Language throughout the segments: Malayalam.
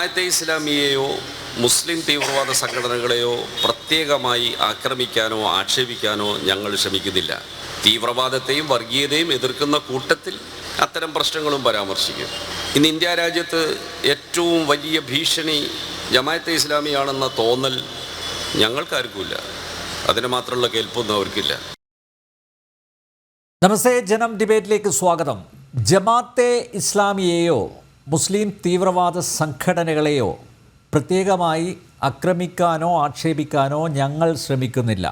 ജമാഅത്തെ ഇസ്ലാമിയെയോ മുസ്ലിം തീവ്രവാദ സംഘടനകളെയോ പ്രത്യേകമായി ആക്രമിക്കാനോ ആക്ഷേപിക്കാനോ ഞങ്ങൾ ശ്രമിക്കുന്നില്ല. തീവ്രവാദത്തെയും വർഗീയതയും എതിർക്കുന്ന കൂട്ടത്തിൽ അത്തരം പ്രശ്നങ്ങളും പരാമർശിക്കും. ഇന്ന് ഇന്ത്യ രാജ്യത്ത് ഏറ്റവും വലിയ ഭീഷണി ജമാഅത്തെ ഇസ്ലാമിയാണെന്ന തോന്നൽ ഞങ്ങൾക്കാർക്കുമില്ല. അതിന് മാത്രമുള്ള കേൾപ്പൊന്നും അവർക്കില്ല. നമസ്തേ, ജനം ഡിബേറ്റിലേക്ക് സ്വാഗതം. ജമാഅത്തെ ഇസ്ലാമിയെയോ മുസ്ലിം തീവ്രവാദ സംഘടനകളെയോ പ്രത്യേകമായി ആക്രമിക്കാനോ ആക്ഷേപിക്കാനോ ഞങ്ങൾ ശ്രമിക്കുന്നില്ല.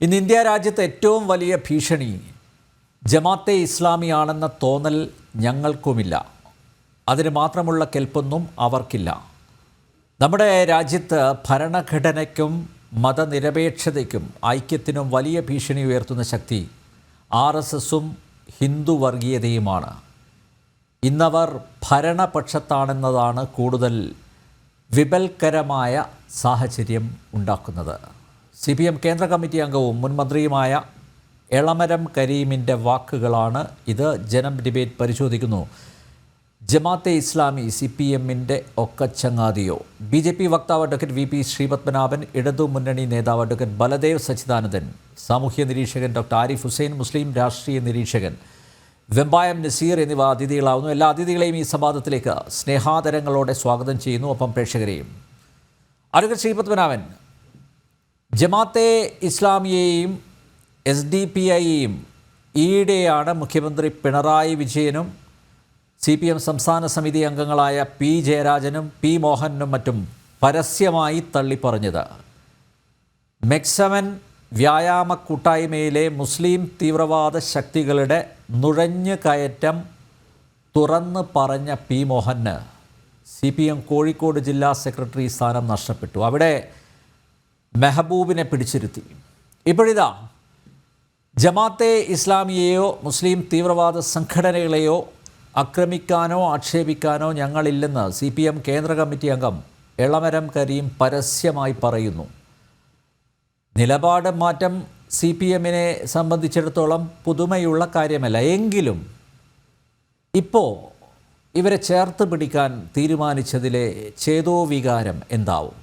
ഇന്ന് ഇന്ത്യ രാജ്യത്ത് ഏറ്റവും വലിയ ഭീഷണി ജമാഅത്തെ ഇസ്ലാമിയാണെന്ന തോന്നൽ ഞങ്ങൾക്കുമില്ല. അതിന് മാത്രമുള്ള കെൽപ്പൊന്നും അവർക്കില്ല. നമ്മുടെ രാജ്യത്ത് ഭരണഘടനയ്ക്കും മതനിരപേക്ഷതയ്ക്കും ഐക്യത്തിനും വലിയ ഭീഷണി ഉയർത്തുന്ന ശക്തി RSSും ഹിന്ദു വർഗീയതയുമാണ്. ഇന്നവർ ഭരണപക്ഷത്താണെന്നതാണ് കൂടുതൽ വിപൽക്കരമായ സാഹചര്യം ഉണ്ടാക്കുന്നത്. CPM കേന്ദ്ര കമ്മിറ്റി അംഗവും മുൻ മന്ത്രിയുമായ എളമരം കരീമിൻ്റെ വാക്കുകളാണ് ഇത്. ജനം ഡിബേറ്റ് പരിശോധിക്കുന്നു. ജമാഅത്തെ ഇസ്ലാമി CPMൻ്റെ ഒക്കച്ചങ്ങാതിയോ? BJP വക്താവ് അഡ്വക്കേറ്റ് VP ശ്രീപത്മനാഭൻ, ഇടതുമുന്നണി നേതാവ് അഡ്വക്കേറ്റ് ബലദേവ് സച്ചിദാനന്ദൻ, സാമൂഹ്യ നിരീക്ഷകൻ ഡോക്ടർ ആരിഫ് ഹുസൈൻ, മുസ്ലിം രാഷ്ട്രീയ നിരീക്ഷകൻ വെമ്പായം നസീർ എന്നിവ അതിഥികളാവുന്നു. എല്ലാ അതിഥികളെയും ഈ സംവാദത്തിലേക്ക് സ്നേഹാദരങ്ങളോടെ സ്വാഗതം ചെയ്യുന്നു. ഒപ്പം പ്രേക്ഷകരെയും. അഡ്വക്കേറ്റ് ശ്രീപത്മനാഭൻ, ജമാഅത്തെ ഇസ്ലാമിയെയും SDPIയെയും ഈയിടെയാണ് മുഖ്യമന്ത്രി പിണറായി വിജയനും CPM സംസ്ഥാന സമിതി അംഗങ്ങളായ P ജയരാജനും P മോഹനും മറ്റും പരസ്യമായി തള്ളിപ്പറഞ്ഞത്. മെക്സമൻ വ്യായാമ കൂട്ടായ്മയിലെ മുസ്ലിം തീവ്രവാദ ശക്തികളുടെ നുഴഞ്ഞു കയറ്റം തുറന്ന് പറഞ്ഞ P മോഹന് CPM കോഴിക്കോട് ജില്ലാ സെക്രട്ടറി സ്ഥാനം നഷ്ടപ്പെട്ടു. അവിടെ മെഹബൂബിനെ പിടിച്ചിരുത്തി. ഇപ്പോഴിതാ ജമാഅത്തെ ഇസ്ലാമിയെയോ മുസ്ലിം തീവ്രവാദ സംഘടനകളെയോ ആക്രമിക്കാനോ ആക്ഷേപിക്കാനോ ഞങ്ങളില്ലെന്ന് CPM കേന്ദ്ര കമ്മിറ്റി അംഗം എളമരം കരീം പരസ്യമായി പറയുന്നു. നിലപാട് മാറ്റം CPMനെ സംബന്ധിച്ചിടത്തോളം പുതുമയുള്ള കാര്യമല്ല. എങ്കിലും ഇപ്പോൾ ഇവരെ ചേർത്ത് പിടിക്കാൻ തീരുമാനിച്ചതിലെ ചേതോവികാരം എന്താവും?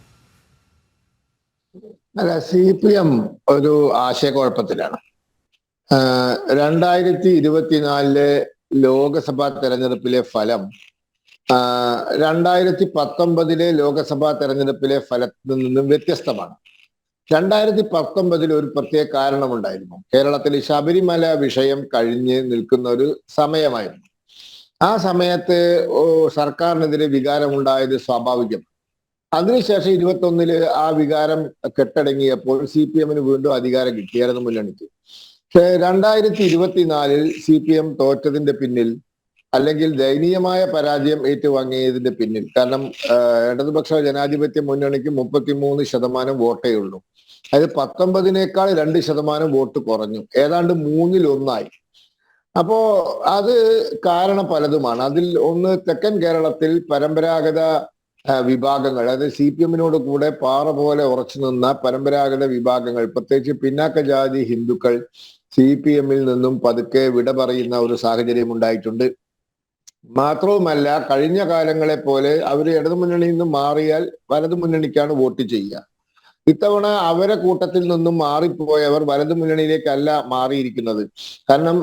അല്ല, CPM ഒരു ആശയക്കുഴപ്പത്തിലാണ്. 2024 ലോകസഭാ തെരഞ്ഞെടുപ്പിലെ ഫലം 2019 ലോകസഭാ തെരഞ്ഞെടുപ്പിലെ ഫലത്തിൽ നിന്നും വ്യത്യസ്തമാണ്. 2019 ഒരു പ്രത്യേക കാരണമുണ്ടായിരുന്നു. കേരളത്തിൽ ശബരിമല വിഷയം കഴിഞ്ഞ് നിൽക്കുന്ന ഒരു സമയമായിരുന്നു. ആ സമയത്ത് സർക്കാരിനെതിരെ വികാരമുണ്ടായത് സ്വാഭാവികം. അതിനുശേഷം 21 ആ വികാരം കെട്ടടങ്ങിയപ്പോൾ CPMന് വീണ്ടും അധികാരം കിട്ടിയായിരുന്നു മുന്നണിക്ക്. പക്ഷേ 2024 CPM തോറ്റതിന്റെ പിന്നിൽ, അല്ലെങ്കിൽ ദയനീയമായ പരാജയം ഏറ്റുവാങ്ങിയതിന്റെ പിന്നിൽ, കാരണം ഇടതുപക്ഷ ജനാധിപത്യ മുന്നണിക്ക് 33% വോട്ടേ ഉള്ളൂ. അത് 19നേക്കാൾ 2% വോട്ട് കുറഞ്ഞു, ഏതാണ്ട് 1/3. അപ്പോ അത് കാരണം പലതുമാണ്. അതിൽ ഒന്ന്, തെക്കൻ കേരളത്തിൽ പരമ്പരാഗത വിഭാഗങ്ങൾ, അതായത് CPMനോട് കൂടെ പാറ പോലെ ഉറച്ചു നിന്ന പരമ്പരാഗത വിഭാഗങ്ങൾ, പ്രത്യേകിച്ച് പിന്നാക്ക ജാതി ഹിന്ദുക്കൾ CPMൽ നിന്നും പതുക്കെ വിട പറയുന്ന ഒരു സാഹചര്യം ഉണ്ടായിട്ടുണ്ട്. മാത്രവുമല്ല, കഴിഞ്ഞ കാലങ്ങളെ പോലെ അവർ ഇടതുമുന്നണിയിൽ നിന്നും മാറിയാൽ വലതുമുന്നണിക്കാണ് വോട്ട് ചെയ്യുക. ഇത്തവണ അവരെ കൂട്ടത്തിൽ നിന്നും മാറിപ്പോയവർ വലതുമുന്നണിയിലേക്കല്ല മാറിയിരിക്കുന്നത്. കാരണം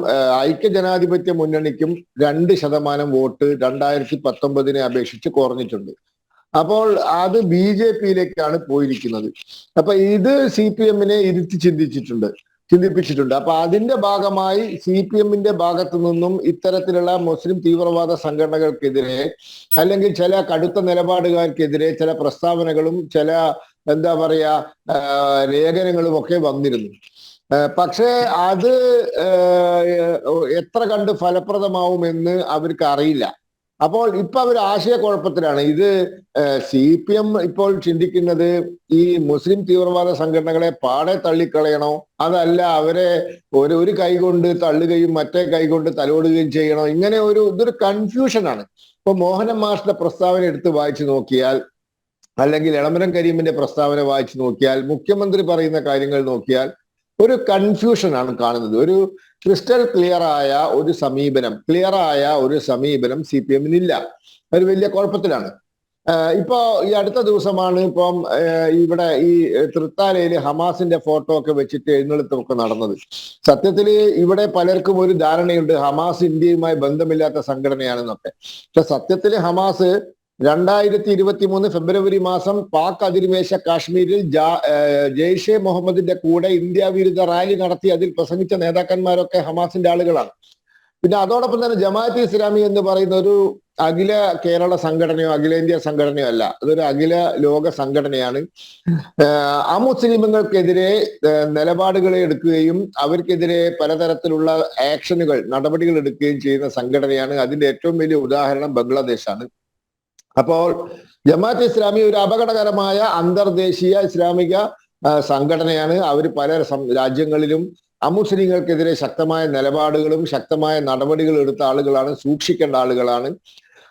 ഐക്യജനാധിപത്യ മുന്നണിക്കും 2% വോട്ട് 2019 അപേക്ഷിച്ച് കുറഞ്ഞിട്ടുണ്ട്. അപ്പോൾ അത് BJPയിലേക്കാണ് പോയിരിക്കുന്നത്. അപ്പൊ ഇത് CPMനെ ഇരുത്തി ചിന്തിപ്പിച്ചിട്ടുണ്ട്. അപ്പൊ അതിന്റെ ഭാഗമായി CPMന്റെ ഭാഗത്തു നിന്നും ഇത്തരത്തിലുള്ള മുസ്ലിം തീവ്രവാദ സംഘടനകൾക്കെതിരെ, അല്ലെങ്കിൽ ചില കടുത്ത നിലപാടുകാർക്കെതിരെ ചില പ്രസ്താവനകളും ചില ലേഖനങ്ങളും ഒക്കെ വന്നിരുന്നു. പക്ഷേ അത് എത്ര കണ്ട് ഫലപ്രദമാവുമെന്ന് അവർക്ക് അറിയില്ല. അപ്പോൾ ഇപ്പൊ അവർ ആശയക്കുഴപ്പത്തിലാണ്. ഇത് CPM ഇപ്പോൾ ചിന്തിക്കുന്നത് ഈ മുസ്ലിം തീവ്രവാദ സംഘടനകളെ പാടെ തള്ളിക്കളയണോ, അതല്ല അവരെ ഒരു കൈ കൊണ്ട് തള്ളുകയും മറ്റേ കൈ കൊണ്ട് തലോടുകയും ചെയ്യണോ? ഇങ്ങനെ ഇതൊരു കൺഫ്യൂഷനാണ്. ഇപ്പൊ മോഹനൻ മാഷിന്റെ പ്രസ്താവന എടുത്ത് വായിച്ചു നോക്കിയാൽ, അല്ലെങ്കിൽ എളമരം കരീമിന്റെ പ്രസ്താവന വായിച്ചു നോക്കിയാൽ, മുഖ്യമന്ത്രി പറയുന്ന കാര്യങ്ങൾ നോക്കിയാൽ ഒരു കൺഫ്യൂഷനാണ് കാണുന്നത്. ഒരു ക്രിസ്റ്റൽ ക്ലിയറായ ഒരു സമീപനം CPMനില്ല. ഒരു വലിയ കുഴപ്പത്തിലാണ്. ഇപ്പോ ഈ അടുത്ത ദിവസമാണ് ഇപ്പം ഇവിടെ ഈ തൃത്താലയിൽ ഹമാസിന്റെ ഫോട്ടോ ഒക്കെ വെച്ചിട്ട് എഴുന്നള്ളത്തൊക്കെ നടന്നത്. സത്യത്തില് ഇവിടെ പലർക്കും ഒരു ധാരണയുണ്ട് ഹമാസ് ഇന്ത്യയുമായി ബന്ധമില്ലാത്ത സംഘടനയാണെന്നൊക്കെ. പക്ഷെ സത്യത്തില് ഹമാസ് 2023 ഫെബ്രുവരി മാസം പാക് അധിനിവേശ കാശ്മീരിൽ ജെയ്ഷെ മുഹമ്മദിന്റെ കൂടെ ഇന്ത്യ വിരുദ്ധ റാലി നടത്തി അതിൽ പ്രസംഗിച്ച നേതാക്കന്മാരൊക്കെ ഹമാസിന്റെ ആളുകളാണ്. പിന്നെ അതോടൊപ്പം തന്നെ ജമാഅത്തെ ഇസ്ലാമി എന്ന് പറയുന്ന ഒരു അഖില കേരള സംഘടനയോ അഖിലേന്ത്യാ സംഘടനയോ അല്ല, അതൊരു അഖില ലോക സംഘടനയാണ്. അമുസ്ലിമുകൾക്കെതിരെ നിലപാടുകൾ എടുക്കുകയും അവർക്കെതിരെ പലതരത്തിലുള്ള നടപടികൾ എടുക്കുകയും ചെയ്യുന്ന സംഘടനയാണ്. അതിന്റെ ഏറ്റവും വലിയ ഉദാഹരണം ബംഗ്ലാദേശാണ്. അപ്പോൾ ജമാഅത്തെ ഇസ്ലാമി ഒരു അപകടകരമായ അന്തർദേശീയ ഇസ്ലാമിക സംഘടനയാണ്. അവർ പല രാജ്യങ്ങളിലും അമുസ്ലിങ്ങൾക്കെതിരെ ശക്തമായ നിലപാടുകളും ശക്തമായ നടപടികളും എടുത്ത ആളുകളാണ്, സൂക്ഷിക്കേണ്ട ആളുകളാണ്.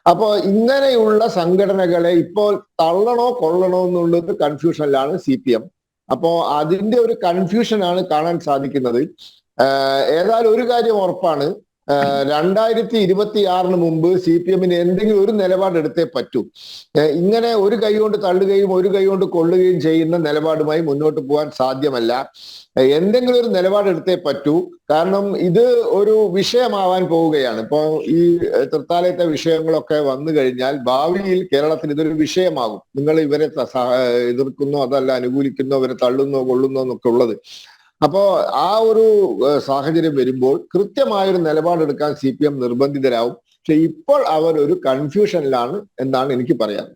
അപ്പോൾ ഇങ്ങനെയുള്ള സംഘടനകളെ ഇപ്പോൾ തള്ളണോ കൊള്ളണോ എന്നുള്ളത് കൺഫ്യൂഷനിലാണ് CPM. അപ്പോ അതിന്റെ ഒരു കൺഫ്യൂഷനാണ് കാണാൻ സാധിക്കുന്നത്. ഏതായാലും ഒരു കാര്യം ഉറപ്പാണ്, 2026 മുമ്പ് CPM-ന് എന്തെങ്കിലും ഒരു നിലപാടെടുത്തേ പറ്റൂ. ഇങ്ങനെ ഒരു കൈ കൊണ്ട് തള്ളുകയും ഒരു കൈ കൊണ്ട് കൊള്ളുകയും ചെയ്യുന്ന നിലപാടുമായി മുന്നോട്ട് പോകാൻ സാധ്യമല്ല. എന്തെങ്കിലും ഒരു നിലപാടെടുത്തേ പറ്റൂ. കാരണം ഇത് ഒരു വിഷയമാവാൻ പോവുകയാണ്. ഇപ്പോ ഈ തൃത്താലയത്തെ വിഷയങ്ങളൊക്കെ വന്നു കഴിഞ്ഞാൽ ഭാവിയിൽ കേരളത്തിൽ ഇതൊരു വിഷയമാകും. നിങ്ങൾ ഇവരെ എതിർക്കുന്നോ അതല്ല അനുകൂലിക്കുന്നോ, ഇവരെ തള്ളുന്നോ കൊള്ളുന്നോ എന്നൊക്കെ ഉള്ളത്. അപ്പോ ആ ഒരു സാഹചര്യം വരുമ്പോൾ കൃത്യമായൊരു നിലപാടെടുക്കാൻ CPM നിർബന്ധിതരാവും. പക്ഷെ ഇപ്പോൾ അവർ ഒരു കൺഫ്യൂഷനിലാണ് എന്നാണ് എനിക്ക് പറയാൻ.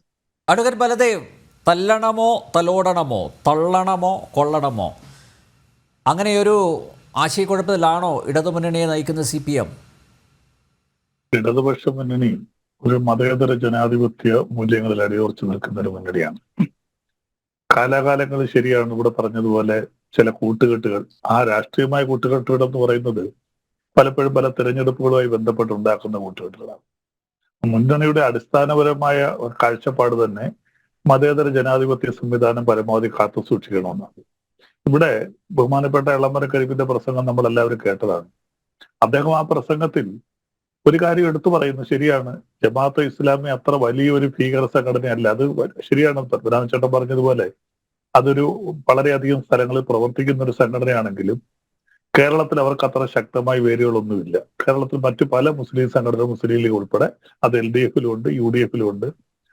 അഡ്വക്കേറ്റ് ബലദേവ്, തല്ലണമോ തലോടണമോ, തള്ളണമോ കൊള്ളണമോ, അങ്ങനെയൊരു ആശയക്കുഴപ്പത്തിലാണോ ഇടതുമുന്നണിയെ നയിക്കുന്ന CPM? ഇടതുപക്ഷ മുന്നണി ഒരു മതേതര ജനാധിപത്യ മൂല്യങ്ങളിൽ അടിയുറച്ചു നിൽക്കുന്ന ഒരു മുന്നണിയാണ്. കാലാകാലങ്ങളിൽ ശരിയാണ് ഇവിടെ പറഞ്ഞതുപോലെ ചില കൂട്ടുകെട്ടുകൾ, ആ രാഷ്ട്രീയമായ കൂട്ടുകെട്ടുകൾ എന്ന് പറയുന്നത് പലപ്പോഴും പല തെരഞ്ഞെടുപ്പുകളുമായി ബന്ധപ്പെട്ടുണ്ടാക്കുന്ന കൂട്ടുകെട്ടുകളാണ്. മുന്നണിയുടെ അടിസ്ഥാനപരമായ ഒരു കാഴ്ചപ്പാട് തന്നെ മതേതര ജനാധിപത്യ സംവിധാനം പരമാവധി കാത്തു സൂക്ഷിക്കണമെന്നാണ്. ഇവിടെ ബഹുമാനപ്പെട്ട എളമരം കരീമിന്റെ പ്രസംഗം നമ്മൾ എല്ലാവരും കേട്ടതാണ്. അദ്ദേഹം ആ പ്രസംഗത്തിൽ ഒരു കാര്യം എടുത്തു പറയുന്നു, ശരിയാണ്, ജമാഅത്തെ ഇസ്ലാമി അത്ര വലിയൊരു ഭീകര സംഘടനയല്ല. അത് ശരിയാണ്, പത്മനാഭൻ പറഞ്ഞതുപോലെ അതൊരു വളരെയധികം സ്ഥലങ്ങളിൽ പ്രവർത്തിക്കുന്ന ഒരു സംഘടനയാണെങ്കിലും കേരളത്തിൽ അവർക്ക് അത്ര ശക്തമായ വേരുകളൊന്നുമില്ല. കേരളത്തിൽ മറ്റു പല മുസ്ലിം സംഘടന, മുസ്ലിം ലീഗ് ഉൾപ്പെടെ, അത് LDF-ലും ഉണ്ട്, UDF-ലും ഉണ്ട്.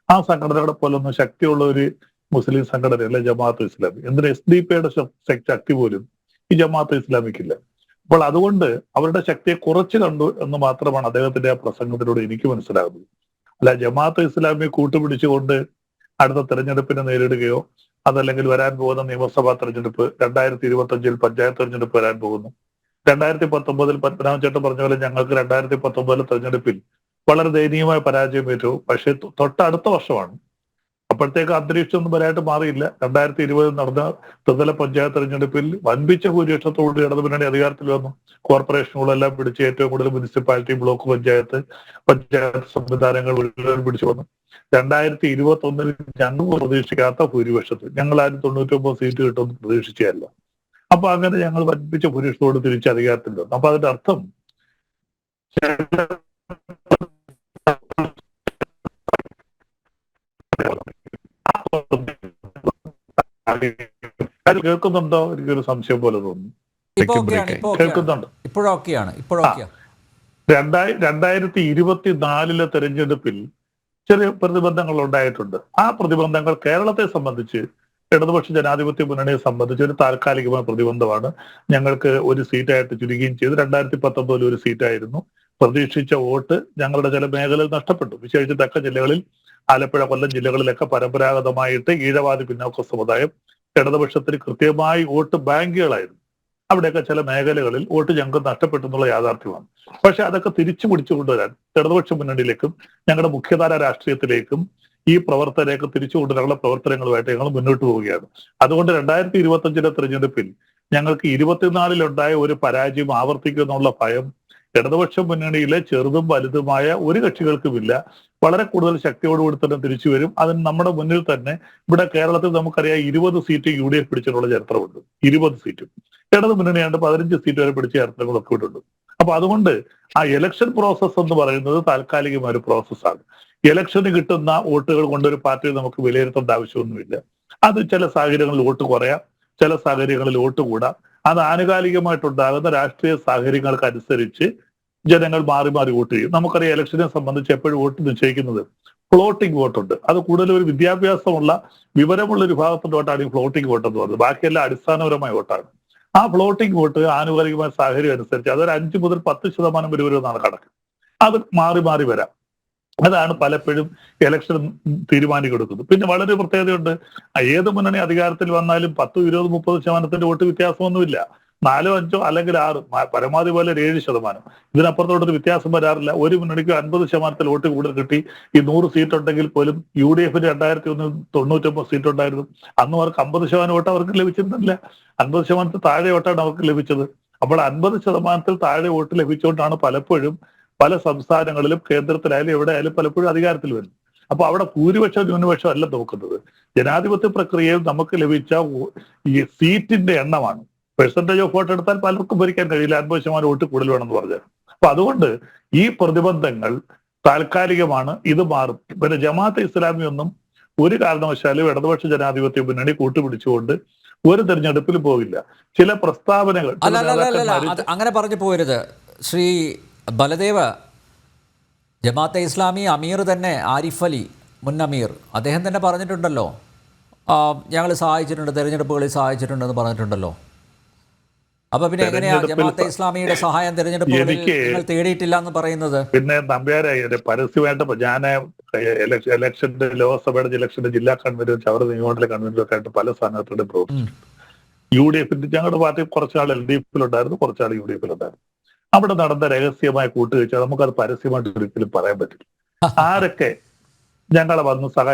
ആ സംഘടനകളെ പോലൊന്നും ശക്തിയുള്ള ഒരു മുസ്ലിം സംഘടനയല്ല ജമാഅത്തെ ഇസ്ലാമി. എന്തിന് SDP-യുടെ ശക്തി പോലും ഈ ജമാഅത്തെ ഇസ്ലാമിക്കില്ല. അപ്പോൾ അതുകൊണ്ട് അവരുടെ ശക്തിയെ കുറച്ച് കണ്ടു എന്ന് മാത്രമാണ് അദ്ദേഹത്തിന്റെ ആ പ്രസംഗത്തിലൂടെ എനിക്ക് മനസ്സിലാകുന്നത്. അല്ല, ജമാഅത്തെ ഇസ്ലാമിയെ കൂട്ടുപിടിച്ചുകൊണ്ട് അടുത്ത തെരഞ്ഞെടുപ്പിനെ നേരിടുകയോ അതല്ലെങ്കിൽ വരാൻ പോകുന്ന നിയമസഭാ തെരഞ്ഞെടുപ്പ് 2025 പഞ്ചായത്ത് തെരഞ്ഞെടുപ്പ് വരാൻ പോകുന്നു. 2019 പത്മനാഭൻ പറഞ്ഞ പോലെ ഞങ്ങൾക്ക് 2019 തെരഞ്ഞെടുപ്പിൽ വളരെ ദയനീയമായ പരാജയം ഏറ്റു. പക്ഷേ തൊട്ടടുത്ത വർഷമാണ്. അപ്പോഴത്തേക്ക് അന്തരീക്ഷമൊന്നും വരായിട്ട് മാറിയില്ല. 2020 നടന്ന ത്രിതല പഞ്ചായത്ത് തെരഞ്ഞെടുപ്പിൽ വൻപിച്ച ഭൂരിപക്ഷത്തോട് ഇടതുമുന്നണി അധികാരത്തിൽ വന്നു. കോർപ്പറേഷനുകളെല്ലാം പിടിച്ച് ഏറ്റവും കൂടുതൽ മുനിസിപ്പാലിറ്റി, ബ്ലോക്ക് പഞ്ചായത്ത് സംവിധാനങ്ങൾ പിടിച്ചു വന്നു. 2021 ഞങ്ങൾ പ്രതീക്ഷിക്കാത്ത ഭൂരിപക്ഷത്തിൽ, ഞങ്ങൾ ആരും 99 സീറ്റ് കിട്ടുമെന്ന് പ്രതീക്ഷിച്ചതല്ല. അപ്പൊ അങ്ങനെ ഞങ്ങൾ വൻപിച്ച ഭൂരിപക്ഷത്തോട് തിരിച്ച് അധികാരത്തിൽ വന്നു. അപ്പൊ അതിന്റെ അർത്ഥം കേൾക്കുന്നുണ്ടോ? എനിക്കൊരു സംശയം പോലെ തോന്നുന്നു. കേൾക്കുന്നുണ്ടോ? 2024 തെരഞ്ഞെടുപ്പിൽ ചെറിയ പ്രതിബന്ധങ്ങൾ ഉണ്ടായിട്ടുണ്ട്. ആ പ്രതിബന്ധങ്ങൾ കേരളത്തെ സംബന്ധിച്ച്, ഇടതുപക്ഷ ജനാധിപത്യ മുന്നണിയെ സംബന്ധിച്ച് ഒരു താൽക്കാലികമായ പ്രതിബന്ധമാണ്. ഞങ്ങൾക്ക് ഒരു സീറ്റായിട്ട് ചുരുക്കുകയും ചെയ്തു. 2019 ഒരു സീറ്റായിരുന്നു. പ്രതീക്ഷിച്ച വോട്ട് ഞങ്ങളുടെ ചില മേഖലയിൽ നഷ്ടപ്പെട്ടു. വിശേഷിച്ച് തെക്കൻ ജില്ലകളിൽ, ആലപ്പുഴ, കൊല്ലം ജില്ലകളിലൊക്കെ പരമ്പരാഗതമായിട്ട് ഈഴവാദി പിന്നോക്ക സമുദായം ഇടതുപക്ഷത്തിന് കൃത്യമായി വോട്ട് ബാങ്കുകളായിരുന്നു. അവിടെയൊക്കെ ചില മേഖലകളിൽ വോട്ട് ഞങ്ങൾക്ക് നഷ്ടപ്പെട്ടു എന്നുള്ള യാഥാർത്ഥ്യമാണ്. പക്ഷെ അതൊക്കെ തിരിച്ചു പിടിച്ചു കൊണ്ടുവരാൻ ഇടതുപക്ഷ മുന്നണിയിലേക്കും ഞങ്ങളുടെ മുഖ്യധാര രാഷ്ട്രീയത്തിലേക്കും ഈ പ്രവർത്തനങ്ങൾക്ക് തിരിച്ചു കൊണ്ടുവരാനുള്ള പ്രവർത്തനങ്ങളുമായിട്ട് ഞങ്ങൾ മുന്നോട്ട് പോവുകയാണ്. അതുകൊണ്ട് 2025 തെരഞ്ഞെടുപ്പിൽ ഞങ്ങൾക്ക് 24 ഒരു പരാജയം ആവർത്തിക്കുമെന്നുള്ള ഭയം ഇടതുപക്ഷ മുന്നണിയിലെ ചെറുതും വലുതുമായ ഒരു കക്ഷികൾക്കുമില്ല. വളരെ കൂടുതൽ ശക്തിയോടുകൂടി തന്നെ തിരിച്ചു വരും. അതിന് നമ്മുടെ മുന്നിൽ തന്നെ ഇവിടെ കേരളത്തിൽ നമുക്കറിയാം 20 സീറ്റ് UDF പിടിച്ചിട്ടുള്ള ചരിത്രമുണ്ട്. 20 സീറ്റും ഇടതു മുന്നണിയാണ്ട് 15 സീറ്റ് വരെ പിടിച്ച ചരിത്രങ്ങളൊക്കെ ഇവിടുണ്ട്. അപ്പൊ അതുകൊണ്ട് ആ ഇലക്ഷൻ പ്രോസസ്സ് എന്ന് പറയുന്നത് താൽക്കാലികമായ ഒരു പ്രോസസ്സാണ്. ഇലക്ഷന് കിട്ടുന്ന വോട്ടുകൾ കൊണ്ടൊരു പാർട്ടിയെ നമുക്ക് വിലയിരുത്തേണ്ട ആവശ്യമൊന്നുമില്ല. അത് ചില സാഹചര്യങ്ങളിൽ വോട്ട് കുറയാം, ചില സാഹചര്യങ്ങളിൽ വോട്ട് കൂടാം. അത് ആനുകാലികമായിട്ടുണ്ടാകുന്ന രാഷ്ട്രീയ സാഹചര്യങ്ങൾക്കനുസരിച്ച് ജനങ്ങൾ മാറി മാറി വോട്ട് ചെയ്യും. നമുക്കറിയാം ഇലക്ഷനെ സംബന്ധിച്ച് എപ്പോഴും വോട്ട് നിശ്ചയിക്കുന്നത് ഫ്ലോട്ടിംഗ് വോട്ടുണ്ട്. അത് കൂടുതൽ ഒരു വിദ്യാഭ്യാസമുള്ള വിവരമുള്ള ഒരു വിഭാഗത്തിന്റെ വോട്ടാണ് ഈ ഫ്ലോട്ടിംഗ് വോട്ട് എന്ന് പറയുന്നത്. ബാക്കിയെല്ലാം അടിസ്ഥാനപരമായ വോട്ടാണ്. ആ ഫ്ലോട്ടിംഗ് വോട്ട് ആനുകാലികമായ സാഹചര്യം അനുസരിച്ച് അതൊരു 5 മുതൽ 10% വരെ വരുമെന്നാണ് കണക്ക്. അത് മാറി മാറി വരാം. അതാണ് പലപ്പോഴും ഇലക്ഷൻ തീരുമാനിക്കെടുക്കുന്നത്. പിന്നെ വളരെ പ്രത്യേകതയുണ്ട്. ഏത് മുന്നണി അധികാരത്തിൽ വന്നാലും 10, 20, 30% വോട്ട് വ്യത്യാസമൊന്നുമില്ല. 4, 5 അല്ലെങ്കിൽ 6, പരമാവധി പോലെ 7%. ഇതിനപ്പുറത്തോട്ടൊരു വ്യത്യാസം വരാറില്ല. ഒരു മുന്നണിക്ക് 50% വോട്ട് കൂടുതൽ കിട്ടി. ഈ 100 സീറ്റ് ഉണ്ടെങ്കിൽ പോലും UDF 2001 99 സീറ്റ് ഉണ്ടായിരുന്നു. അന്ന് അവർക്ക് 50% വോട്ട് അവർക്ക് ലഭിച്ചിരുന്നില്ല. 50% താഴെ വോട്ടാണ് അവർക്ക് ലഭിച്ചത്. അപ്പോൾ 50% താഴെ വോട്ട് ലഭിച്ചുകൊണ്ടാണ് പലപ്പോഴും പല സംസ്ഥാനങ്ങളിലും കേന്ദ്രത്തിലായാലും എവിടെയായാലും പലപ്പോഴും അധികാരത്തിൽ വരുന്നത്. അപ്പൊ അവിടെ ഭൂരിപക്ഷം ന്യൂനപക്ഷം അല്ല നോക്കുന്നത്. ജനാധിപത്യ പ്രക്രിയയിൽ നമുക്ക് ലഭിച്ച ഈ സീറ്റിന്റെ എണ്ണമാണ്. പെർസെന്റേജ് ഓഫ് വോട്ട് എടുത്താൽ പലർക്കും ഭരിക്കാൻ കഴിയില്ല. 50% വോട്ട് കൂടുതൽ വേണമെന്ന് പറഞ്ഞാൽ. അപ്പൊ അതുകൊണ്ട് ഈ പ്രതിബന്ധങ്ങൾ താൽക്കാലികമാണ്. ഇത് മാറും. പിന്നെ ജമാഅത്തെ ഇസ്ലാമി ഒന്നും ഒരു കാരണവശാലും ഇടതുപക്ഷ ജനാധിപത്യ മുന്നണി കൂട്ടുപിടിച്ചുകൊണ്ട് ഒരു തെരഞ്ഞെടുപ്പിൽ പോകില്ല. ചില പ്രസ്താവനകൾ അങ്ങനെ പറഞ്ഞു പോരുത് ശ്രീ ബലദേവ്. ജമാഅത്തെ ഇസ്ലാമി അമീർ തന്നെ, ആരിഫ് അലി മുൻ അമീർ, അദ്ദേഹം തന്നെ പറഞ്ഞിട്ടുണ്ടല്ലോ, ഞങ്ങൾ സഹായിച്ചിട്ടുണ്ട്, തെരഞ്ഞെടുപ്പുകളിൽ സഹായിച്ചിട്ടുണ്ടെന്ന് പറഞ്ഞിട്ടുണ്ടല്ലോ. അപ്പൊ പിന്നെ എങ്ങനെയാ ജമാഅത്തെ ഇസ്ലാമിയുടെ സഹായം തെരഞ്ഞെടുപ്പുകളിൽ നിങ്ങൾ തേടിയിട്ടില്ല എന്ന് പറയുന്നത്? പിന്നെ നമ്പ്യാരായി പരസ്യമായിട്ട് ഞാൻ ഇലക്ഷന്റെ ലോക്സഭയുടെ ഇലക്ഷന്റെ ജില്ലാ കൺവീനർ, ചവറ നിയമമണ്ഡല കൺവീനറൊക്കെ ആയിട്ട് പല സ്ഥാനാർത്ഥികളുടെ പ്രവർത്തിച്ചു. UDF ഞങ്ങളുടെ പാർട്ടി കുറച്ചാൾ LDF-ലുണ്ടായിരുന്നു, കുറച്ചാൾ UDF-ലുണ്ടായിരുന്നു. അവിടെ നടന്ന രഹസ്യമായ കൂട്ടുകഴിച്ച നമുക്കത് പരസ്യമായിട്ട് ഒരിക്കലും പറയാൻ പറ്റില്ല. ആരൊക്കെ ഞങ്ങളെ വന്ന്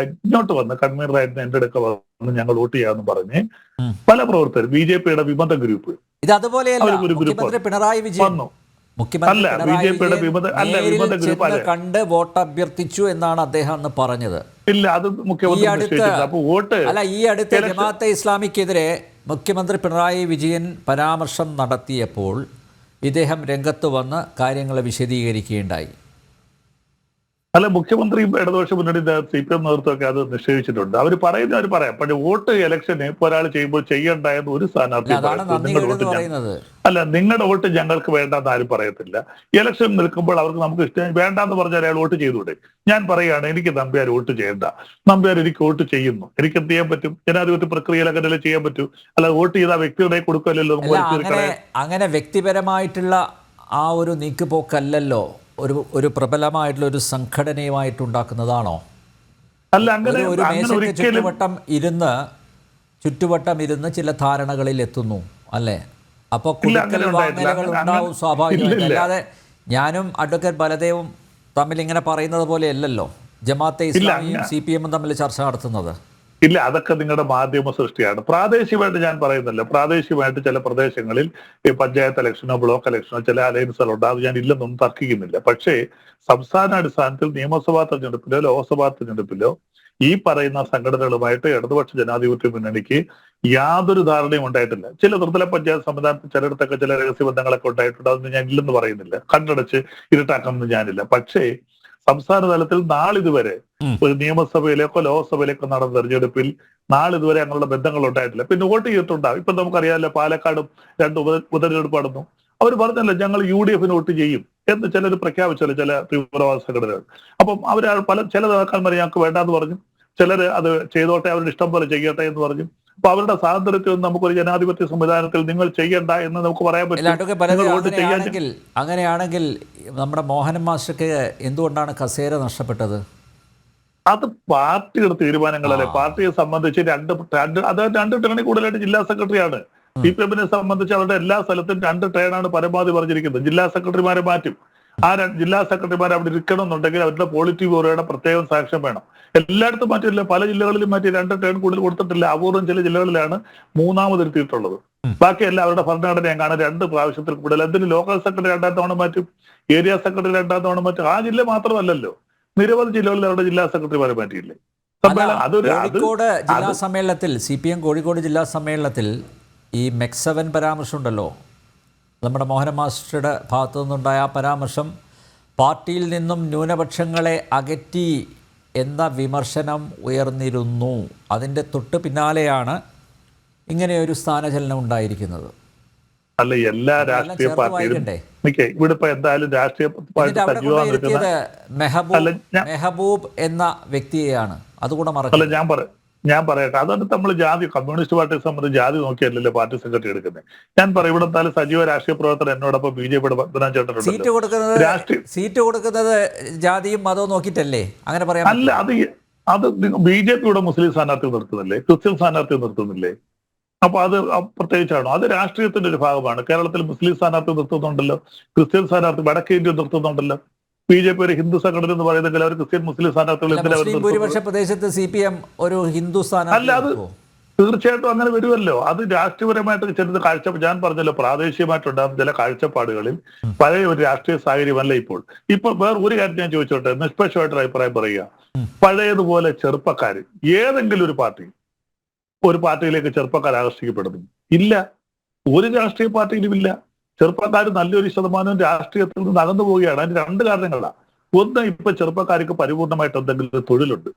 ഇങ്ങോട്ട് വന്ന് കൺവീനറായിരുന്നു എൻ്റെ അടുക്ക വന്ന് ഞങ്ങൾ വോട്ട് ചെയ്യാമെന്ന് പറഞ്ഞ് പല പ്രവർത്തകരും BJP-യുടെ വിമത ഗ്രൂപ്പ് ഇത് അതുപോലെയല്ല. മുഖ്യമന്ത്രി പിണറായി വിജയൻ വിമത ഗ്രൂപ്പ് കണ്ട് വോട്ട് അഭ്യർത്ഥിച്ചു എന്നാണ് അദ്ദേഹം അന്ന് പറഞ്ഞത്. ഇല്ല, അത് മുഖ്യമന്ത്രി അപ്പൊ വോട്ട് ഈ അടുത്ത ജമാഅത്തെ ഇസ്ലാമിക്കെതിരെ മുഖ്യമന്ത്രി പിണറായി വിജയൻ പരാമർശം നടത്തിയപ്പോൾ ഇദ്ദേഹം രംഗത്ത് വന്ന് കാര്യങ്ങൾ വിശദീകരിക്കുകയുണ്ടായി. അല്ല, മുഖ്യമന്ത്രി ഇടതുപക്ഷ മുന്നണി CPM നേതൃത്വമൊക്കെ അത് നിഷേധിച്ചിട്ടുണ്ട്. അവർ പറയുന്നവർ പറയാം. പക്ഷേ വോട്ട് ഇലക്ഷന് ഇപ്പൊ ഒരാൾ ചെയ്യുമ്പോൾ ചെയ്യണ്ട എന്ന് ഒരു സ്ഥാനാർത്ഥി അല്ല, നിങ്ങളുടെ വോട്ട് ഞങ്ങൾക്ക് വേണ്ടെന്ന് ആരും പറയത്തില്ല. ഇലക്ഷൻ നിൽക്കുമ്പോൾ അവർക്ക് നമുക്ക് ഇഷ്ടം വേണ്ടാന്ന് പറഞ്ഞാൽ അയാൾ വോട്ട് ചെയ്തുകൂടെ? ഞാൻ പറയുകയാണ്, എനിക്ക് നമ്പ്യാർ വോട്ട് ചെയ്യണ്ട, നമ്പ്യാർ എനിക്ക് വോട്ട് ചെയ്യുന്നു, എനിക്ക് എന്ത് ചെയ്യാൻ പറ്റും? ജനാധിപത്യ പ്രക്രിയയിൽ അങ്ങനെ ചെയ്യാൻ പറ്റൂ. അല്ല, വോട്ട് ചെയ്ത വ്യക്തിയുടെ കൊടുക്കല്ലോ. അങ്ങനെ വ്യക്തിപരമായിട്ടുള്ള ആ ഒരു നീക്കുപോക്കല്ലല്ലോ ഒരു പ്രബലമായിട്ടുള്ള ഒരു സംഘടനയുമായിട്ടുണ്ടാക്കുന്നതാണോ? അല്ല, അങ്ങനെ ഒരു ചുറ്റുവട്ടം ഇരുന്ന് ചില ധാരണകളിൽ എത്തുന്നു അല്ലേ? അപ്പോൾ വാങ്ങലുകൾ ഉണ്ടാവും സ്വാഭാവികമായിട്ട്. അല്ലാതെ ഞാനും അഡ്വക്കേറ്റ് ബലദേവും തമ്മിൽ ഇങ്ങനെ പറയുന്നത് പോലെ അല്ലല്ലോ ജമാഅത്തെ ഇസ്ലാമിയും CPM-ഉം തമ്മിൽ ചർച്ച നടത്തുന്നത്. ഇല്ല, അതൊക്കെ നിങ്ങളുടെ മാധ്യമ സൃഷ്ടിയാണ്. പ്രാദേശികമായിട്ട് ഞാൻ പറയുന്നില്ല. പ്രാദേശികമായിട്ട് ചില പ്രദേശങ്ങളിൽ ഈ പഞ്ചായത്ത് ഇലക്ഷനോ ബ്ലോക്ക് ഇലക്ഷനോ ചില അലയൻസുകളുണ്ട്. അത് ഞാൻ ഇല്ലെന്നൊന്നും തർക്കിക്കുന്നില്ല. പക്ഷേ സംസ്ഥാനാടിസ്ഥാനത്തിൽ നിയമസഭാ തെരഞ്ഞെടുപ്പിലോ ലോക്സഭാ തെരഞ്ഞെടുപ്പിലോ ഈ പറയുന്ന സംഘടനകളുമായിട്ട് ഇടതുപക്ഷ ജനാധിപത്യ മുന്നണിക്ക് യാതൊരു ധാരണയും ഉണ്ടായിട്ടില്ല. ചില ത്രിതല പഞ്ചായത്ത് സംവിധാനത്തിൽ ചിലയിടത്തൊക്കെ ചില രഹസ്യബന്ധങ്ങളൊക്കെ ഉണ്ടായിട്ടുണ്ട്. അതൊന്നും ഞാൻ ഇല്ലെന്ന് പറയുന്നില്ല. കണ്ണടച്ച് ഇരുട്ടാക്കണമെന്ന് ഞാനില്ല. പക്ഷേ സംസ്ഥാന തലത്തിൽ നാളിതുവരെ ഒരു നിയമസഭയിലേക്കോ ലോക്സഭയിലേക്കോ നടന്ന തെരഞ്ഞെടുപ്പിൽ നാളിതുവരെ അങ്ങനെയുള്ള ബന്ധങ്ങൾ ഉണ്ടായിട്ടില്ല. പിന്നെ വോട്ട് ചെയ്തിട്ടുണ്ടാവും. ഇപ്പൊ നമുക്കറിയാമല്ലോ, പാലക്കാടും 2 ഉപതെരഞ്ഞെടുപ്പ് നടന്നു. അവർ പറഞ്ഞല്ലോ ഞങ്ങൾ UDF-ന് വോട്ട് ചെയ്യും എന്ന് ചിലർ പ്രഖ്യാപിച്ചല്ലോ, ചില തീവ്രവാദ സംഘടനകൾ. അപ്പം അവർ ചില നേതാക്കന്മാർ ഞങ്ങൾക്ക് വേണ്ടാന്ന് പറഞ്ഞു, ചിലർ അത് ചെയ്തോട്ടെ, അവരുടെ ഇഷ്ടം പോലെ ചെയ്യട്ടെ എന്ന് പറഞ്ഞു. അപ്പൊ അവരുടെ സ്വാതന്ത്ര്യത്തിൽ നമുക്കൊരു ജനാധിപത്യ സംവിധാനത്തിൽ നിങ്ങൾ ചെയ്യണ്ട എന്ന് നമുക്ക് പറയാൻ പറ്റില്ല. അങ്ങനെയാണെങ്കിൽ നമ്മുടെ മോഹനൻ മാസ്റ്റർക്ക് എന്തുകൊണ്ടാണ് കസേര നഷ്ടപ്പെട്ടത്? അത് പാർട്ടിയുടെ തീരുമാനങ്ങളല്ലേ. പാർട്ടിയെ സംബന്ധിച്ച് രണ്ട് ടേണിൽ കൂടുതലായിട്ട് ജില്ലാ സെക്രട്ടറിയാണ്. CPM-നെ സംബന്ധിച്ച് അവരുടെ എല്ലാ സ്ഥലത്തും 2 ടേണാണ് പരമാവധി പറഞ്ഞിരിക്കുന്നത്. ജില്ലാ സെക്രട്ടറിമാരെ മാറ്റും. ആ ജില്ലാ സെക്രട്ടറിമാർ അവിടെ ഇരിക്കണം എന്നുണ്ടെങ്കിൽ അവരുടെ പോളിറ്റി ബ്യൂറോയുടെ പ്രത്യേകം സാക്ഷ്യം വേണം. എല്ലായിടത്തും മാറ്റില്ല, പല ജില്ലകളിലും മാറ്റി 2 ടേൺ കൂടുതൽ കൊടുത്തിട്ടില്ല. അപൂർവം ചില ജില്ലകളിലാണ് 3ാമത് ഇരുത്തിയിട്ടുള്ളത്. ബാക്കിയെല്ലാം അവരുടെ ഭരണഘടനയും കാണാൻ 2 പ്രാവശ്യത്തിൽ കൂടുതൽ. എന്തിന് ലോക്കൽ സെക്രട്ടറി 2ാം തവണ മാറ്റും, ഏരിയ സെക്രട്ടറി 2ാം തവണ മാറ്റും. ആ ജില്ല മാത്രമല്ലല്ലോ, നിരവധി ജില്ലകളിൽ അവരുടെ ജില്ലാ സെക്രട്ടറിമാരെ മാറ്റിയില്ലേ. കോഴിക്കോട് ജില്ലാ സമ്മേളനത്തിൽ CPM കോഴിക്കോട് ജില്ലാ സമ്മേളനത്തിൽ ഈ MEC-7 പരാമർശമുണ്ടല്ലോ, നമ്മുടെ മോഹനൻ മാസ്റ്ററുടെ ഭാഗത്തു നിന്നുണ്ടായ ആ പരാമർശം പാർട്ടിയിൽ നിന്നും ന്യൂനപക്ഷങ്ങളെ അകറ്റി എന്ന വിമർശനം ഉയർന്നിരുന്നു. അതിൻ്റെ തൊട്ട് പിന്നാലെയാണ് ഇങ്ങനെയൊരു സ്ഥാനചലനം ഉണ്ടായിരിക്കുന്നത്. അല്ല, എല്ലാ രാഷ്ട്രീയ പാർട്ടിയിലും ഇവിടെ ഇപ്പൊ എന്തായാലും രാഷ്ട്രീയ പാർട്ടി സജീവമായിരിക്കുന്നത് മെഹബൂബ് എന്ന വ്യക്തിയെയാണ്. അതുകൂടെ അല്ല, ഞാൻ പറയട്ടെ, അതാണ് നമ്മൾ ജാതി കമ്മ്യൂണിസ്റ്റ് പാർട്ടിയെ സംബന്ധിച്ച് ജാതി നോക്കിയല്ലല്ലോ പാർട്ടി സെക്രട്ടറി എടുക്കുന്നത്. ഞാൻ പറയും, ഇവിടെ എന്തായാലും സജീവ രാഷ്ട്രീയ പ്രവർത്തനം എന്നോടൊപ്പം BJP-യുടെ സീറ്റ് കൊടുക്കുന്നത് ജാതിയും മതവും നോക്കിയിട്ടല്ലേ അങ്ങനെ പറയാം? അല്ല, അത് BJP-യുടെ മുസ്ലിം സ്ഥാനാർത്ഥി നിർത്തുന്നില്ലേ, ക്രിസ്ത്യൻ സ്ഥാനാർത്ഥി നിർത്തുന്നില്ലേ? അപ്പൊ അത് പ്രത്യേകിച്ചാണോ? അത് രാഷ്ട്രീയത്തിന്റെ ഒരു ഭാഗമാണ്. കേരളത്തിൽ മുസ്ലിം സ്ഥാനാർത്ഥി നിർത്തുന്നുണ്ടല്ലോ, ക്രിസ്ത്യൻ സ്ഥാനാർത്ഥി വടക്കേ ഇന്ത്യ നിർത്തുന്നുണ്ടല്ലോ. BJP ഒരു ഹിന്ദു സംഘടന എന്ന് പറയുന്നെങ്കിൽ അവർ ക്രിസ്ത്യൻ മുസ്ലിം സ്ഥാനാർത്ഥികൾ ഭൂരിപക്ഷ പ്രദേശത്ത് CPM ഒരു ഹിന്ദു സ്ഥാനാർത്ഥി അല്ല, അത് തീർച്ചയായിട്ടും അങ്ങനെ വരുമല്ലോ. അത് രാഷ്ട്രീയപരമായിട്ട് ചിലത് ഞാൻ പറഞ്ഞല്ലോ, പ്രാദേശികമായിട്ടുണ്ടാകുന്ന ചില കാഴ്ചപ്പാടുകളിൽ പഴയ ഒരു രാഷ്ട്രീയ സാഹചര്യമല്ല ഇപ്പോൾ. വേറെ ഒരു കാര്യം ഞാൻ ചോദിച്ചോട്ടെ, നിഷ്പക്ഷമായിട്ടൊരു അഭിപ്രായം പറയുക. പഴയതുപോലെ ചെറുപ്പക്കാർ ഏതെങ്കിലും ഒരു പാർട്ടിയിലേക്ക് ചെറുപ്പക്കാർ ആകർഷിക്കപ്പെടുന്നു? ഇല്ല, ഒരു രാഷ്ട്രീയ പാർട്ടിയിലും ഇല്ല. ചെറുപ്പക്കാർ നല്ലൊരു ശതമാനം രാഷ്ട്രീയത്തിൽ നിന്ന് അകന്നു പോവുകയാണ്. അതിന് രണ്ട് കാരണങ്ങളാണ്. ഒന്ന്, ഇപ്പൊ ചെറുപ്പക്കാർക്ക് പരിപൂർണമായിട്ട് എന്തെങ്കിലും തൊഴിലുണ്ട്.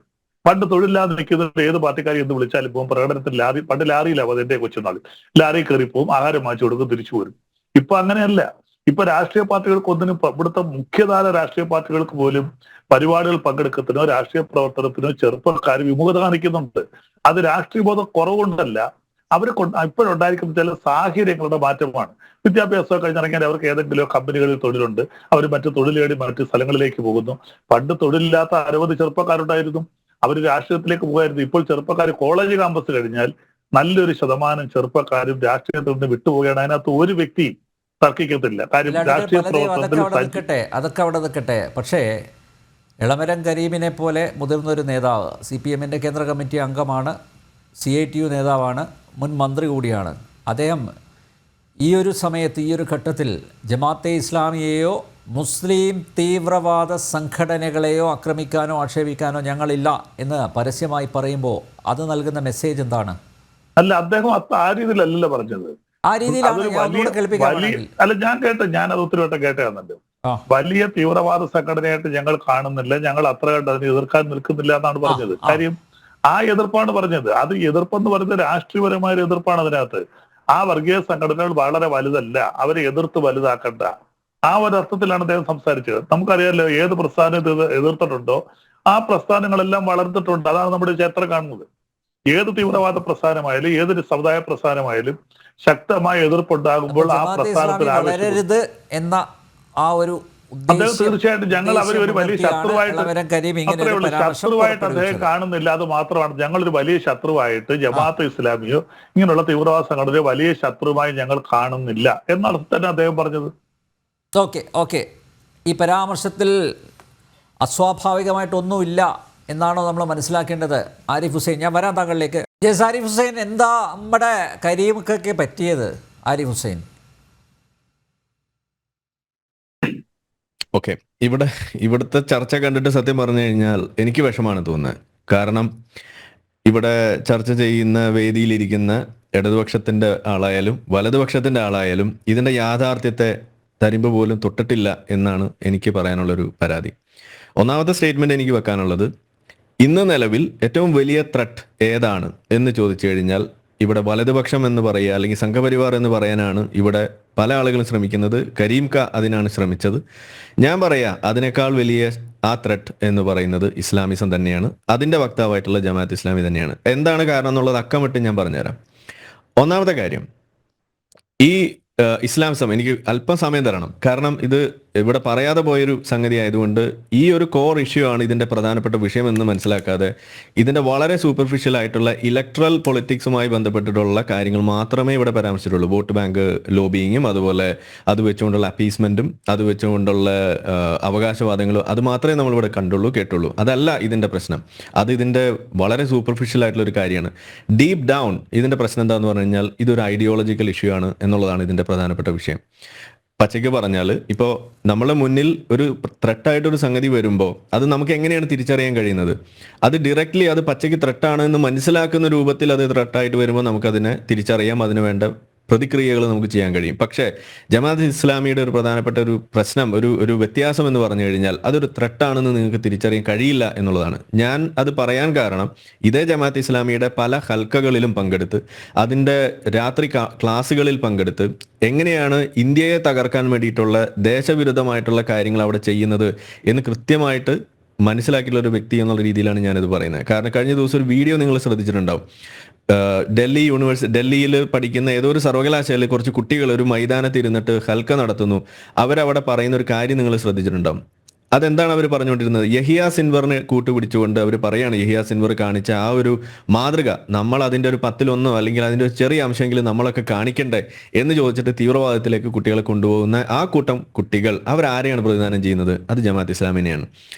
പണ്ട് തൊഴിലില്ലാതെ നിൽക്കുന്നത് ഏത് പാർട്ടിക്കാരി എന്ന് വിളിച്ചാലും പോകും. പ്രകടനത്തിൽ പണ്ട് ലാറിയിലാവും, അതെന്റെ കൊച്ചുനാളിൽ ലാറി കയറി പോവും, ആഹാരം വാങ്ങിച്ചു കൊടുക്കും, തിരിച്ചു വരും. ഇപ്പൊ അങ്ങനെയല്ല. ഇപ്പൊ രാഷ്ട്രീയ പാർട്ടികൾക്കൊന്നിനും, ഇവിടുത്തെ മുഖ്യധാര രാഷ്ട്രീയ പാർട്ടികൾക്ക് പോലും പരിപാടികൾ പങ്കെടുക്കുന്നതിനോ രാഷ്ട്രീയ പ്രവർത്തനത്തിനോ ചെറുപ്പക്കാർ വിമുഖത കാണിക്കുന്നുണ്ട്. അത് രാഷ്ട്രീയ ബോധം കുറവുകൊണ്ടല്ല, അവർ ഇപ്പോഴുണ്ടായിരിക്കുന്ന ചില സാഹചര്യങ്ങളുടെ മാറ്റമാണ്. വിദ്യാഭ്യാസം കഴിഞ്ഞിറങ്ങിയാൽ അവർക്ക് ഏതെങ്കിലും കമ്പനികളിൽ തൊഴിലുണ്ട്, അവർ മറ്റു തൊഴിൽ നേടി മറ്റു സ്ഥലങ്ങളിലേക്ക് പോകുന്നു. പണ്ട് തൊഴിലില്ലാത്ത അനവധി ചെറുപ്പക്കാരുണ്ടായിരുന്നു, അവർ രാഷ്ട്രീയത്തിലേക്ക് പോകുമായിരുന്നു. ഇപ്പോൾ ചെറുപ്പക്കാർ കോളേജ് ക്യാമ്പസ് കഴിഞ്ഞാൽ നല്ലൊരു ശതമാനം ചെറുപ്പക്കാരും രാഷ്ട്രീയത്തിൽ നിന്ന് വിട്ടുപോവുകയാണ്. അതിനകത്ത് ഒരു വ്യക്തി തർക്കിക്കത്തില്ല. കാര്യം രാഷ്ട്രീയ അതൊക്കെ അവിടെ നിൽക്കട്ടെ. പക്ഷേ ഇളമരം കരീമിനെ പോലെ മുതിർന്നൊരു നേതാവ്, CPM-ന്റെ കേന്ദ്ര കമ്മിറ്റി അംഗമാണ്, CITU നേതാവാണ്, മുൻ മന്ത്രി കൂടിയാണ്. അദ്ദേഹം ഈ ഒരു സമയത്ത്, ഈ ഒരു ഘട്ടത്തിൽ ജമാഅത്തെ ഇസ്ലാമിയെയോ മുസ്ലിം തീവ്രവാദ സംഘടനകളെയോ ആക്രമിക്കാനോ ആക്ഷേപിക്കാനോ ഞങ്ങളില്ല എന്ന് പരസ്യമായി പറയുമ്പോൾ അത് നൽകുന്ന മെസ്സേജ് എന്താണ്? അല്ല, അദ്ദേഹം ആ രീതിയിലല്ലല്ലോ പറഞ്ഞത്. ആ രീതിയിലാണ് അല്ല, ഞാനത് ഒത്തിരി വട്ടം കേട്ടാന്നുണ്ട്. വലിയ തീവ്രവാദ സംഘടനയായിട്ട് ഞങ്ങൾ കാണുന്നില്ല, ഞങ്ങൾ അത്ര കണ്ട് അതിനെ എതിർക്കാൻ നിൽക്കുന്നില്ല എന്നാണ് പറഞ്ഞത്. കാര്യം ആ എതിർപ്പാണ് പറഞ്ഞത്. അത് എതിർപ്പെന്ന് പറയുന്നത് രാഷ്ട്രീയപരമായ ഒരു എതിർപ്പാണ്. അതിനകത്ത് ആ വർഗീയ സംഘടനകൾ വളരെ വലുതല്ല, അവരെ എതിർത്ത് വലുതാക്കണ്ട, ആ ഒരു അർത്ഥത്തിലാണ് അദ്ദേഹം സംസാരിച്ചത്. നമുക്കറിയാമല്ലോ, ഏത് പ്രസ്ഥാനത്തെ എതിർത്തിട്ടുണ്ടോ ആ പ്രസ്ഥാനങ്ങളെല്ലാം വളർന്നിട്ടുണ്ട്. അതാണ് നമ്മുടെ ചരിത്രം കാണുന്നത്. ഏത് തീവ്രവാദ പ്രസ്ഥാനമായാലും ഏതൊരു സമുദായ പ്രസ്ഥാനമായാലും ശക്തമായ എതിർപ്പുണ്ടാകുമ്പോൾ ആ പ്രസ്ഥാനത്തിൽ വളരരുത് എന്ന ആ ഒരു അദ്ദേഹം തീർച്ചയായിട്ടും ഞങ്ങൾ അവരെ ഒരു വലിയ ശത്രുവായിട്ട് അദ്ദേഹം കാണുന്നില്ല. അത് മാത്രമാണ്, ഞങ്ങളൊരു വലിയ ശത്രുവായിട്ട് ജമാഅത്തെ ഇസ്ലാമിയോ ഇങ്ങനെയുള്ള തീവ്രവാദ സംഘടനയോ വലിയ ശത്രുവായി ഞങ്ങൾ കാണുന്നില്ല എന്നാണ് തന്നെ അദ്ദേഹം പറഞ്ഞത്. ഓക്കെ ഈ പരാമർശത്തിൽ അസ്വാഭാവികമായിട്ടൊന്നുമില്ല എന്നാണോ നമ്മൾ മനസ്സിലാക്കേണ്ടത്? ആരിഫ് ഹുസൈൻ, ഞാൻ വരാം താങ്കളിലേക്ക്. ആരിഫ് ഹുസൈൻ, എന്താ നമ്മുടെ കരീമൊക്കെ പറ്റിയത്? ആരിഫ് ഹുസൈൻ. ഓക്കെ, ഇവിടുത്തെ ചർച്ച കണ്ടിട്ട് സത്യം പറഞ്ഞു കഴിഞ്ഞാൽ എനിക്ക് വിഷമാണ് തോന്നുന്നത്. കാരണം ഇവിടെ ചർച്ച ചെയ്യുന്ന വേദിയിലിരിക്കുന്ന ഇടതുപക്ഷത്തിൻ്റെ ആളായാലും വലതുപക്ഷത്തിൻ്റെ ആളായാലും ഇതിൻ്റെ യാഥാർത്ഥ്യത്തെ തരിമ്പ് പോലും തൊട്ടിട്ടില്ല എന്നാണ് എനിക്ക് പറയാനുള്ളൊരു പരാതി. ഒന്നാമത്തെ സ്റ്റേറ്റ്മെൻറ്റ് എനിക്ക് വെക്കാനുള്ളത്, ഇന്ന് നിലവിൽ ഏറ്റവും വലിയ ത്രെട്ട് ഏതാണ് എന്ന് ചോദിച്ചു കഴിഞ്ഞാൽ ഇവിടെ വലതുപക്ഷം എന്ന് പറയുക അല്ലെങ്കിൽ സംഘപരിവാർ എന്ന് പറയാനാണ് ഇവിടെ പല ആളുകളും ശ്രമിക്കുന്നത്. കരീം ക അതിനാണ് ശ്രമിച്ചത്. ഞാൻ പറയാ അതിനേക്കാൾ വലിയ ആ ത്രെട്ട് എന്ന് പറയുന്നത് ഇസ്ലാമിസം തന്നെയാണ്. അതിൻ്റെ വക്താവായിട്ടുള്ള ജമാഅത്ത് ഇസ്ലാമി തന്നെയാണ്. എന്താണ് കാരണം എന്നുള്ളത് അക്കമിട്ട് ഞാൻ പറഞ്ഞുതരാം. ഒന്നാമത്തെ കാര്യം, ഈ ഇസ്ലാമിസം എനിക്ക് അല്പം സമയം തരണം. കാരണം ഇത് ഇവിടെ പറയാതെ പോയൊരു സംഗതി ആയതുകൊണ്ട് ഈ ഒരു കോർ ഇഷ്യൂ ആണ് ഇതിൻ്റെ പ്രധാനപ്പെട്ട വിഷയം എന്ന് മനസ്സിലാക്കാതെ ഇതിൻ്റെ വളരെ സൂപ്പർഫിഷ്യൽ ആയിട്ടുള്ള ഇലക്ട്രൽ പൊളിറ്റിക്സുമായി ബന്ധപ്പെട്ടിട്ടുള്ള കാര്യങ്ങൾ മാത്രമേ ഇവിടെ പരാമർശിച്ചിട്ടുള്ളൂ. വോട്ട് ബാങ്ക് ലോബിയിങ്ങും അതുപോലെ അത് വെച്ചുകൊണ്ടുള്ള അപ്പീസ്മെൻറ്റും അത് വെച്ചുകൊണ്ടുള്ള അവകാശവാദങ്ങളും അത് മാത്രമേ നമ്മളിവിടെ കണ്ടുള്ളൂ കേട്ടുള്ളൂ. അതല്ല ഇതിൻ്റെ പ്രശ്നം. അത് ഇതിൻ്റെ വളരെ സൂപ്പർഫിഷ്യൽ ആയിട്ടുള്ള ഒരു കാര്യമാണ്. ഡീപ്പ് ഡൗൺ ഇതിൻ്റെ പ്രശ്നം എന്താണെന്ന് പറഞ്ഞു കഴിഞ്ഞാൽ ഇതൊരു ഐഡിയോളജിക്കൽ ഇഷ്യൂ ആണ് എന്നുള്ളതാണ് ഇതിൻ്റെ പ്രധാനപ്പെട്ട വിഷയം. പച്ചയ്ക്ക് പറഞ്ഞാൽ ഇപ്പോൾ നമ്മളെ മുന്നിൽ ഒരു ത്രെട്ടായിട്ടൊരു സംഗതി വരുമ്പോൾ അത് നമുക്ക് എങ്ങനെയാണ് തിരിച്ചറിയാൻ കഴിയുന്നത്? അത് ഡയറക്റ്റ്ലി അത് പച്ചയ്ക്ക് ത്രെട്ടാണ് എന്ന് മനസ്സിലാക്കുന്ന രൂപത്തിൽ അത് ത്രെട്ടായിട്ട് വരുമ്പോൾ നമുക്കതിനെ തിരിച്ചറിയാം, അതിന് വേണ്ട പ്രതിക്രിയകൾ നമുക്ക് ചെയ്യാൻ കഴിയും. പക്ഷേ ജമാഅത്ത് ഇസ്ലാമിയുടെ ഒരു പ്രധാനപ്പെട്ട ഒരു പ്രശ്നം, ഒരു വ്യത്യാസം എന്ന് പറഞ്ഞു കഴിഞ്ഞാൽ അതൊരു ത്രെട്ടാണെന്ന് നിങ്ങൾക്ക് തിരിച്ചറിയാൻ കഴിയില്ല എന്നുള്ളതാണ്. ഞാൻ അത് പറയാൻ കാരണം ഇതേ ജമാഅത്ത് ഇസ്ലാമിയുടെ പല ഹൽക്കകളിലും പങ്കെടുത്ത് അതിൻ്റെ രാത്രി ക്ലാസ്സുകളിൽ പങ്കെടുത്ത് എങ്ങനെയാണ് ഇന്ത്യയെ തകർക്കാൻ വേണ്ടിയിട്ടുള്ള ദേശവിരുദ്ധമായിട്ടുള്ള കാര്യങ്ങൾ അവിടെ ചെയ്യുന്നത് എന്ന് കൃത്യമായിട്ട് മനസ്സിലാക്കിയിട്ടുള്ള ഒരു വ്യക്തി എന്നുള്ള രീതിയിലാണ് ഞാനിത് പറയുന്നത്. കാരണം കഴിഞ്ഞ ദിവസം ഒരു വീഡിയോ നിങ്ങൾ ശ്രദ്ധിച്ചിട്ടുണ്ടാവും. ഡൽഹിയിൽ പഠിക്കുന്ന ഏതോ ഒരു സർവകലാശാലയിൽ കുറച്ച് കുട്ടികൾ ഒരു മൈതാനത്ത് ഇരുന്നിട്ട് ഹൽക്ക നടത്തുന്നു. അവരവിടെ പറയുന്ന ഒരു കാര്യം നിങ്ങൾ ശ്രദ്ധിച്ചിട്ടുണ്ടാവും. അതെന്താണ് അവർ പറഞ്ഞുകൊണ്ടിരുന്നത്? യഹിയ സിൻവറിനെ കൂട്ടുപിടിച്ചുകൊണ്ട് അവർ പറയാണ്, യഹിയ സിൻവർ കാണിച്ച ആ ഒരു മാതൃക നമ്മൾ അതിൻ്റെ ഒരു 10-1 അല്ലെങ്കിൽ അതിൻ്റെ ഒരു ചെറിയ അംശമെങ്കിലും നമ്മളൊക്കെ കാണിക്കണ്ടേ എന്ന് ചോദിച്ചിട്ട് തീവ്രവാദത്തിലേക്ക് കുട്ടികളെ കൊണ്ടുപോകുന്ന ആ കൂട്ടം കുട്ടികൾ അവരാരെയാണ് പ്രതിദാനം ചെയ്യുന്നത്? അത് ജമാഅത്ത് ഇസ്ലാമിനെയാണ്.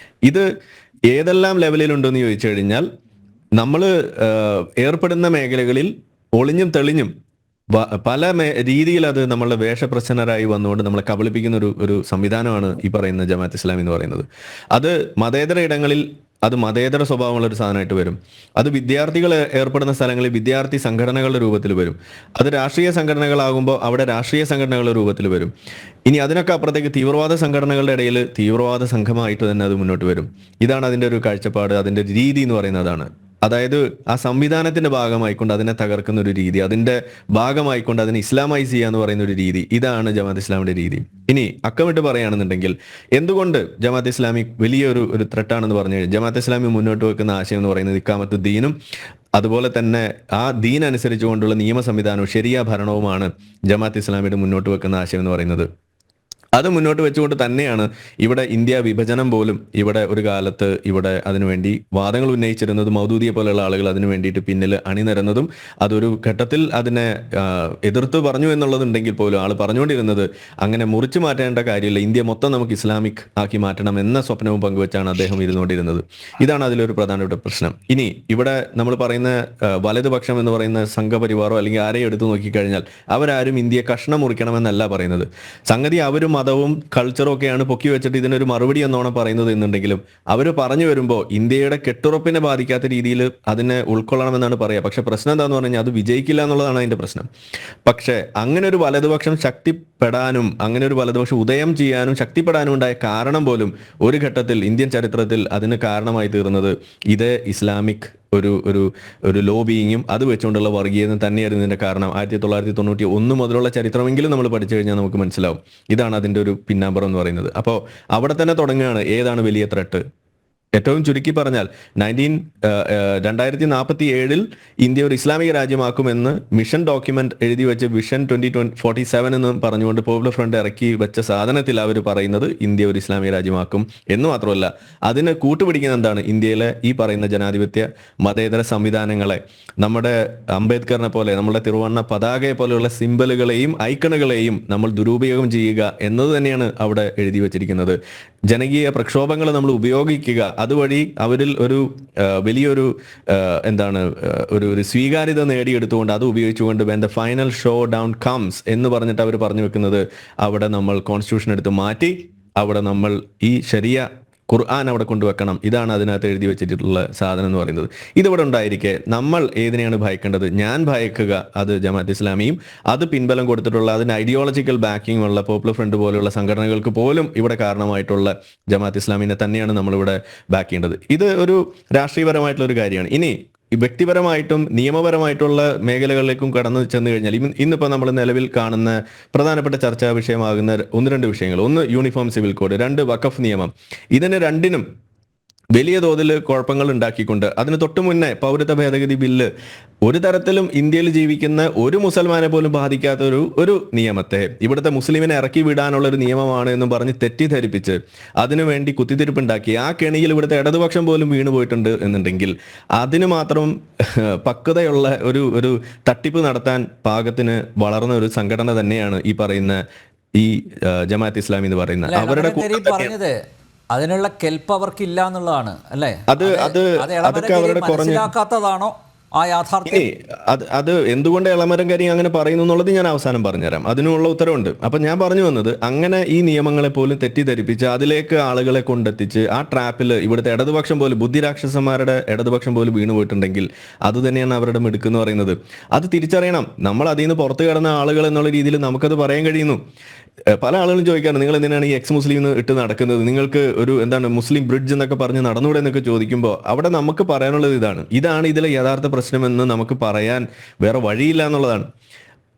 ഇത് ഏതെല്ലാം ലെവലിലുണ്ടെന്ന് ചോദിച്ചു കഴിഞ്ഞാൽ നമ്മൾ ഏർപ്പെടുന്ന മേഖലകളിൽ ഒളിഞ്ഞും തെളിഞ്ഞും പല രീതിയിൽ അത് നമ്മളുടെ വേഷപ്രച്ഛന്നരായി വന്നുകൊണ്ട് നമ്മളെ കബളിപ്പിക്കുന്ന ഒരു സംവിധാനമാണ് ഈ പറയുന്ന ജമാഅത്ത് ഇസ്ലാമി എന്ന് പറയുന്നത്. അത് മതേതര ഇടങ്ങളിൽ അത് മതേതര സ്വഭാവമുള്ള ഒരു സാധനമായിട്ട് വരും. അത് വിദ്യാർത്ഥികൾ ഏർപ്പെടുന്ന സ്ഥലങ്ങളിൽ വിദ്യാർത്ഥി സംഘടനകളുടെ രൂപത്തിൽ വരും. അത് രാഷ്ട്രീയ സംഘടനകളാകുമ്പോൾ അവിടെ രാഷ്ട്രീയ സംഘടനകളുടെ രൂപത്തിൽ വരും. ഇനി അതിനൊക്കെ അപ്പുറത്തേക്ക് തീവ്രവാദ സംഘടനകളുടെ ഇടയിൽ തീവ്രവാദ സംഘമായിട്ട് തന്നെ അത് മുന്നോട്ട് വരും. ഇതാണ് അതിൻ്റെ ഒരു കാഴ്ചപ്പാട്, അതിൻ്റെ രീതി എന്ന് പറയുന്നതാണ്. അതായത് ആ സംവിധാനത്തിന്റെ ഭാഗമായിക്കൊണ്ട് അതിനെ തകർക്കുന്ന ഒരു രീതി, അതിന്റെ ഭാഗമായിക്കൊണ്ട് അതിനെ ഇസ്ലാമൈസ് ചെയ്യുക എന്ന് പറയുന്ന ഒരു രീതി, ഇതാണ് ജമാഅത്ത് ഇസ്ലാമിന്റെ രീതി. ഇനി അക്കമിട്ട് പറയുകയാണെന്നുണ്ടെങ്കിൽ എന്തുകൊണ്ട് ജമാഅത്ത് ഇസ്ലാമി വലിയൊരു ത്രെട്ടാണെന്ന് പറഞ്ഞു കഴിഞ്ഞാൽ, ജമാഅത്ത് ഇസ്ലാമി മുന്നോട്ട് വെക്കുന്ന ആശയം എന്ന് പറയുന്നത് ഇഖാമത്ത് ദീനും അതുപോലെ തന്നെ ആ ദീൻ അനുസരിച്ചുകൊണ്ടുള്ള നിയമ സംവിധാനവും ശരിയ ഭരണവുമാണ് ജമാഅത്ത് ഇസ്ലാമിയുടെ മുന്നോട്ട് വെക്കുന്ന ആശയം എന്ന് പറയുന്നത്. അത് മുന്നോട്ട് വെച്ചുകൊണ്ട് തന്നെയാണ് ഇവിടെ ഇന്ത്യ വിഭജനം പോലും ഇവിടെ ഒരു കാലത്ത് ഇവിടെ അതിനുവേണ്ടി വാദങ്ങൾ ഉന്നയിച്ചിരുന്നത്. മൗദൂദിയെ പോലെയുള്ള ആളുകൾ അതിനു വേണ്ടിയിട്ട് പിന്നിൽ അണിനിരന്നതും അതൊരു ഘട്ടത്തിൽ അതിനെ എതിർത്ത് പറഞ്ഞു എന്നുള്ളതുണ്ടെങ്കിൽ പോലും ആൾ പറഞ്ഞുകൊണ്ടിരുന്നത് അങ്ങനെ മുറിച്ചു മാറ്റേണ്ട കാര്യമില്ല, ഇന്ത്യ മൊത്തം നമുക്ക് ഇസ്ലാമിക് ആക്കി മാറ്റണം എന്ന സ്വപ്നവും പങ്കുവെച്ചാണ് അദ്ദേഹം ഇരുന്നുകൊണ്ടിരുന്നത്. ഇതാണ് അതിലൊരു പ്രധാനപ്പെട്ട പ്രശ്നം. ഇനി ഇവിടെ നമ്മൾ പറയുന്ന വലതുപക്ഷം എന്ന് പറയുന്ന സംഘപരിവാറോ അല്ലെങ്കിൽ ആരെയും എടുത്തു നോക്കിക്കഴിഞ്ഞാൽ അവരാരും ഇന്ത്യയെ കഷ്ണം മുറിക്കണമെന്നല്ല പറയുന്നത്. സംഗതി അവരും മതവും കൾച്ചറും ഒക്കെയാണ് പൊക്കി വെച്ചിട്ട് ഇതിനൊരു മറുപടി എന്നോണം പറയുന്നത് എന്നുണ്ടെങ്കിലും അവർ പറഞ്ഞു വരുമ്പോൾ ഇന്ത്യയുടെ കെട്ടുറപ്പിനെ ബാധിക്കാത്ത രീതിയിൽ അതിനെ ഉൾക്കൊള്ളണമെന്നാണ് പറയുക. പക്ഷെ പ്രശ്നം എന്താണെന്ന് പറഞ്ഞു കഴിഞ്ഞാൽ അത് വിജയിക്കില്ല എന്നുള്ളതാണ് അതിന്റെ പ്രശ്നം. പക്ഷേ അങ്ങനെ ഒരു വലതുപക്ഷം ശക്തിപ്പെടാനും അങ്ങനെ ഒരു വലതുപക്ഷം ഉദയം ചെയ്യാനും ശക്തിപ്പെടാനും ഉണ്ടായ കാരണം പോലും ഒരു ഘട്ടത്തിൽ ഇന്ത്യൻ ചരിത്രത്തിൽ അതിന് കാരണമായി തീർന്നത് ഇതേ ഇസ്ലാമിക് ഒരു ലോബിയിങ്ങും അത് വെച്ചുകൊണ്ടുള്ള വർഗീയത തന്നെയായിരുന്നു ഇതിന്റെ കാരണം. 1991 മുതലുള്ള ചരിത്രമെങ്കിലും നമ്മൾ പഠിച്ചു കഴിഞ്ഞാൽ നമുക്ക് മനസ്സിലാവും ഇതാണ് അതിന്റെ ഒരു പിന്നാമ്പറം എന്ന് പറയുന്നത്. അപ്പോൾ അവിടെ തന്നെ തുടങ്ങുകയാണ് ഏതാണ് വലിയ ത്രെട്ട്. ഏറ്റവും ചുരുക്കി പറഞ്ഞാൽ 2047 ഇന്ത്യ ഒരു ഇസ്ലാമിക രാജ്യമാക്കുമെന്ന് മിഷൻ ഡോക്യുമെന്റ് എഴുതി വെച്ച് വിഷൻ 2047 എന്ന് പറഞ്ഞുകൊണ്ട് പോപ്പുലർ ഫ്രണ്ട് ഇറക്കി വെച്ച സാധനത്തിൽ അവർ പറയുന്നത് ഇന്ത്യ ഒരു ഇസ്ലാമിക രാജ്യമാക്കും എന്ന് മാത്രമല്ല അതിന് കൂട്ടുപിടിക്കുന്ന എന്താണ്, ഇന്ത്യയിലെ ഈ പറയുന്ന ജനാധിപത്യ മതേതര സംവിധാനങ്ങളെ, നമ്മുടെ അംബേദ്കറിനെ പോലെ നമ്മുടെ തിരുവണ്ണ പതാകയെ പോലെയുള്ള സിംബലുകളെയും ഐക്കണുകളെയും നമ്മൾ ദുരുപയോഗം ചെയ്യുക എന്നത് തന്നെയാണ് അവിടെ എഴുതി വെച്ചിരിക്കുന്നത്. ജനകീയ പ്രക്ഷോഭങ്ങൾ നമ്മൾ ഉപയോഗിക്കുക, അതുവഴി അവരിൽ ഒരു വലിയൊരു ഒരു സ്വീകാര്യത നേടിയെടുത്തുകൊണ്ട് അത് ഉപയോഗിച്ചുകൊണ്ട് when the final show down comes എന്ന് പറഞ്ഞിട്ട് അവർ പറഞ്ഞു വെക്കുന്നത് അവിടെ നമ്മൾ കോൺസ്റ്റിറ്റ്യൂഷൻ എടുത്ത് മാറ്റി അവിടെ നമ്മൾ ഈ ശരിയ ഖുർആൻ അവിടെ കൊണ്ടുവെക്കണം. ഇതാണ് അതിനകത്ത് എഴുതി വെച്ചിട്ടുള്ള സാധനം എന്ന് പറയുന്നത്. ഇതിവിടെ ഉണ്ടായിരിക്കെ നമ്മൾ ഏതിനെയാണ് ഭയക്കേണ്ടത്? ഞാൻ ഭയക്കുക അത് ജമാഅത്ത് ഇസ്ലാമിയും അത് പിൻബലം കൊടുത്തിട്ടുള്ള അതിന് ഐഡിയോളജിക്കൽ ബാക്കിംഗ് ഉള്ള പോപ്പുലർ ഫ്രണ്ട് പോലെയുള്ള സംഘടനകൾക്ക് പോലും ഇവിടെ കാരണമായിട്ടുള്ള ജമാഅത്ത് ഇസ്ലാമിനെ തന്നെയാണ് നമ്മളിവിടെ ബാക്ക് ചെയ്യേണ്ടത്. ഇത് ഒരു രാഷ്ട്രീയപരമായിട്ടുള്ള ഒരു കാര്യമാണ്. ഇനി വ്യക്തിപരമായിട്ടും നിയമപരമായിട്ടുള്ള മേഖലകളിലേക്കും കടന്നു ചെന്ന് കഴിഞ്ഞാൽ ഇന്നിപ്പോൾ നമ്മൾ നിലവിൽ കാണുന്ന പ്രധാനപ്പെട്ട ചർച്ചാ വിഷയമാകുന്ന 1-2 വിഷയങ്ങൾ, 1 യൂണിഫോം സിവിൽ കോഡ്, 2 വഖഫ് നിയമം. ഇതിന് രണ്ടിനും വലിയ തോതിൽ കുഴപ്പങ്ങൾ ഉണ്ടാക്കിക്കൊണ്ട് അതിന് തൊട്ടു മുന്നേ പൗരത്വ ഭേദഗതി ബില്ല് ഒരു തരത്തിലും ഇന്ത്യയിൽ ജീവിക്കുന്ന ഒരു മുസൽമാനെ പോലും ബാധിക്കാത്ത ഒരു നിയമത്തെ ഇവിടുത്തെ മുസ്ലിമിനെ ഇറക്കി വിടാനുള്ള ഒരു നിയമമാണ് എന്നും പറഞ്ഞ് തെറ്റിദ്ധരിപ്പിച്ച് അതിനുവേണ്ടി കുത്തിത്തിരിപ്പുണ്ടാക്കി ആ കെണിയിൽ ഇവിടുത്തെ ഇടതുപക്ഷം പോലും വീണുപോയിട്ടുണ്ട് എന്നുണ്ടെങ്കിൽ അതിന് മാത്രം പക്വതയുള്ള ഒരു തട്ടിപ്പ് നടത്താൻ പാകത്തിന് വളർന്ന ഒരു സംഘടന തന്നെയാണ് ഈ പറയുന്ന ഈ ജമാഅത്ത് ഇസ്ലാമി എന്ന് പറയുന്നത്. അവരുടെ പറഞ്ഞത് അതിനുള്ള കെൽപ്പ് അവർക്കില്ല എന്നുള്ളതാണ് അല്ലേ? അതൊക്കെ അവരുടെ മനസ്സിലാക്കാത്തതാണോ ആ യാഥാർത്ഥ്യം? ഇനി അത് എന്തുകൊണ്ട് എളമരം കരീം അങ്ങനെ പറയുന്നു എന്നുള്ളത് ഞാൻ അവസാനം പറഞ്ഞുതരാം. അതിനുള്ള ഉത്തരവുണ്ട്. അപ്പൊ ഞാൻ പറഞ്ഞു വന്നത്, അങ്ങനെ ഈ നിയമങ്ങളെ പോലും തെറ്റിദ്ധരിപ്പിച്ച് അതിലേക്ക് ആളുകളെ കൊണ്ടെത്തിച്ച് ആ ട്രാപ്പിൽ ഇവിടുത്തെ ഇടതുപക്ഷം പോലും, ബുദ്ധിരാക്ഷസന്മാരുടെ ഇടതുപക്ഷം പോലും വീണു പോയിട്ടുണ്ടെങ്കിൽ അത് തന്നെയാണ് അവരുടെ മിടുക്കെന്ന് പറയുന്നത്. അത് തിരിച്ചറിയണം. നമ്മൾ അതിൽ നിന്ന് പുറത്തു കിടന്ന ആളുകൾ എന്നുള്ള രീതിയിൽ നമുക്കത് പറയാൻ കഴിയുന്നു. പല ആളുകളും ചോദിക്കാറ്, നിങ്ങൾ എന്തിനാണ് ഈ എക്സ് മുസ്ലിം ഇട്ട് നടക്കുന്നത്, നിങ്ങൾക്ക് ഒരു എന്താണ് മുസ്ലിം ബ്രിഡ്ജ് എന്നൊക്കെ പറഞ്ഞ് നടന്നുകൂടെ എന്നൊക്കെ ചോദിക്കുമ്പോൾ അവിടെ നമുക്ക് പറയാനുള്ളത് ഇതാണ് ഇതിലെ യഥാർത്ഥ പ്രശ്നമെന്ന് നമുക്ക് പറയാൻ വേറെ വഴിയില്ല എന്നുള്ളതാണ്.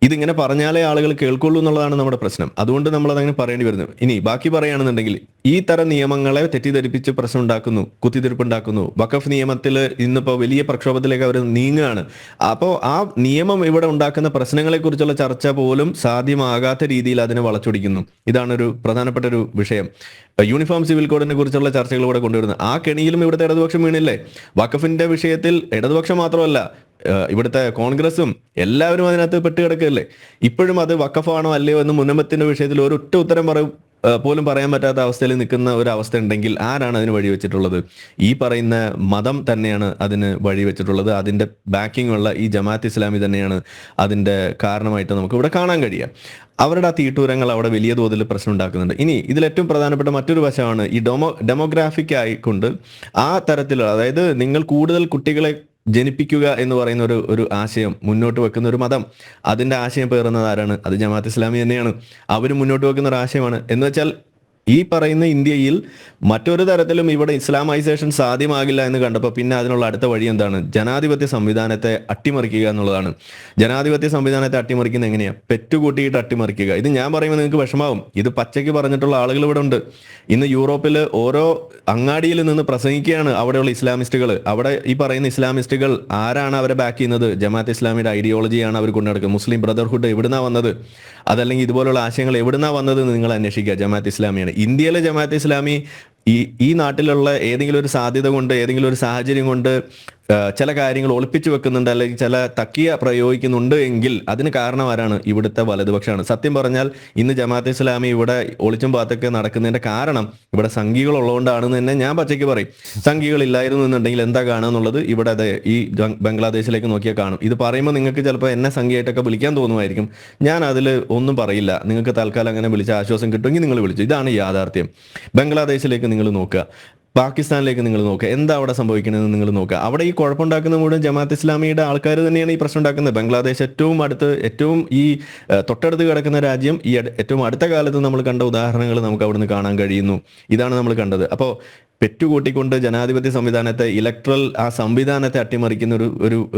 ഇതിങ്ങനെ പറഞ്ഞാലേ ആളുകൾ കേൾക്കുള്ളൂ എന്നുള്ളതാണ് നമ്മുടെ പ്രശ്നം. അതുകൊണ്ട് നമ്മൾ അതങ്ങനെ പറയേണ്ടി വരുന്നു. ഇനി ബാക്കി പറയുകയാണെന്നുണ്ടെങ്കിൽ ഈ തരം നിയമങ്ങളെ തെറ്റിദ്ധരിപ്പിച്ച് പ്രശ്നം ഉണ്ടാക്കുന്നു, കുത്തിത്തിരിപ്പുണ്ടാക്കുന്നു. വഖഫ് നിയമത്തിൽ ഇന്നിപ്പോൾ വലിയ പ്രക്ഷോഭത്തിലേക്ക് അവർ നീങ്ങുകയാണ്. അപ്പോൾ ആ നിയമം ഇവിടെ ഉണ്ടാക്കുന്ന പ്രശ്നങ്ങളെ കുറിച്ചുള്ള ചർച്ച പോലും സാധ്യമാകാത്ത രീതിയിൽ അതിനെ വളച്ചൊടിക്കുന്നു. ഇതാണൊരു പ്രധാനപ്പെട്ട ഒരു വിഷയം. യൂണിഫോം സിവിൽ കോഡിനെ കുറിച്ചുള്ള ചർച്ചകൾ ഇവിടെ കൊണ്ടുവരുന്നത് ആ കെണിയിലും ഇവിടുത്തെ ഇടതുപക്ഷം വീണില്ലേ? വഖഫിന്റെ വിഷയത്തിൽ ഇടതുപക്ഷം മാത്രമല്ല, ഇവിടുത്തെ കോൺഗ്രസും എല്ലാവരും അതിനകത്ത് പെട്ടുകിടക്കുകയല്ലേ. ഇപ്പോഴും അത് വഖഫാണോ അല്ലയോ എന്ന് മുന്നമത്തിന്റെ വിഷയത്തിൽ ഒരൊറ്റ ഉത്തരം പോലും പറയാൻ പറ്റാത്ത അവസ്ഥയിൽ നിൽക്കുന്ന ഒരു അവസ്ഥ ഉണ്ടെങ്കിൽ ആരാണ് അതിന് വഴിവെച്ചിട്ടുള്ളത്? ഈ പറയുന്ന മതം തന്നെയാണ് അതിന് വഴിവെച്ചിട്ടുള്ളത്. അതിന്റെ ബാക്കിംഗ് ഉള്ള ഈ ജമാഅത്ത് ഇസ്ലാമി തന്നെയാണ് അതിന്റെ കാരണമായിട്ട് നമുക്ക് ഇവിടെ കാണാൻ കഴിയുക. അവരുടെ ആ തീട്ടൂരങ്ങൾ അവിടെ വലിയ തോതിൽ പ്രശ്നം ഉണ്ടാക്കുന്നുണ്ട്. ഇനി ഇതിൽ ഏറ്റവും പ്രധാനപ്പെട്ട മറ്റൊരു വശമാണ് ഈ ഡെമോഗ്രാഫിക് ആയിക്കൊണ്ട് ആ തരത്തിലുള്ള, അതായത് നിങ്ങൾ കൂടുതൽ കുട്ടികളെ ജനിപ്പിക്കുക എന്ന് പറയുന്ന ഒരു ആശയം മുന്നോട്ട് വെക്കുന്ന ഒരു മതം, അതിന്റെ ആശയം പേറുന്നത് ആരാണ്? അത് ജമാഅത്ത് ഇസ്ലാമി തന്നെയാണ്. അവർ മുന്നോട്ട് വെക്കുന്ന ഒരു ആശയമാണ്. എന്ന് വെച്ചാൽ ഈ പറയുന്ന ഇന്ത്യയിൽ മറ്റൊരു തരത്തിലും ഇവിടെ ഇസ്ലാമൈസേഷൻ സാധ്യമാകില്ല എന്ന് കണ്ടപ്പോൾ പിന്നെ അതിനുള്ള അടുത്ത വഴി എന്താണ്? ജനാധിപത്യ സംവിധാനത്തെ അട്ടിമറിക്കുക എന്നുള്ളതാണ്. ജനാധിപത്യ സംവിധാനത്തെ അട്ടിമറിക്കുന്നത് എങ്ങനെയാണ്? പെറ്റുകൂട്ടിയിട്ട് അട്ടിമറിക്കുക. ഇത് ഞാൻ പറയുമ്പോൾ നിങ്ങൾക്ക് വിഷമാവും. ഇത് പച്ചയ്ക്ക് പറഞ്ഞിട്ടുള്ള ആളുകൾ ഇവിടെ ഉണ്ട്. ഇന്ന് യൂറോപ്പിൽ ഓരോ അങ്ങാടിയിൽ നിന്ന് പ്രസംഗിക്കുകയാണ് അവിടെയുള്ള ഇസ്ലാമിസ്റ്റുകൾ. അവിടെ ഈ പറയുന്ന ഇസ്ലാമിസ്റ്റുകൾ ആരാണ് അവരെ ബാക്ക് ചെയ്യുന്നത്? ജമാഅത്ത് ഇസ്ലാമിയുടെ ഐഡിയോളജിയാണ് അവർ കൊണ്ടു നടക്കുന്നത്. മുസ്ലിം ബ്രദർഹുഡ് എവിടുന്നാ വന്നത്? അതല്ലെങ്കിൽ ഇതുപോലുള്ള ആശയങ്ങൾ എവിടുന്നാ വന്നത് എന്ന് നിങ്ങൾ അന്വേഷിക്കുക. ജമാഅത്ത് ഇസ്ലാമിയാണ്. ഇന്ത്യയിലെ ജമാഅത്ത് ഇസ്ലാമി ഈ നാട്ടിലുള്ള ഏതെങ്കിലും ഒരു സാധ്യത കൊണ്ട്, ഏതെങ്കിലും ഒരു സാഹചര്യം കൊണ്ട് ചില കാര്യങ്ങൾ ഒളിപ്പിച്ചു വെക്കുന്നുണ്ട്, അല്ലെങ്കിൽ ചില തക്കിയ പ്രയോഗിക്കുന്നുണ്ട് എങ്കിൽ അതിന് കാരണം ആരാണ്? ഇവിടുത്തെ വലതുപക്ഷമാണ്. സത്യം പറഞ്ഞാൽ ഇന്ന് ജമാഅത്ത് ഇസ്ലാമി ഇവിടെ ഒളിച്ചും പാത്തൊക്കെ നടക്കുന്നതിന്റെ കാരണം ഇവിടെ സംഘികൾ ഉള്ളതുകൊണ്ടാണെന്ന് തന്നെ ഞാൻ പച്ചയ്ക്ക് പറയും. സംഘികൾ ഇല്ലായിരുന്നു എന്നുണ്ടെങ്കിൽ എന്താ കാണുക എന്നുള്ളത് ഇവിടെ ഈ ബംഗ്ലാദേശിലേക്ക് നോക്കിയാൽ കാണും. ഇത് പറയുമ്പോൾ നിങ്ങൾക്ക് ചിലപ്പോൾ എന്നെ സംഘിയായിട്ടൊക്കെ വിളിക്കാൻ തോന്നുമായിരിക്കും. ഞാൻ അതിൽ ഒന്നും പറയില്ല. നിങ്ങൾക്ക് തൽക്കാലം അങ്ങനെ വിളിച്ച ആശ്വാസം കിട്ടുമെങ്കിൽ നിങ്ങൾ വിളിച്ചു. ഇതാണ് യാഥാർത്ഥ്യം. ബംഗ്ലാദേശിലേക്ക് നിങ്ങൾ നോക്കുക, പാകിസ്ഥാനിലേക്ക് നിങ്ങൾ നോക്കുക, എന്താ അവിടെ സംഭവിക്കണമെന്ന് നിങ്ങൾ നോക്കുക. അവിടെ ഈ കുഴപ്പമുണ്ടാക്കുന്ന മുഴുവൻ ജമാഅത്ത് ഇസ്ലാമിയുടെ ആൾക്കാർ തന്നെയാണ് ഈ പ്രശ്നം ഉണ്ടാക്കുന്നത്. ബംഗ്ലാദേശ് ഏറ്റവും ഈ തൊട്ടടുത്ത് കിടക്കുന്ന രാജ്യം. ഈ ഏറ്റവും അടുത്ത കാലത്ത് നമ്മൾ കണ്ട ഉദാഹരണങ്ങൾ നമുക്ക് അവിടെ നിന്ന് കാണാൻ കഴിയുന്നു. ഇതാണ് നമ്മൾ കണ്ടത്. അപ്പോൾ പെറ്റുകൂട്ടിക്കൊണ്ട് ജനാധിപത്യ സംവിധാനത്തെ, ഇലക്ട്രൽ ആ സംവിധാനത്തെ അട്ടിമറിക്കുന്ന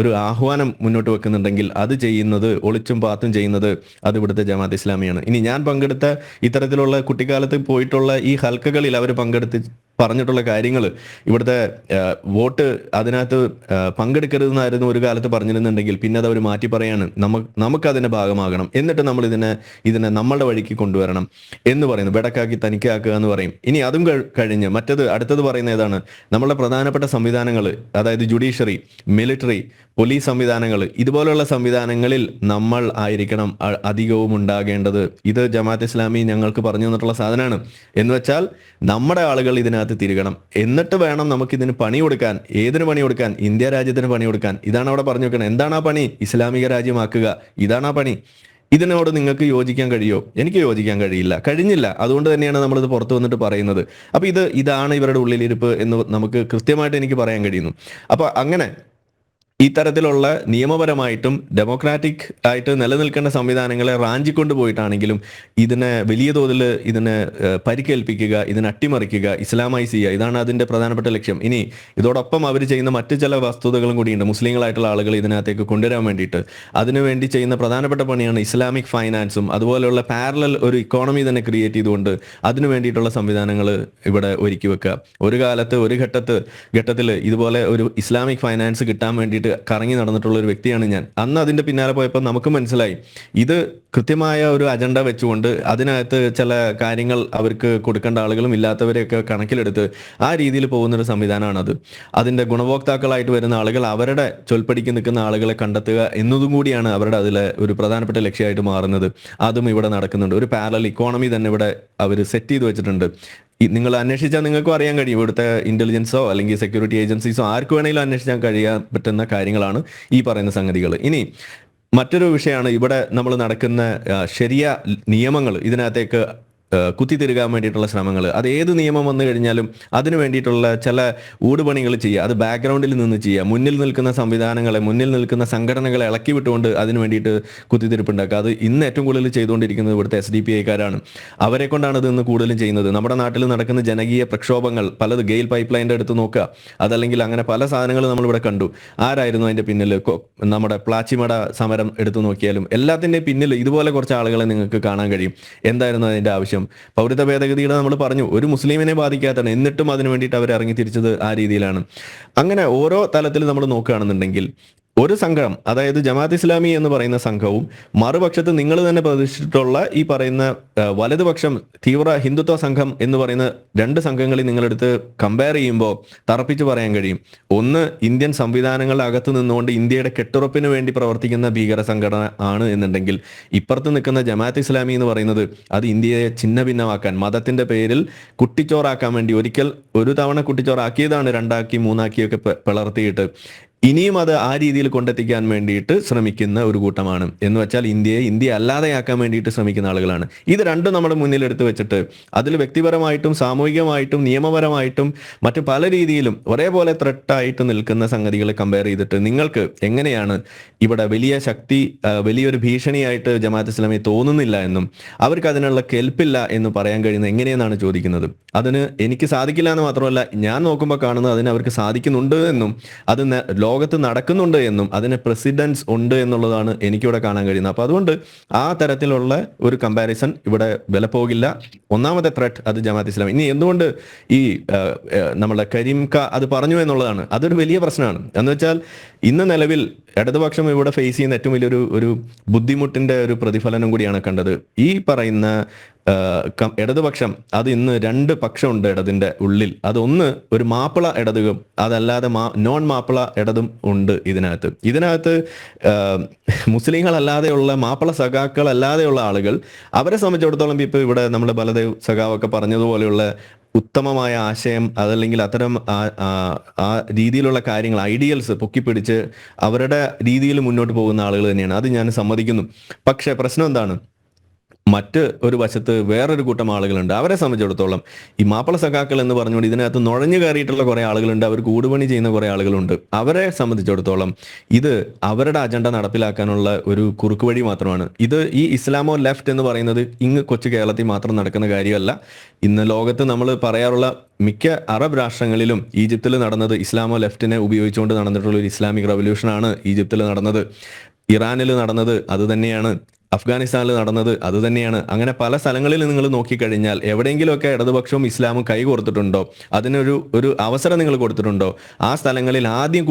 ഒരു ആഹ്വാനം മുന്നോട്ട് വെക്കുന്നുണ്ടെങ്കിൽ അത് ചെയ്യുന്നത്, ഒളിച്ചും പാത്തും ചെയ്യുന്നത് അത് ഇവിടുത്തെ ജമാഅത്ത് ഇസ്ലാമിയാണ്. ഇനി ഞാൻ പങ്കെടുത്ത ഇത്തരത്തിലുള്ള കുട്ടിക്കാലത്ത് പോയിട്ടുള്ള ഈ ഹൽക്കകളിൽ അവർ പങ്കെടുത്ത് പറഞ്ഞിട്ടുള്ള കാര്യങ്ങൾ, ഇവിടുത്തെ വോട്ട് അതിനകത്ത് പങ്കെടുക്കരുതെന്നായിരുന്നു ഒരു കാലത്ത് പറഞ്ഞിരുന്നുണ്ടെങ്കിൽ പിന്നെ അത് അവർ മാറ്റി പറയാണ്, നമുക്കതിൻ്റെ ഭാഗമാകണം, എന്നിട്ട് നമ്മൾ ഇതിനെ നമ്മളുടെ വഴിക്ക് കൊണ്ടുവരണം എന്ന് പറയുന്നു. ബെടക്കാക്കി തനിക്കാക്കുക എന്ന് പറയും. ഇനി അതും കഴിഞ്ഞ് അടുത്തത് പറയുന്ന ഏതാണ്? നമ്മളുടെ പ്രധാനപ്പെട്ട സംവിധാനങ്ങൾ, അതായത് ജുഡീഷ്യറി, മിലിറ്ററി, പോലീസ് സംവിധാനങ്ങൾ, ഇതുപോലുള്ള സംവിധാനങ്ങളിൽ നമ്മൾ ആയിരിക്കണം അധികവും ഉണ്ടാകേണ്ടത്. ഇത് ജമാഅത്ത് ഇസ്ലാമി ഞങ്ങൾക്ക് പറഞ്ഞു തന്നിട്ടുള്ള സാധനമാണ്. എന്ന് വെച്ചാൽ നമ്മുടെ ആളുകൾ ഇതിനകത്ത് തിരികണം, എന്നിട്ട് വേണം നമുക്കിതിന് പണി കൊടുക്കാൻ. ഏതിന് പണി കൊടുക്കാൻ? ഇന്ത്യ രാജ്യത്തിന് പണി കൊടുക്കാൻ. ഇതാണ് അവിടെ പറഞ്ഞു വെക്കണം. എന്താണ് ആ പണി? ഇസ്ലാമിക രാജ്യമാക്കുക. ഇതാണ് ആ പണി. ഇതിനോട് നിങ്ങൾക്ക് യോജിക്കാൻ കഴിയോ? എനിക്ക് യോജിക്കാൻ കഴിഞ്ഞില്ല. അതുകൊണ്ട് തന്നെയാണ് നമ്മളിത് പുറത്തു വന്നിട്ട് പറയുന്നത്. അപ്പോൾ ഇതാണ് ഇവരുടെ ഉള്ളിലിരിപ്പ് എന്ന് നമുക്ക് കൃത്യമായിട്ട് എനിക്ക് പറയാൻ കഴിയുന്നു. അപ്പോൾ അങ്ങനെ ഇത്തരത്തിലുള്ള നിയമപരമായിട്ടും ഡെമോക്രാറ്റിക് ആയിട്ട് നിലനിൽക്കേണ്ട സംവിധാനങ്ങളെ റാഞ്ചിക്കൊണ്ട് പോയിട്ടാണെങ്കിലും ഇതിനെ വലിയ തോതിൽ പരിക്കേൽപ്പിക്കുക, ഇതിനെ അട്ടിമറിക്കുക, ഇസ്ലാമൈസ് ചെയ്യുക, ഇതാണ് അതിൻ്റെ പ്രധാനപ്പെട്ട ലക്ഷ്യം. ഇനി ഇതോടൊപ്പം അവർ ചെയ്യുന്ന മറ്റു ചില വസ്തുതകളും കൂടിയുണ്ട്. മുസ്ലിങ്ങളായിട്ടുള്ള ആളുകൾ ഇതിനകത്തേക്ക് കൊണ്ടുവരാൻ വേണ്ടിയിട്ട് അതിനുവേണ്ടി ചെയ്യുന്ന പ്രധാനപ്പെട്ട പണിയാണ് ഇസ്ലാമിക് ഫൈനാൻസും അതുപോലെയുള്ള പാരലൽ ഒരു ഇക്കോണമി തന്നെ ക്രിയേറ്റ് ചെയ്തുകൊണ്ട് അതിനു വേണ്ടിയിട്ടുള്ള സംവിധാനങ്ങൾ ഇവിടെ ഒരുക്കി വെക്കുക. ഒരു കാലത്ത് ഒരു ഘട്ടത്തിൽ ഇതുപോലെ ഒരു ഇസ്ലാമിക് ഫൈനാൻസ് കിട്ടാൻ വേണ്ടിയിട്ട് കറങ്ങി നടന്നിട്ടുള്ള ഒരു വ്യക്തിയാണ് ഞാൻ. അന്ന് അതിൻ്റെ പിന്നാലെ പോയപ്പോൾ നമുക്ക് മനസ്സിലായി ഇത് കൃത്യമായ ഒരു അജണ്ട വെച്ചുകൊണ്ട് അതിനകത്ത് ചില കാര്യങ്ങൾ അവർക്ക് കൊടുക്കേണ്ട ആളുകളും ഇല്ലാത്തവരെയൊക്കെ കണക്കിലെടുത്ത് ആ രീതിയിൽ പോകുന്നൊരു സംവിധാനമാണത്. അതിൻ്റെ ഗുണഭോക്താക്കളായിട്ട് വരുന്ന ആളുകൾ അവരുടെ ചൊൽപ്പടിക്ക് നിൽക്കുന്ന ആളുകളെ കണ്ടെത്തുക എന്നതും കൂടിയാണ് അവരുടെ അതിലെ ഒരു പ്രധാനപ്പെട്ട ലക്ഷ്യമായിട്ട് മാറുന്നത്. അതും ഇവിടെ നടക്കുന്നുണ്ട്. ഒരു പാരലൽ ഇക്കോണമി തന്നെ ഇവിടെ അവർ സെറ്റ് ചെയ്ത് വെച്ചിട്ടുണ്ട്. നിങ്ങൾ അന്വേഷിച്ചാൽ നിങ്ങൾക്കും അറിയാൻ കഴിയും. ഇവിടുത്തെ ഇന്റലിജൻസോ അല്ലെങ്കിൽ സെക്യൂരിറ്റി ഏജൻസീസോ ആർക്ക് വേണമെങ്കിലും അന്വേഷിക്കാൻ കഴിയാൻ പറ്റുന്ന കാര്യങ്ങളാണ് ഈ പറയുന്ന സംഗതികൾ. ഇനി മറ്റൊരു വിഷയമാണ് ഇവിടെ നമ്മൾ നടക്കുന്ന ശരിയ നിയമങ്ങൾ ഇതിനകത്തേക്ക് കുത്തിത്തിരുകാൻ വേണ്ടിയിട്ടുള്ള ശ്രമങ്ങൾ. അത് ഏത് നിയമം വന്നു കഴിഞ്ഞാലും അതിന് വേണ്ടിയിട്ടുള്ള ചില ഊടുപണികൾ ചെയ്യുക, അത് ബാക്ക്ഗ്രൗണ്ടിൽ നിന്ന് ചെയ്യുക, മുന്നിൽ നിൽക്കുന്ന സംവിധാനങ്ങളെ, മുന്നിൽ നിൽക്കുന്ന സംഘടനകളെ ഇളക്കി വിട്ടുകൊണ്ട് അതിന് വേണ്ടിയിട്ട് കുത്തിത്തിരിപ്പുണ്ടാക്കുക. അത് ഇന്ന് ഏറ്റവും കൂടുതൽ ചെയ്തുകൊണ്ടിരിക്കുന്നത് ഇവിടുത്തെ SDPIക്കാരാണ്. അവരെ കൊണ്ടാണ് ഇത് ഇന്ന് കൂടുതലും ചെയ്യുന്നത്. നമ്മുടെ നാട്ടിൽ നടക്കുന്ന ജനകീയ പ്രക്ഷോഭങ്ങൾ പലത്, ഗെയിൽ പൈപ്പ് ലൈൻ്റെ അടുത്ത് നോക്കുക, അതല്ലെങ്കിൽ അങ്ങനെ പല സാധനങ്ങൾ നമ്മളിവിടെ കണ്ടു. ആരായിരുന്നു അതിൻ്റെ പിന്നിൽ? നമ്മുടെ പ്ലാച്ചിമട സമരം എടുത്തു നോക്കിയാലും എല്ലാത്തിൻ്റെയും പിന്നിൽ ഇതുപോലെ കുറച്ച് ആളുകളെ നിങ്ങൾക്ക് കാണാൻ കഴിയും. എന്തായിരുന്നു അതിൻ്റെ ആവശ്യം? പൗരത്വ ഭേദഗതിയുടെ നമ്മൾ പറഞ്ഞു, ഒരു മുസ്ലിമിനെ ബാധിക്കാത്തതാണ്, എന്നിട്ടും അതിന് വേണ്ടിയിട്ട് അവർ ഇറങ്ങി തിരിച്ചത് ആ രീതിയിലാണ്. അങ്ങനെ ഓരോ തലത്തിൽ നമ്മൾ നോക്കുകയാണെന്നുണ്ടെങ്കിൽ ഒരു സംഘം, അതായത് ജമാഅത്ത് ഇസ്ലാമി എന്ന് പറയുന്ന സംഘവും മറുപക്ഷത്ത് നിങ്ങൾ തന്നെ പ്രതീക്ഷിച്ചിട്ടുള്ള ഈ പറയുന്ന വലതുപക്ഷം തീവ്ര ഹിന്ദുത്വ സംഘം എന്ന് പറയുന്ന രണ്ട് സംഘങ്ങളെ നിങ്ങളെടുത്ത് കമ്പയർ ചെയ്യുമ്പോൾ തറപ്പിച്ച് പറയാൻ കഴിയും. ഒന്ന്, ഇന്ത്യൻ സംവിധാനങ്ങളുടെ അകത്ത് നിന്നുകൊണ്ട് ഇന്ത്യയുടെ കെട്ടുറപ്പിന് വേണ്ടി പ്രവർത്തിക്കുന്ന ഭീകര സംഘടന ആണ് എന്നുണ്ടെങ്കിൽ, ഇപ്പുറത്ത് നിൽക്കുന്ന ജമാഅത്ത് ഇസ്ലാമി എന്ന് പറയുന്നത് അത് ഇന്ത്യയെ ഛിന്ന ഭിന്നമാക്കാൻ, മതത്തിന്റെ പേരിൽ കുട്ടിച്ചോറാക്കാൻ വേണ്ടി ഒരിക്കൽ ഒരു തവണ കുട്ടിച്ചോറാക്കിയതാണ്, രണ്ടാക്കി മൂന്നാക്കിയൊക്കെ പിളർത്തിയിട്ട് ഇനിയും അത് ആ രീതിയിൽ കൊണ്ടെത്തിക്കാൻ വേണ്ടിയിട്ട് ശ്രമിക്കുന്ന ഒരു കൂട്ടമാണ്. എന്ന് വെച്ചാൽ ഇന്ത്യയെ ഇന്ത്യ അല്ലാതെയാക്കാൻ വേണ്ടിയിട്ട് ശ്രമിക്കുന്ന ആളുകളാണ്. ഇത് രണ്ടും നമ്മുടെ മുന്നിലെടുത്ത് വെച്ചിട്ട് അതിൽ വ്യക്തിപരമായിട്ടും സാമൂഹികമായിട്ടും നിയമപരമായിട്ടും മറ്റു പല രീതിയിലും ഒരേപോലെ ത്രെട്ടായിട്ട് നിൽക്കുന്ന സംഗതികളെ കമ്പയർ ചെയ്തിട്ട് നിങ്ങൾക്ക് എങ്ങനെയാണ് ഇവിടെ വലിയ ശക്തി, വലിയൊരു ഭീഷണിയായിട്ട് ജമാഅത്ത് ഇസ്ലാമി തോന്നുന്നില്ല എന്നും അവർക്ക് അതിനുള്ള കെൽപ്പില്ല എന്ന് പറയാൻ കഴിയുന്നത് എങ്ങനെയെന്നാണ് ചോദിക്കുന്നത്. അതിന് എനിക്ക് സാധിക്കില്ല എന്ന് മാത്രമല്ല, ഞാൻ നോക്കുമ്പോൾ കാണുന്നത് അതിന് അവർക്ക് സാധിക്കുന്നുണ്ട് എന്നും അത് ലോകത്ത് നടക്കുന്നുണ്ട് എന്നും അതിന് പ്രസിഡൻസ് ഉണ്ട് എന്നുള്ളതാണ് എനിക്കിവിടെ കാണാൻ കഴിയുന്നത്. അപ്പോൾ അതുകൊണ്ട് ആ തരത്തിലുള്ള ഒരു കമ്പാരിസൺ ഇവിടെ വില പോകില്ല. ഒന്നാമത്തെ ത്രെറ്റ് അത് ജമാഅത്ത് ഇസ്ലാമി. ഇനി എന്തുകൊണ്ട് ഈ നമ്മുടെ കരീം അത് പറഞ്ഞു എന്നുള്ളതാണ്, അതൊരു വലിയ പ്രശ്നമാണ്. എന്ന് വെച്ചാൽ ഇന്ന് നിലവിൽ ഇടതുപക്ഷം ഇവിടെ ഫേസ് ചെയ്യുന്ന ഏറ്റവും വലിയൊരു ഒരു ബുദ്ധിമുട്ടിന്റെ ഒരു പ്രതിഫലനം കൂടിയാണ് കണ്ടത്. ഈ പറയുന്ന ഇടതുപക്ഷം അത് ഇന്ന് രണ്ട് പക്ഷമുണ്ട് ഇടതിൻ്റെ ഉള്ളിൽ. അതൊന്ന് ഒരു മാപ്പിള ഇടതും അതല്ലാതെ നോൺ മാപ്പിള ഇടതും ഉണ്ട് ഇതിനകത്ത് മുസ്ലിങ്ങളല്ലാതെയുള്ള മാപ്പിള സഖാക്കളല്ലാതെയുള്ള ആളുകൾ, അവരെ സംബന്ധിച്ചിടത്തോളം ഇപ്പോൾ ഇവിടെ നമ്മുടെ ബലദേവ് സഖാവൊക്കെ പറഞ്ഞതുപോലെയുള്ള ഉത്തമമായ ആശയം അതല്ലെങ്കിൽ അത്തരം ആ രീതിയിലുള്ള കാര്യങ്ങൾ, ഐഡിയൽസ് പൊക്കിപ്പിടിച്ച് അവരുടെ രീതിയിൽ മുന്നോട്ട് പോകുന്ന ആളുകൾ തന്നെയാണ്. അത് ഞാൻ സമ്മതിക്കുന്നു. പക്ഷേ പ്രശ്നം എന്താണ്? മറ്റ് ഒരു വശത്ത് വേറൊരു കൂട്ടം ആളുകളുണ്ട്. അവരെ സംബന്ധിച്ചിടത്തോളം ഈ മാപ്പിള സഖാക്കൾ എന്ന് പറഞ്ഞുകൊണ്ട് ഇതിനകത്ത് നുഴഞ്ഞു കയറിയിട്ടുള്ള കുറേ ആളുകളുണ്ട്, അവർ കൂടുപണി ചെയ്യുന്ന കുറേ ആളുകളുണ്ട്. അവരെ സംബന്ധിച്ചിടത്തോളം ഇത് അവരുടെ അജണ്ട നടപ്പിലാക്കാനുള്ള ഒരു കുറുക്കുവഴി മാത്രമാണ്. ഇത് ഈ ഇസ്ലാമോ ലെഫ്റ്റ് എന്ന് പറയുന്നത് ഇങ്ങ് കൊച്ചു കേരളത്തിൽ മാത്രം നടക്കുന്ന കാര്യമല്ല. ഇന്ന് ലോകത്ത് നമ്മൾ പറയാറുള്ള മിക്ക അറബ് രാഷ്ട്രങ്ങളിലും ഈജിപ്തിൽ നടന്നത് ഇസ്ലാമോ ലെഫ്റ്റിനെ ഉപയോഗിച്ചുകൊണ്ട് നടന്നിട്ടുള്ള ഒരു ഇസ്ലാമിക് റവല്യൂഷനാണ് ഈജിപ്തിൽ നടന്നത്. ഇറാനിൽ നടന്നത് അത് തന്നെയാണ്. അഫ്ഗാനിസ്ഥാനിൽ നടന്നത് അത് തന്നെയാണ്. അങ്ങനെ പല സ്ഥലങ്ങളിൽ നിങ്ങൾ നോക്കിക്കഴിഞ്ഞാൽ എവിടെയെങ്കിലുമൊക്കെ ഇടതുപക്ഷവും ഇസ്ലാമും കൈ കോർത്തിട്ടുണ്ടോ, അതിനൊരു അവസരം നിങ്ങൾ കൊടുത്തിട്ടുണ്ടോ, ആ സ്ഥലങ്ങളിൽ ആദ്യം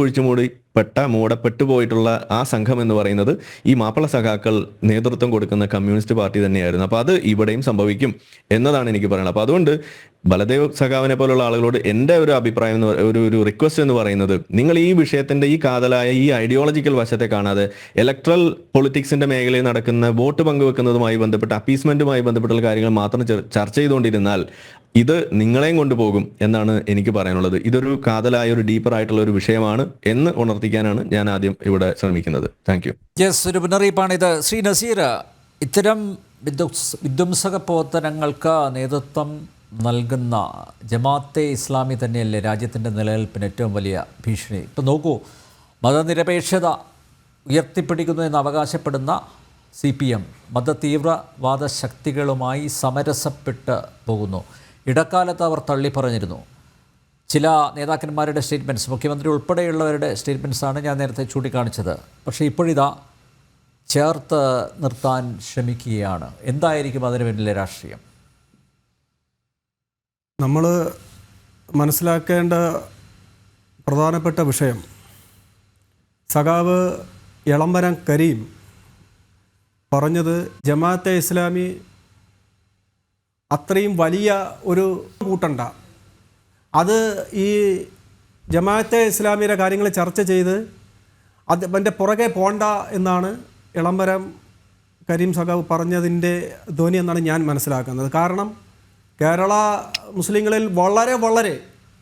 മൂടപ്പെട്ടു പോയിട്ടുള്ള ആ സംഘം എന്ന് പറയുന്നത് ഈ മാപ്പിള സഖാക്കൾ നേതൃത്വം കൊടുക്കുന്ന കമ്മ്യൂണിസ്റ്റ് പാർട്ടി തന്നെയായിരുന്നു. അപ്പോൾ അത് ഇവിടെയും സംഭവിക്കും എന്നതാണ് എനിക്ക് പറയുന്നത്. അപ്പോൾ അതുകൊണ്ട് ബലദേവ് സഖാവിനെ പോലുള്ള ആളുകളോട് എൻ്റെ ഒരു അഭിപ്രായം ഒരു റിക്വസ്റ്റ് എന്ന് പറയുന്നത്, നിങ്ങൾ ഈ വിഷയത്തിന്റെ ഈ കാതലായ ഈ ഐഡിയോളജിക്കൽ വശത്തെ കാണാതെ ഇലക്ട്രൽ പൊളിറ്റിക്സിന്റെ മേഖലയിൽ നടക്കുന്ന വോട്ട് പങ്കുവെക്കുന്നതുമായി ബന്ധപ്പെട്ട അപ്പീസ്മെന്റുമായി ബന്ധപ്പെട്ടുള്ള കാര്യങ്ങൾ മാത്രം ചർച്ച ചെയ്തുകൊണ്ടിരുന്നാൽ ഇത് നിങ്ങളെയും കൊണ്ടുപോകും എന്നാണ് എനിക്ക് പറയാനുള്ളത്. ഇതൊരു കാതലായ ഒരു ഡീപ്പർ ആയിട്ടുള്ള ഒരു വിഷയമാണ് എന്ന് ഉണർത്തിക്കാനാണ് ഞാൻ ആദ്യം ഇവിടെ ശ്രമിക്കുന്നത്. Thank you. യെസ്, ഒരു മുന്നറിയിപ്പാണിത്. ശ്രീ നസീർ, ഇത്തരം വിധ്വംസക പ്രവർത്തനങ്ങൾക്ക് നേതൃത്വം നൽകുന്ന ജമാഅത്തെ ഇസ്ലാമി തന്നെയല്ലേ രാജ്യത്തിൻ്റെ നിലനിൽപ്പിന് ഏറ്റവും വലിയ ഭീഷണി? ഇപ്പം നോക്കൂ, മതനിരപേക്ഷത ഉയർത്തിപ്പിടിക്കുന്നു എന്ന് അവകാശപ്പെടുന്ന CPM മതതീവ്രവാദ ശക്തികളുമായി സമരസപ്പെട്ട് പോകുന്നു. ഇടക്കാലത്ത് അവർ തള്ളിപ്പറഞ്ഞിരുന്നു. ചില നേതാക്കന്മാരുടെ സ്റ്റേറ്റ്മെൻറ്റ്സ്, മുഖ്യമന്ത്രി ഉൾപ്പെടെയുള്ളവരുടെ സ്റ്റേറ്റ്മെൻറ്റ്സാണ് ഞാൻ നേരത്തെ ചൂണ്ടിക്കാണിച്ചത്. പക്ഷേ ഇപ്പോഴിതാ ചേർത്ത് നിർത്താൻ ശ്രമിക്കുകയാണ്. എന്തായിരിക്കും അതിന് പിന്നിലെ രാഷ്ട്രീയം? നമ്മൾ മനസ്സിലാക്കേണ്ട പ്രധാനപ്പെട്ട വിഷയം, സഖാവ് എളമ്പരം കരീം പറഞ്ഞത് ജമാഅത്തെ ഇസ്ലാമി അത്രയും വലിയ ഒരു കൂട്ടണ്ട, അത് ഈ ജമാഅത്തെ ഇസ്ലാമിയുടെ കാര്യങ്ങൾ ചർച്ച ചെയ്ത് അതിൻ്റെ പുറകെ പോണ്ട എന്നാണ് ഇളംബരം കരീം സഖാവ് പറഞ്ഞതിൻ്റെ ധ്വനി എന്നാണ് ഞാൻ മനസ്സിലാക്കുന്നത്. കാരണം കേരള മുസ്ലിങ്ങളിൽ വളരെ വളരെ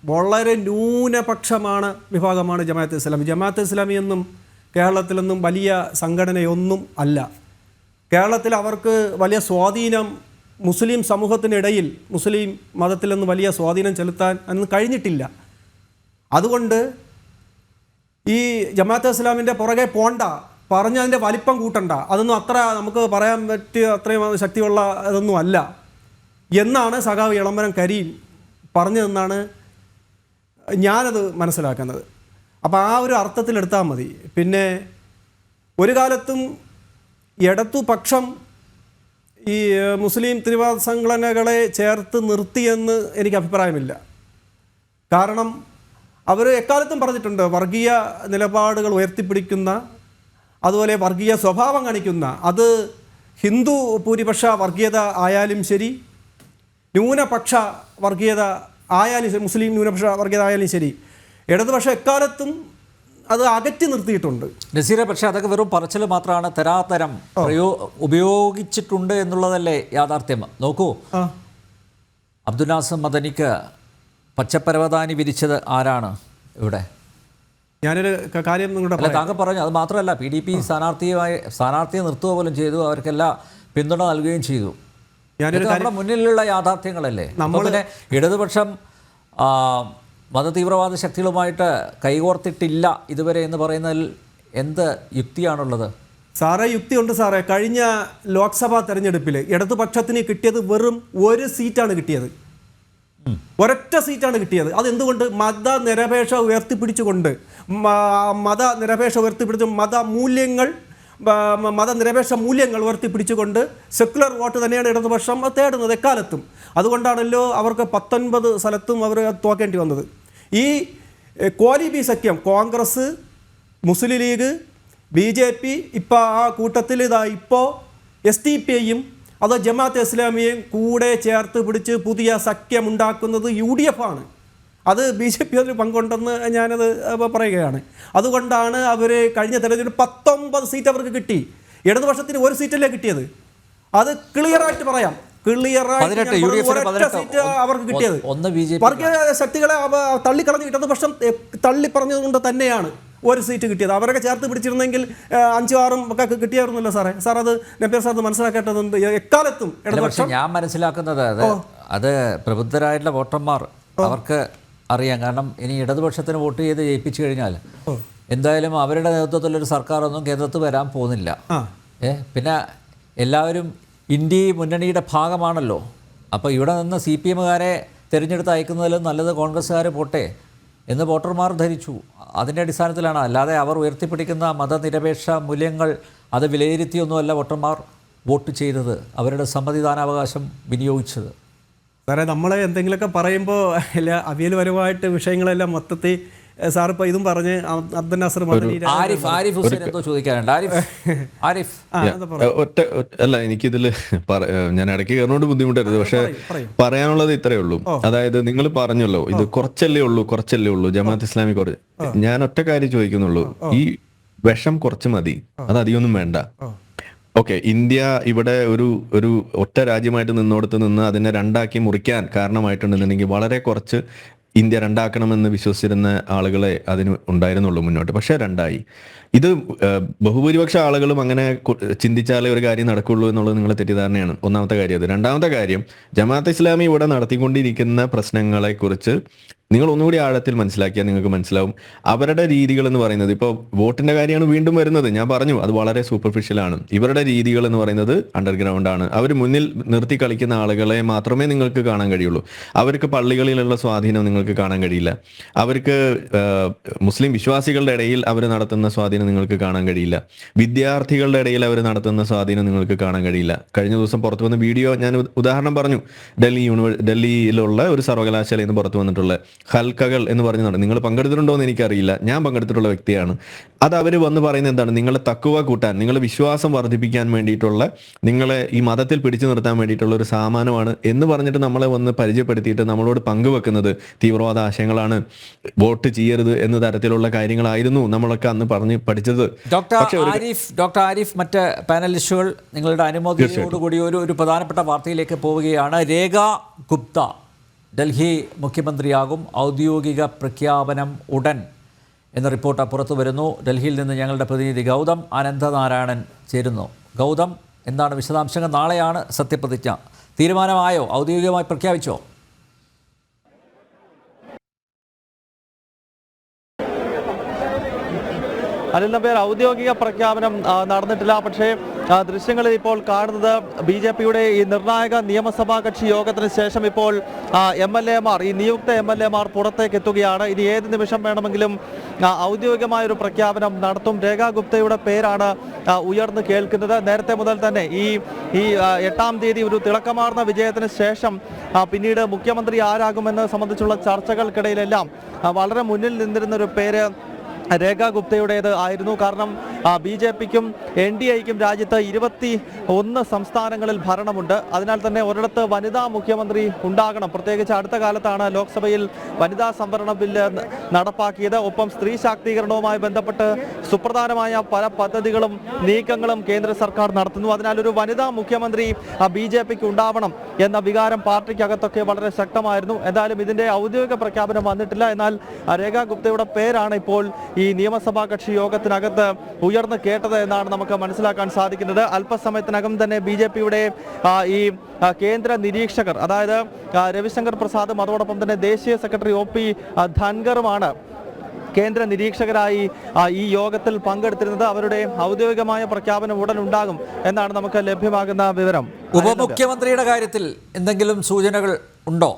വളരെ ന്യൂനപക്ഷമാണ് വിഭാഗമാണ് ജമാഅത്തെ ഇസ്ലാമി. ജമാഅത്തെ ഇസ്ലാമി എന്നും കേരളത്തിലൊന്നും വലിയ സംഘടനയൊന്നും അല്ല. കേരളത്തിൽ അവർക്ക് വലിയ സ്വാധീനം മുസ്ലിം സമൂഹത്തിനിടയിൽ മുസ്ലിം മതത്തിലൊന്നും വലിയ സ്വാധീനം ചെലുത്താൻ അന്ന് കഴിഞ്ഞിട്ടില്ല. അതുകൊണ്ട് ഈ ജമാഅത്തെ ഇസ്ലാമിൻ്റെ പുറകെ പോണ്ട, പറഞ്ഞതിൻ്റെ വലിപ്പം കൂട്ടണ്ട, അതൊന്നും അത്ര നമുക്ക് പറയാൻ പറ്റിയ അത്രയും ശക്തിയുള്ള ഇതൊന്നും അല്ല എന്നാണ് സഖാവ് ഇളംബരം കരീം പറഞ്ഞതെന്നാണ് ഞാനത് മനസ്സിലാക്കുന്നത്. അപ്പോൾ ആ ഒരു അർത്ഥത്തിലെടുത്താൽ മതി. പിന്നെ ഒരു കാലത്തും ഇടതുപക്ഷം ഈ മുസ്ലിം തീവ്രവാദ സംഘടനകളെ ചേർത്ത് നിർത്തിയെന്ന് എനിക്ക് അഭിപ്രായമില്ല. കാരണം അവർ എക്കാലത്തും പറഞ്ഞിട്ടുണ്ട്, വർഗീയ നിലപാടുകൾ ഉയർത്തിപ്പിടിക്കുന്ന, അതുപോലെ വർഗീയ സ്വഭാവം കാണിക്കുന്ന, അത് ഹിന്ദു ഭൂരിപക്ഷ വർഗീയത ആയാലും ശരി, ന്യൂനപക്ഷ വർഗീയത ആയാലും ശരി, മുസ്ലിം ന്യൂനപക്ഷ വർഗീയത ആയാലും ശരി, ഇടതുപക്ഷം എക്കാലത്തും അത് അകറ്റി നിർത്തിയിട്ടുണ്ട്. നസീറെ, പക്ഷേ അതൊക്കെ വെറും പറച്ചിൽ മാത്രമാണ്. തരാതരം ഉപയോഗിച്ചിട്ടുണ്ട് എന്നുള്ളതല്ലേ യാഥാർത്ഥ്യം. നോക്കൂ, അബ്ദുൽ നാസർ മദനിക്ക് പച്ചപ്പരവതാനി വിരിച്ചത് ആരാണ് ഇവിടെ? ഞാനൊരു കാര്യം നിങ്ങളുടെ താങ്കൾ പറഞ്ഞു. അത് മാത്രമല്ല, PDP സ്ഥാനാർത്ഥിയെ നിർത്തുക പോലും ചെയ്തു, അവർക്കെല്ലാം പിന്തുണ നൽകുകയും ചെയ്തു. നമ്മുടെ മുന്നിലുള്ള യാഥാർത്ഥ്യങ്ങളല്ലേ. പിന്നെ ഇടതുപക്ഷം മതതീവ്രവാദ ശക്തികളുമായിട്ട് കൈകോർത്തിട്ടില്ല ഇതുവരെ എന്ന് പറയുന്നതിൽ എന്ത് യുക്തിയാണുള്ളത്? സാറേ, യുക്തിയുണ്ട് സാറേ. കഴിഞ്ഞ ലോക്സഭാ തെരഞ്ഞെടുപ്പിൽ ഇടതുപക്ഷത്തിന് കിട്ടിയത് വെറും ഒരു സീറ്റാണ് കിട്ടിയത്. ഒരൊറ്റ സീറ്റാണ് കിട്ടിയത്. അതെന്തുകൊണ്ട്? മതനിരപേക്ഷ ഉയർത്തിപ്പിടിച്ചുകൊണ്ട് മതനിരപേക്ഷ മൂല്യങ്ങൾ ഉയർത്തിപ്പിടിച്ചുകൊണ്ട് സെക്കുലർ വോട്ട് തന്നെയാണ് ഇടതുപക്ഷം തേടുന്നത് എക്കാലത്തും. അതുകൊണ്ടാണല്ലോ അവർക്ക് 19 സ്ഥലത്തും അവർ തോക്കേണ്ടി വന്നത്. ഈ കോലീബി സഖ്യം, കോൺഗ്രസ്, മുസ്ലിം ലീഗ്, BJP, ഇപ്പോൾ ആ കൂട്ടത്തിൽ ഇപ്പോൾ SDPയും അതോ ജമാഅത്തെ ഇസ്ലാമിയെയും കൂടെ ചേർത്ത് പിടിച്ച് പുതിയ സഖ്യമുണ്ടാക്കുന്നത് UDF ആണ്. അത് BJP അതിൽ പങ്കുണ്ടെന്ന് ഞാനത് പറയുകയാണ്. അതുകൊണ്ടാണ് അവർ കഴിഞ്ഞ തെരഞ്ഞെടുപ്പിൽ 19 സീറ്റ് അവർക്ക് കിട്ടി. ഇടതുപക്ഷത്തിന് ഒരു സീറ്റല്ലേ കിട്ടിയത്. അത് ക്ലിയറായിട്ട് പറയാം. ക്ലിയറായിട്ട് സീറ്റ് അവർക്ക് കിട്ടിയത്. വർഗീയ ശക്തികളെ തള്ളിക്കളഞ്ഞ് ഇടതുപക്ഷം തള്ളിപ്പറഞ്ഞതുകൊണ്ട് തന്നെയാണ് ഒരു സീറ്റ് കിട്ടിയത്. അവരൊക്കെ ചേർത്ത് പിടിച്ചിരുന്നെങ്കിൽ 5-6 ഒക്കെ കിട്ടിയായിരുന്നല്ലോ സാറേ. സാർ അത് നബീർ സാർ മനസ്സിലാക്കേണ്ടതുണ്ട്. എക്കാലത്തും ഞാൻ മനസ്സിലാക്കുന്നത് അത് പ്രബുദ്ധരായിട്ടുള്ള വോട്ടർമാർ അവർക്ക് അറിയാം. കാരണം ഇനി ഇടതുപക്ഷത്തിന് വോട്ട് ചെയ്ത് ജയിപ്പിച്ചു കഴിഞ്ഞാൽ എന്തായാലും അവരുടെ നേതൃത്വത്തിലൊരു സർക്കാരൊന്നും കേന്ദ്രത്തിൽ വരാൻ പോകുന്നില്ല. പിന്നെ എല്ലാവരും ഇന്ത്യ മുന്നണിയുടെ ഭാഗമാണല്ലോ. അപ്പോൾ ഇവിടെ നിന്ന് CPMകാരെ തിരഞ്ഞെടുത്ത് അയക്കുന്നതിലും നല്ലത് കോൺഗ്രസ്സുകാർ പോട്ടെ എന്ന് വോട്ടർമാർ ധരിച്ചു. അതിൻ്റെ അടിസ്ഥാനത്തിലാണ്. അല്ലാതെ അവർ ഉയർത്തിപ്പിടിക്കുന്ന മതനിരപേക്ഷ മൂല്യങ്ങൾ അത് വിലയിരുത്തിയൊന്നുമല്ല വോട്ടർമാർ വോട്ട് ചെയ്തത്, അവരുടെ സമ്മതിദാനാവകാശം വിനിയോഗിച്ചത്. സാറേ, നമ്മളെ എന്തെങ്കിലുമൊക്കെ പറയുമ്പോൾ എല്ലാ അവിയൽപരമായിട്ട് വിഷയങ്ങളെല്ലാം മൊത്തത്തിൽ സാറിപ്പോൾ ഇതും പറഞ്ഞ് അബ്ദുൽ നാസർ ആരിഫ് ഹുസൈൻ എന്തോ ചോദിക്കാനുണ്ട്. ആരിഫ് അല്ല, എനിക്കിതിൽ ഞാൻ ഇടയ്ക്ക് കയറുന്നോണ്ട് ബുദ്ധിമുട്ടരുത്. പക്ഷെ പറയാനുള്ളത് ഇത്രയേ ഉള്ളൂ. അതായത് നിങ്ങൾ പറഞ്ഞല്ലോ ഇത് കുറച്ചല്ലേ ഉള്ളൂ ജമാഅത്ത് ഇസ്ലാമി കുറച്ച്. ഞാൻ ഒറ്റ കാര്യം ചോദിക്കുന്നുള്ളൂ, ഈ വിഷം കുറച്ച് മതി, അത് അധികമൊന്നും വേണ്ട. ഓക്കെ, ഇന്ത്യ ഇവിടെ ഒരു ഒറ്റ രാജ്യമായിട്ട് നിന്നോടത്ത് നിന്ന് അതിനെ രണ്ടാക്കി മുറിക്കാൻ കാരണമായിട്ടുണ്ടെന്നുണ്ടെങ്കിൽ വളരെ കുറച്ച് ഇന്ത്യ രണ്ടാക്കണമെന്ന് വിശ്വസിച്ചിരുന്ന ആളുകളെ അതിന് ഉണ്ടായിരുന്നുള്ളൂ മുന്നോട്ട്. പക്ഷേ രണ്ടായി. ഇത് ബഹുഭൂരിപക്ഷ ആളുകളും അങ്ങനെ ചിന്തിച്ചാലേ ഒരു കാര്യം നടക്കുള്ളൂ എന്നുള്ളത് നിങ്ങളുടെ തെറ്റിദ്ധാരണയാണ്. ഒന്നാമത്തെ കാര്യം അത്. രണ്ടാമത്തെ കാര്യം, ജമാഅത്ത് ഇസ്ലാമി ഇവിടെ നടത്തിക്കൊണ്ടിരിക്കുന്ന പ്രശ്നങ്ങളെക്കുറിച്ച് നിങ്ങൾ ഒന്നുകൂടി ആഴത്തിൽ മനസ്സിലാക്കിയാൽ നിങ്ങൾക്ക് മനസ്സിലാവും. അവരുടെ രീതികൾ എന്ന് പറയുന്നത്, ഇപ്പോൾ വോട്ടിന്റെ കാര്യമാണ് വീണ്ടും വരുന്നത്. ഞാൻ പറഞ്ഞു അത് വളരെ സൂപ്പർഫിഷ്യലാണ്. ഇവരുടെ രീതികൾ എന്ന് പറയുന്നത് അണ്ടർഗ്രൗണ്ട് ആണ്. അവർ മുന്നിൽ നിർത്തി കളിക്കുന്ന ആളുകളെ മാത്രമേ നിങ്ങൾക്ക് കാണാൻ കഴിയുള്ളൂ. അവർക്ക് പള്ളികളിലുള്ള സ്വാധീനം നിങ്ങൾക്ക് കാണാൻ കഴിയില്ല. അവർക്ക് മുസ്ലിം വിശ്വാസികളുടെ ഇടയിൽ അവർ നടത്തുന്ന സ്വാധീനം സ്വാധീനം നിങ്ങൾക്ക് കാണാൻ കഴിയില്ല. വിദ്യാർത്ഥികളുടെ ഇടയിൽ അവർ നടത്തുന്ന സ്വാധീനം നിങ്ങൾക്ക് കാണാൻ കഴിയില്ല. കഴിഞ്ഞ ദിവസം പുറത്തു വന്ന വീഡിയോ ഞാൻ ഉദാഹരണം പറഞ്ഞു. ഡൽഹിയിലുള്ള ഒരു സർവകലാശാലയിൽ നിന്ന് പുറത്തു വന്നിട്ടുള്ള ഹൽക്കകൾ എന്ന് പറഞ്ഞതാണ്. നിങ്ങൾ പങ്കെടുത്തിട്ടുണ്ടോ എന്ന് എനിക്കറിയില്ല. ഞാൻ പങ്കെടുത്തിട്ടുള്ള വ്യക്തിയാണ്. അത് അവർ വന്ന് പറയുന്നത് എന്താണ്? നിങ്ങളെ തക്കുവ കൂട്ടാൻ, നിങ്ങളെ വിശ്വാസം വർദ്ധിപ്പിക്കാൻ വേണ്ടിയിട്ടുള്ള, നിങ്ങളെ ഈ മതത്തിൽ പിടിച്ചു നിർത്താൻ വേണ്ടിയിട്ടുള്ള ഒരു സാമാനമാണ് എന്ന് പറഞ്ഞിട്ട് നമ്മളെ വന്ന് പരിചയപ്പെടുത്തിയിട്ട് നമ്മളോട് പങ്കുവെക്കുന്നത് തീവ്രവാദ ആശയങ്ങളാണ്, വോട്ട് ചെയ്യരുത് എന്ന തരത്തിലുള്ള കാര്യങ്ങളായിരുന്നു നമ്മളൊക്കെ അന്ന് പറഞ്ഞ് പഠിച്ചത്. ഡോക്ടർ ആരിഫ്, മറ്റ് പാനലിസ്റ്റുകൾ നിങ്ങളുടെ അനുമതിയോടുകൂടി ഒരു പ്രധാനപ്പെട്ട വാർത്തയിലേക്ക് പോവുകയാണ്. രേഖ ഗുപ്ത ഡൽഹി മുഖ്യമന്ത്രിയാകും, ഔദ്യോഗിക പ്രഖ്യാപനം ഉടൻ എന്ന റിപ്പോർട്ട് പുറത്തു വരുന്നു. ഡൽഹിയിൽ നിന്ന് ഞങ്ങളുടെ പ്രതിനിധി ഗൗതം അനന്തനാരായണൻ ചേരുന്നു. ഗൗതം, എന്താണ് വിശദാംശങ്ങൾ? നാളെയാണ് സത്യപ്രതിജ്ഞ. തീരുമാനമായോ? ഔദ്യോഗികമായി പ്രഖ്യാപിച്ചോ? അനിൽ നമ്പ്യാർ, ഔദ്യോഗിക പ്രഖ്യാപനം നടന്നിട്ടില്ല. പക്ഷേ ദൃശ്യങ്ങളിൽ ഇപ്പോൾ കാണുന്നത് BJPയുടെ ഈ നിർണായക നിയമസഭാ കക്ഷി യോഗത്തിന് ശേഷം ഇപ്പോൾ MLA-മാർ, ഈ നിയുക്ത MLA-മാർ പുറത്തേക്ക് എത്തുകയാണ്. ഇനി ഏത് നിമിഷം വേണമെങ്കിലും ഔദ്യോഗികമായൊരു പ്രഖ്യാപനം നടത്തും. രേഖ ഗുപ്തയുടെ പേരാണ് ഉയർന്നു കേൾക്കുന്നത്. നേരത്തെ മുതൽ തന്നെ ഈ 8-ാം തീയതി ഒരു തിളക്കമാർന്ന വിജയത്തിന് ശേഷം പിന്നീട് മുഖ്യമന്ത്രി ആരാകുമെന്ന് സംബന്ധിച്ചുള്ള ചർച്ചകൾക്കിടയിലെല്ലാം വളരെ മുന്നിൽ നിന്നിരുന്നൊരു പേര് രേഖ ഗുപ്തയുടേത് ആയിരുന്നു. കാരണം BJPക്കും NDAയ്ക്കും രാജ്യത്ത് 21 സംസ്ഥാനങ്ങളിൽ ഭരണമുണ്ട്. അതിനാൽ തന്നെ ഒരിടത്ത് വനിതാ മുഖ്യമന്ത്രി ഉണ്ടാകണം. പ്രത്യേകിച്ച് അടുത്ത കാലത്താണ് ലോക്സഭയിൽ വനിതാ സംവരണ ബില്ല് നടപ്പാക്കിയത്. ഒപ്പം സ്ത്രീ ശാക്തീകരണവുമായി ബന്ധപ്പെട്ട് സുപ്രധാനമായ പല പദ്ധതികളും നീക്കങ്ങളും കേന്ദ്ര സർക്കാർ നടത്തുന്നു. അതിനാൽ ഒരു വനിതാ മുഖ്യമന്ത്രി BJPക്ക് ഉണ്ടാവണം എന്ന വികാരം പാർട്ടിക്കകത്തൊക്കെ വളരെ ശക്തമായിരുന്നു. എന്തായാലും ഇതിന്റെ ഔദ്യോഗിക പ്രഖ്യാപനം വന്നിട്ടില്ല. എന്നാൽ രേഖ ഗുപ്തയുടെ പേരാണ് ഇപ്പോൾ ഈ നിയമസഭാ കക്ഷി യോഗത്തിനകത്ത് ഉയർന്നു കേട്ടത് എന്നാണ് നമുക്ക് മനസ്സിലാക്കാൻ സാധിക്കുന്നത്. അല്പസമയത്തിനകം തന്നെ BJPയുടെ ഈ കേന്ദ്ര നിരീക്ഷകർ, അതായത് രവിശങ്കർ പ്രസാദും അതോടൊപ്പം തന്നെ ദേശീയ സെക്രട്ടറി OP ധൻഖറുമാണ് കേന്ദ്ര നിരീക്ഷകരായി ഈ യോഗത്തിൽ പങ്കെടുത്തിരുന്നത്. അവരുടെ ഔദ്യോഗികമായ പ്രഖ്യാപനം ഉടൻ ഉണ്ടാകും എന്നാണ് നമുക്ക് ലഭ്യമാകുന്ന വിവരം. ഉപമുഖ്യമന്ത്രിയുടെ കാര്യത്തിൽ എന്തെങ്കിലും സൂചനകൾ ഉണ്ടോ?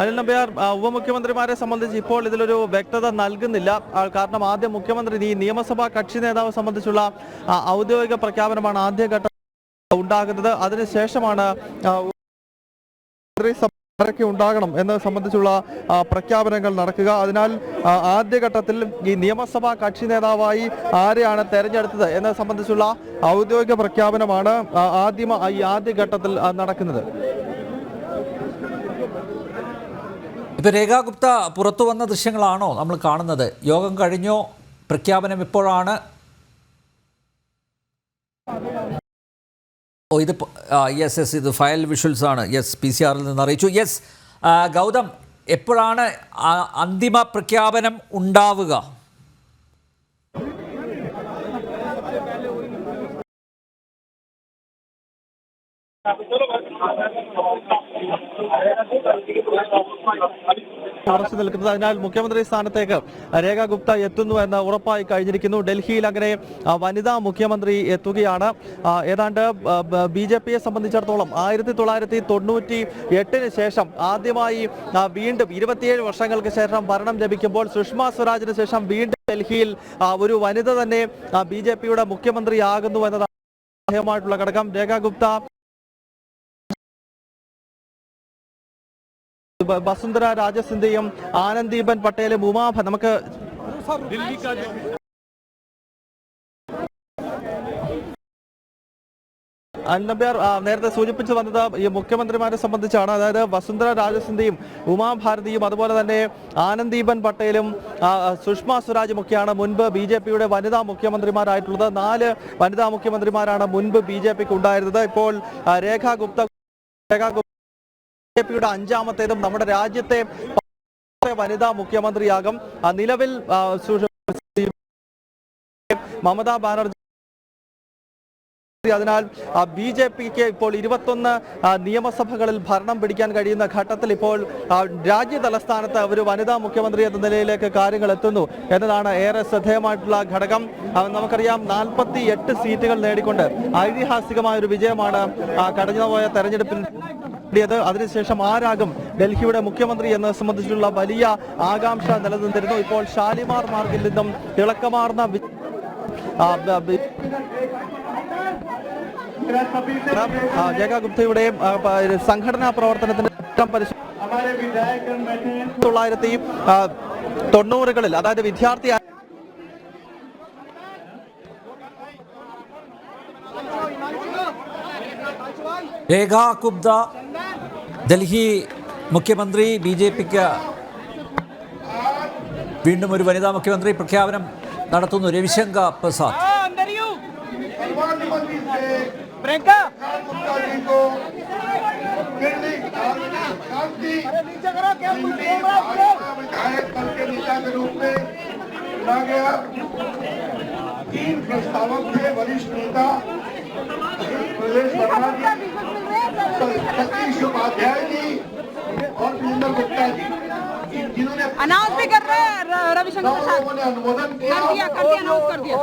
അനിൽ നമ്പ്യാർ, ഉപമുഖ്യമന്ത്രിമാരെ സംബന്ധിച്ച് ഇപ്പോൾ ഇതിലൊരു വ്യക്തത നൽകുന്നില്ല. കാരണം ആദ്യം മുഖ്യമന്ത്രി, ഈ നിയമസഭാ കക്ഷി നേതാവ് സംബന്ധിച്ചുള്ള ഔദ്യോഗിക പ്രഖ്യാപനമാണ് ആദ്യഘട്ടം ഉണ്ടാകുന്നത്. അതിനുശേഷമാണ് ആരൊക്കെ ഉണ്ടാകണം എന്നത് സംബന്ധിച്ചുള്ള പ്രഖ്യാപനങ്ങൾ നടക്കുക. അതിനാൽ ആദ്യഘട്ടത്തിൽ ഈ നിയമസഭാ കക്ഷി നേതാവായി ആരെയാണ് തെരഞ്ഞെടുത്തത് എന്നത് സംബന്ധിച്ചുള്ള ഔദ്യോഗിക പ്രഖ്യാപനമാണ് ഈ ആദ്യഘട്ടത്തിൽ നടക്കുന്നത്. ഇപ്പോൾ രേഖ ഗുപ്ത പുറത്തു വന്ന ദൃശ്യങ്ങളാണോ നമ്മൾ കാണുന്നത്? യോഗം കഴിഞ്ഞോ? പ്രഖ്യാപനം എപ്പോഴാണ്? ഇത് ഇത് ഫയൽ വിഷ്വൽസ് ആണ്. PCR നിന്ന് അറിയിച്ചു. ഗൗതം, എപ്പോഴാണ് അന്തിമ പ്രഖ്യാപനം ഉണ്ടാവുക? ഉറച്ചു നിൽക്കുന്നത്. അതിനാൽ മുഖ്യമന്ത്രി സ്ഥാനത്തേക്ക് രേഖ ഗുപ്ത എത്തുന്നു എന്ന് ഉറപ്പായി കഴിഞ്ഞിരിക്കുന്നു. ഡൽഹിയിൽ അങ്ങനെ വനിതാ മുഖ്യമന്ത്രി എത്തുകയാണ്. ഏതാണ്ട് BJPയെ സംബന്ധിച്ചിടത്തോളം 1998 ശേഷം ആദ്യമായി വീണ്ടും 27 വർഷങ്ങൾക്ക് ശേഷം ഭരണം ലഭിക്കുമ്പോൾ സുഷമ സ്വരാജിന് ശേഷം വീണ്ടും ഡൽഹിയിൽ ഒരു വനിത തന്നെ BJPയുടെ മുഖ്യമന്ത്രിയാകുന്നു എന്നതാണ് ഘടകം. രേഖ ഗുപ്ത വസുന്ധര രാജ സിന്ധ്യയും ആനന്ദീബൻ പട്ടേലും നമുക്ക് അന്നബ്യാർ നേരത്തെ സൂചിപ്പിച്ചു വന്നത് ഈ മുഖ്യമന്ത്രിമാരെ സംബന്ധിച്ചാണ്. അതായത് വസുന്ധര രാജ സിന്ധ്യയും ഉമാഭാരതിയും അതുപോലെ തന്നെ ആനന്ദീബൻ പട്ടേലും സുഷമ സ്വരാജും ഒക്കെയാണ് മുൻപ് BJPയുടെ വനിതാ മുഖ്യമന്ത്രിമാരായിട്ടുള്ളത്. 4 വനിതാ മുഖ്യമന്ത്രിമാരാണ് മുൻപ് BJPക്ക് ഉണ്ടായിരുന്നത്. ഇപ്പോൾ രേഖ ഗുപ്ത BJPയുടെ 5ാമത്തേതും നമ്മുടെ രാജ്യത്തെ വനിതാ മുഖ്യമന്ത്രിയാകും. നിലവിൽ മമതാ ബാനർജി. അതിനാൽ BJPക്ക് ഇപ്പോൾ 21 നിയമസഭകളിൽ ഭരണം പിടിക്കാൻ കഴിയുന്ന ഘട്ടത്തിൽ ഇപ്പോൾ രാജ്യ തലസ്ഥാനത്ത് ഒരു വനിതാ മുഖ്യമന്ത്രി എന്ന നിലയിലേക്ക് കാര്യങ്ങൾ എത്തുന്നു എന്നതാണ് ഏറെ ശ്രദ്ധേയമായിട്ടുള്ള ഘടകം. നമുക്കറിയാം 48 സീറ്റുകൾ നേടിക്കൊണ്ട് ഐതിഹാസികമായ ഒരു വിജയമാണ് കടന്നുപോയ തെരഞ്ഞെടുപ്പിൽ നേടിയത്. അതിനുശേഷം ആരാകും ഡൽഹിയുടെ മുഖ്യമന്ത്രി എന്നത് സംബന്ധിച്ചുള്ള വലിയ ആകാംക്ഷ നിലനിന്നിരുന്നു. ഇപ്പോൾ ഷാലിമാർ മാർഗിൽ നിന്നും തിളക്കമാർന്ന ജേക ഗുപ്തയുടെയും സംഘടനാ പ്രവർത്തനത്തിന്റെ 1990-കളിൽ അതായത് വിദ്യാർത്ഥി രേഖ ഗുപ്ത ഡൽഹി മുഖ്യമന്ത്രി, BJPക്ക് വീണ്ടും ഒരു വനിതാ മുഖ്യമന്ത്രി പ്രഖ്യാപനം നടത്തുന്നു. രവിശങ്കർ പ്രസാദ്. तीन प्रस्तावक थे वरिष्ठ नेता प्रदेश सतीश उपाध्याय जी और वीरेंद्र गुप्ता जी, जिन्होंने अनाउंस भी कर रहे हैं रविशंकर प्रसाद ने अनुमोदन किया, अनाउंस कर दिया।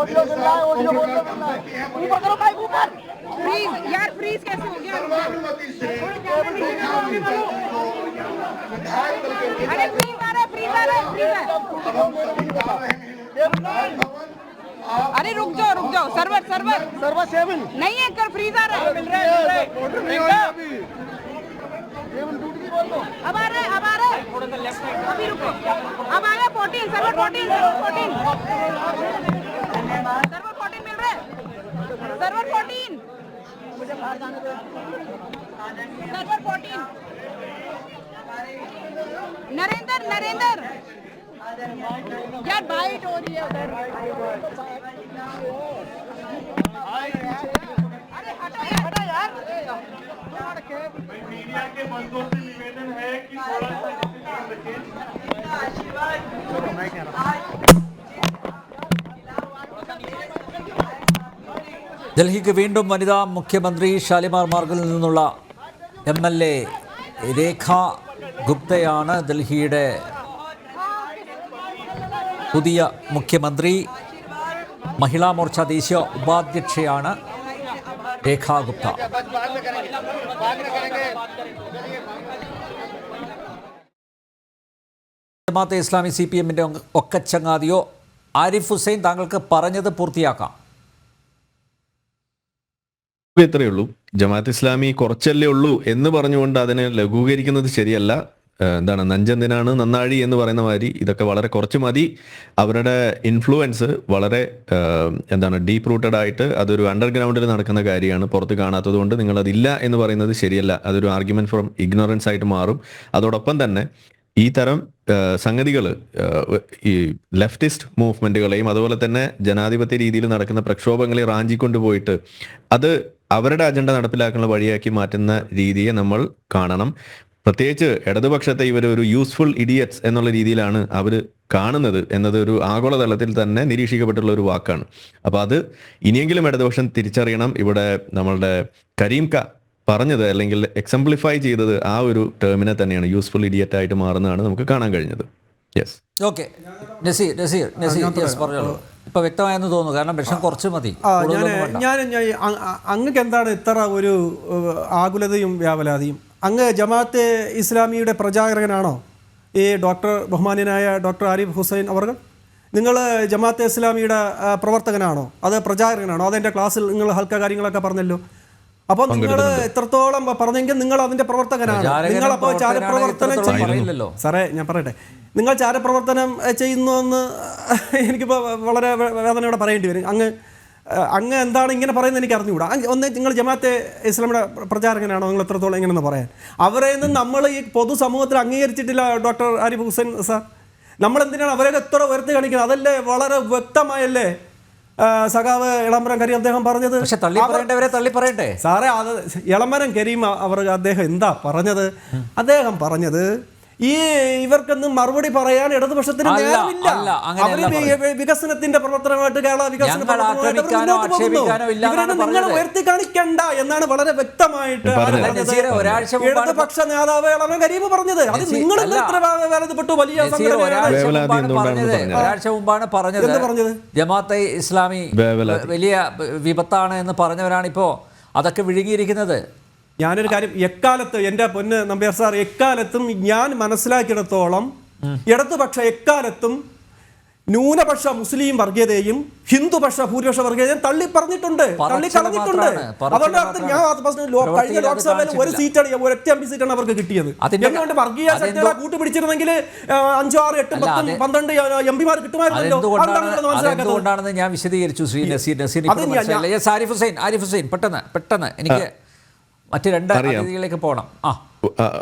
ऊपर करो भाई, ऊपर फ्रीज यार, फ्रीज कैसे हो गया? सर्वानुमति से अरे फ्रीज आ रहा है, फ्रीज आ रहा है, फ्रीज है। अरे रुक जाओ सर्वर 7 नहीं है, कर फ्रीज आ रहा है। मिल रहा है अब आ रहे अभी रुको, अब आ रहा 14 सर्वर 14 मिल रहा है, सर्वर 14 नरेंद्र यार बाइट हो रही है उधर। अरे हटो यार। मीडिया के बंदों से निवेदन है कि थोड़ा ഡൽഹിക്ക് വീണ്ടും വനിതാ മുഖ്യമന്ത്രി. ഷാലിമാർ മാർഗിൽ നിന്നുള്ള MLA രേഖ ഗുപ്തയാണ് ഡൽഹിയുടെ പുതിയ മുഖ്യമന്ത്രി. മഹിളാ മോർച്ച ദേശീയ ഉപാധ്യക്ഷയാണ് രേഖ ഗുപ്ത. ജമാഅത്തെ ഇസ്ലാമി CPMന്റെ ഒക്കച്ചങ്ങാതിയോ ആരിഫ് ഹുസൈൻ, താങ്കൾക്ക് പറഞ്ഞത് പൂർത്തിയാക്കാം. ഇത്രയേ ഉള്ളൂ. ജമാഅത്ത് ഇസ്ലാമി കുറച്ചല്ലേ ഉള്ളൂ എന്ന് പറഞ്ഞുകൊണ്ട് അതിനെ ലഘൂകരിക്കുന്നത് ശരിയല്ല. എന്താണ് നഞ്ചെന്തിനാണ് നന്നാഴി എന്ന് പറയുന്ന മാതിരി ഇതൊക്കെ വളരെ കുറച്ച് മതി. അവരുടെ ഇൻഫ്ലുവൻസ് വളരെ ഡീപ്പ് റൂട്ടഡ് ആയിട്ട് അതൊരു അണ്ടർഗ്രൗണ്ടിൽ നടക്കുന്ന കാര്യമാണ്. പുറത്ത് കാണാത്തത് കൊണ്ട് നിങ്ങളതില്ല എന്ന് പറയുന്നത് ശരിയല്ല. അതൊരു ആർഗ്യുമെന്റ് ഫ്രം ഇഗ്നോറൻസ് ആയിട്ട് മാറും. അതോടൊപ്പം തന്നെ ഈ തരം സംഗതികൾ ഈ ലെഫ്റ്റിസ്റ്റ് മൂവ്മെന്റുകളെയും അതുപോലെ തന്നെ ജനാധിപത്യ രീതിയിൽ നടക്കുന്ന പ്രക്ഷോഭങ്ങളെ റാഞ്ചിക്കൊണ്ടുപോയിട്ട് അത് അവരുടെ അജണ്ട നടപ്പിലാക്കുന്ന വഴിയാക്കി മാറ്റുന്ന രീതിയെ നമ്മൾ കാണണം. പ്രത്യേകിച്ച് ഇടതുപക്ഷത്തെ ഇവർ ഒരു യൂസ്ഫുൾ ഇഡിയറ്റ്സ് എന്നുള്ള രീതിയിലാണ് അവർ കാണുന്നത് എന്നത് ഒരു ആഗോളതലത്തിൽ തന്നെ നിരീക്ഷിക്കപ്പെട്ടുള്ള ഒരു വാക്കാണ്. അപ്പോൾ അത് ഇനിയെങ്കിലും ഇടതുപക്ഷം തിരിച്ചറിയണം. ഇവിടെ നമ്മളുടെ കരീംക പറഞ്ഞത് അല്ലെങ്കിൽ എക്സംപ്ലിഫൈ ചെയ്തത് ആ ഒരു ടേമിനെ തന്നെയാണ്. യൂസ്ഫുൾ ഇഡിയറ്റ് ആയിട്ട് മാറുന്നതാണ് നമുക്ക് കാണാൻ കഴിഞ്ഞത്. Yes, okay. നസീർ പറഞ്ഞോളൂ. ഇപ്പൊ വ്യക്തമായെന്ന് തോന്നുന്നു, കാരണം വിഷം കുറച്ച് മതി. ഞാൻ അങ്ങക്ക് എന്താണ് ഇത്ര ഒരു ആകുലതയും വ്യാപലാതിയും? അങ്ങ് ജമാഅത്തെ ഇസ്ലാമിയുടെ പ്രചാരകനാണോ ഈ ബഹുമാന്യനായ ഡോക്ടർ ആരിഫ് ഹുസൈൻ അവർ? നിങ്ങൾ ജമാഅത്തെ ഇസ്ലാമിയുടെ പ്രവർത്തകനാണോ, അത് പ്രചാരകനാണോ? അതെൻ്റെ ക്ലാസ്സിൽ നിങ്ങൾ ഹൽക്ക കാര്യങ്ങളൊക്കെ പറഞ്ഞല്ലോ. അപ്പോൾ നിങ്ങൾ എത്രത്തോളം പറഞ്ഞെങ്കിൽ നിങ്ങൾ അതിൻ്റെ പ്രവർത്തകനാണ്. നിങ്ങളപ്പോൾ ചാരപ്രവർത്തനം ചെയ്യുന്നില്ലല്ലോ സാറേ. ഞാൻ പറയട്ടെ, നിങ്ങൾ ചാരപ്രവർത്തനം ചെയ്യുന്നുവെന്ന് എനിക്കിപ്പോൾ വളരെ വേദനയോടെ പറയേണ്ടി വരും. അങ്ങ് എന്താണ് ഇങ്ങനെ പറയുന്നത് എനിക്ക് അറിഞ്ഞുകൂടാ. ഒന്ന്, നിങ്ങൾ ജമാഅത്തെ ഇസ്ലാമിയുടെ പ്രചാരകനാണോ? നിങ്ങൾ എത്രത്തോളം ഇങ്ങനെയെന്ന് പറയാൻ. അവരെ ഒന്നും നമ്മൾ ഈ പൊതുസമൂഹത്തിൽ അംഗീകരിച്ചിട്ടില്ല ഡോക്ടർ ആരിഫ് ഹുസൈൻ സാർ. നമ്മളെന്തിനാണ് അവരെ എത്ര ഉയർത്തി കാണിക്കുന്നത്? അതല്ലേ വളരെ വ്യക്തമായല്ലേ സഖാവ് ഇളമരം കരീം അദ്ദേഹം പറഞ്ഞത്? തള്ളിപ്പറയട്ടെ സാറേ. അത് ഇളമരം കരീം അദ്ദേഹം എന്താ പറഞ്ഞത്? അദ്ദേഹം പറഞ്ഞത് ഇവർക്കൊന്നും മറുപടി പറയാൻ ഇടതുപക്ഷത്തിന് നേരമില്ല. അവര് വികസനത്തിന്റെ പ്രവർത്തനമായിട്ട് കേരള വികസന നിങ്ങൾ ഉയർത്തി കാണിക്കണ്ട എന്നാണ് വളരെ വ്യക്തമായിട്ട് ഇടതുപക്ഷ നേതാവ് ഇളമരം കരീം പറഞ്ഞത്. അത് നിങ്ങൾ വേദനപ്പെട്ടു. വലിയ ഒരാഴ്ച മുമ്പാണ് പറഞ്ഞത് ജമാഅത്തെ ഇസ്ലാമി വലിയ വിപത്താണ് എന്ന് പറഞ്ഞവരാണിപ്പോ അതൊക്കെ വിഴുങ്ങിയിരിക്കുന്നത്. ഞാനൊരു കാര്യം, എക്കാലത്ത് എൻ്റെ പൊന്ന് നമ്പ്യാർ സാർ, എക്കാലത്തും ഞാൻ മനസ്സിലാക്കിയിടത്തോളം ഇടതുപക്ഷ എക്കാലത്തും ന്യൂനപക്ഷ മുസ്ലിം വർഗീയതയും ഹിന്ദുപക്ഷ ഭൂരിപക്ഷ വർഗീയതയും തള്ളി പറഞ്ഞിട്ടുണ്ട്, തള്ളി കളഞ്ഞിട്ടുണ്ട്. അതുകൊണ്ട് ഞാൻ കഴിഞ്ഞ ലോക്സഭയിൽ ഒരു സീറ്റാണ്, ഒരൊറ്റ MP സീറ്റാണ് അവർക്ക് കിട്ടിയത്. എന്തുകൊണ്ട് വർഗീയ ശക്തികളെ കൂട്ടുപിടിച്ചിരുന്നെങ്കിൽ 5, 6, 8, 10, 12 MP കിട്ടുമായിരുന്നല്ലോ. അതുകൊണ്ടാണെന്ന് ഞാൻ വിശദീകരിച്ചു. ശ്രീ നസീർ ആരിഫ് ഹുസൈൻ പെട്ടെന്ന് എനിക്ക് മറ്റ് 2 അതിഥികളിലേക്ക് പോകണം.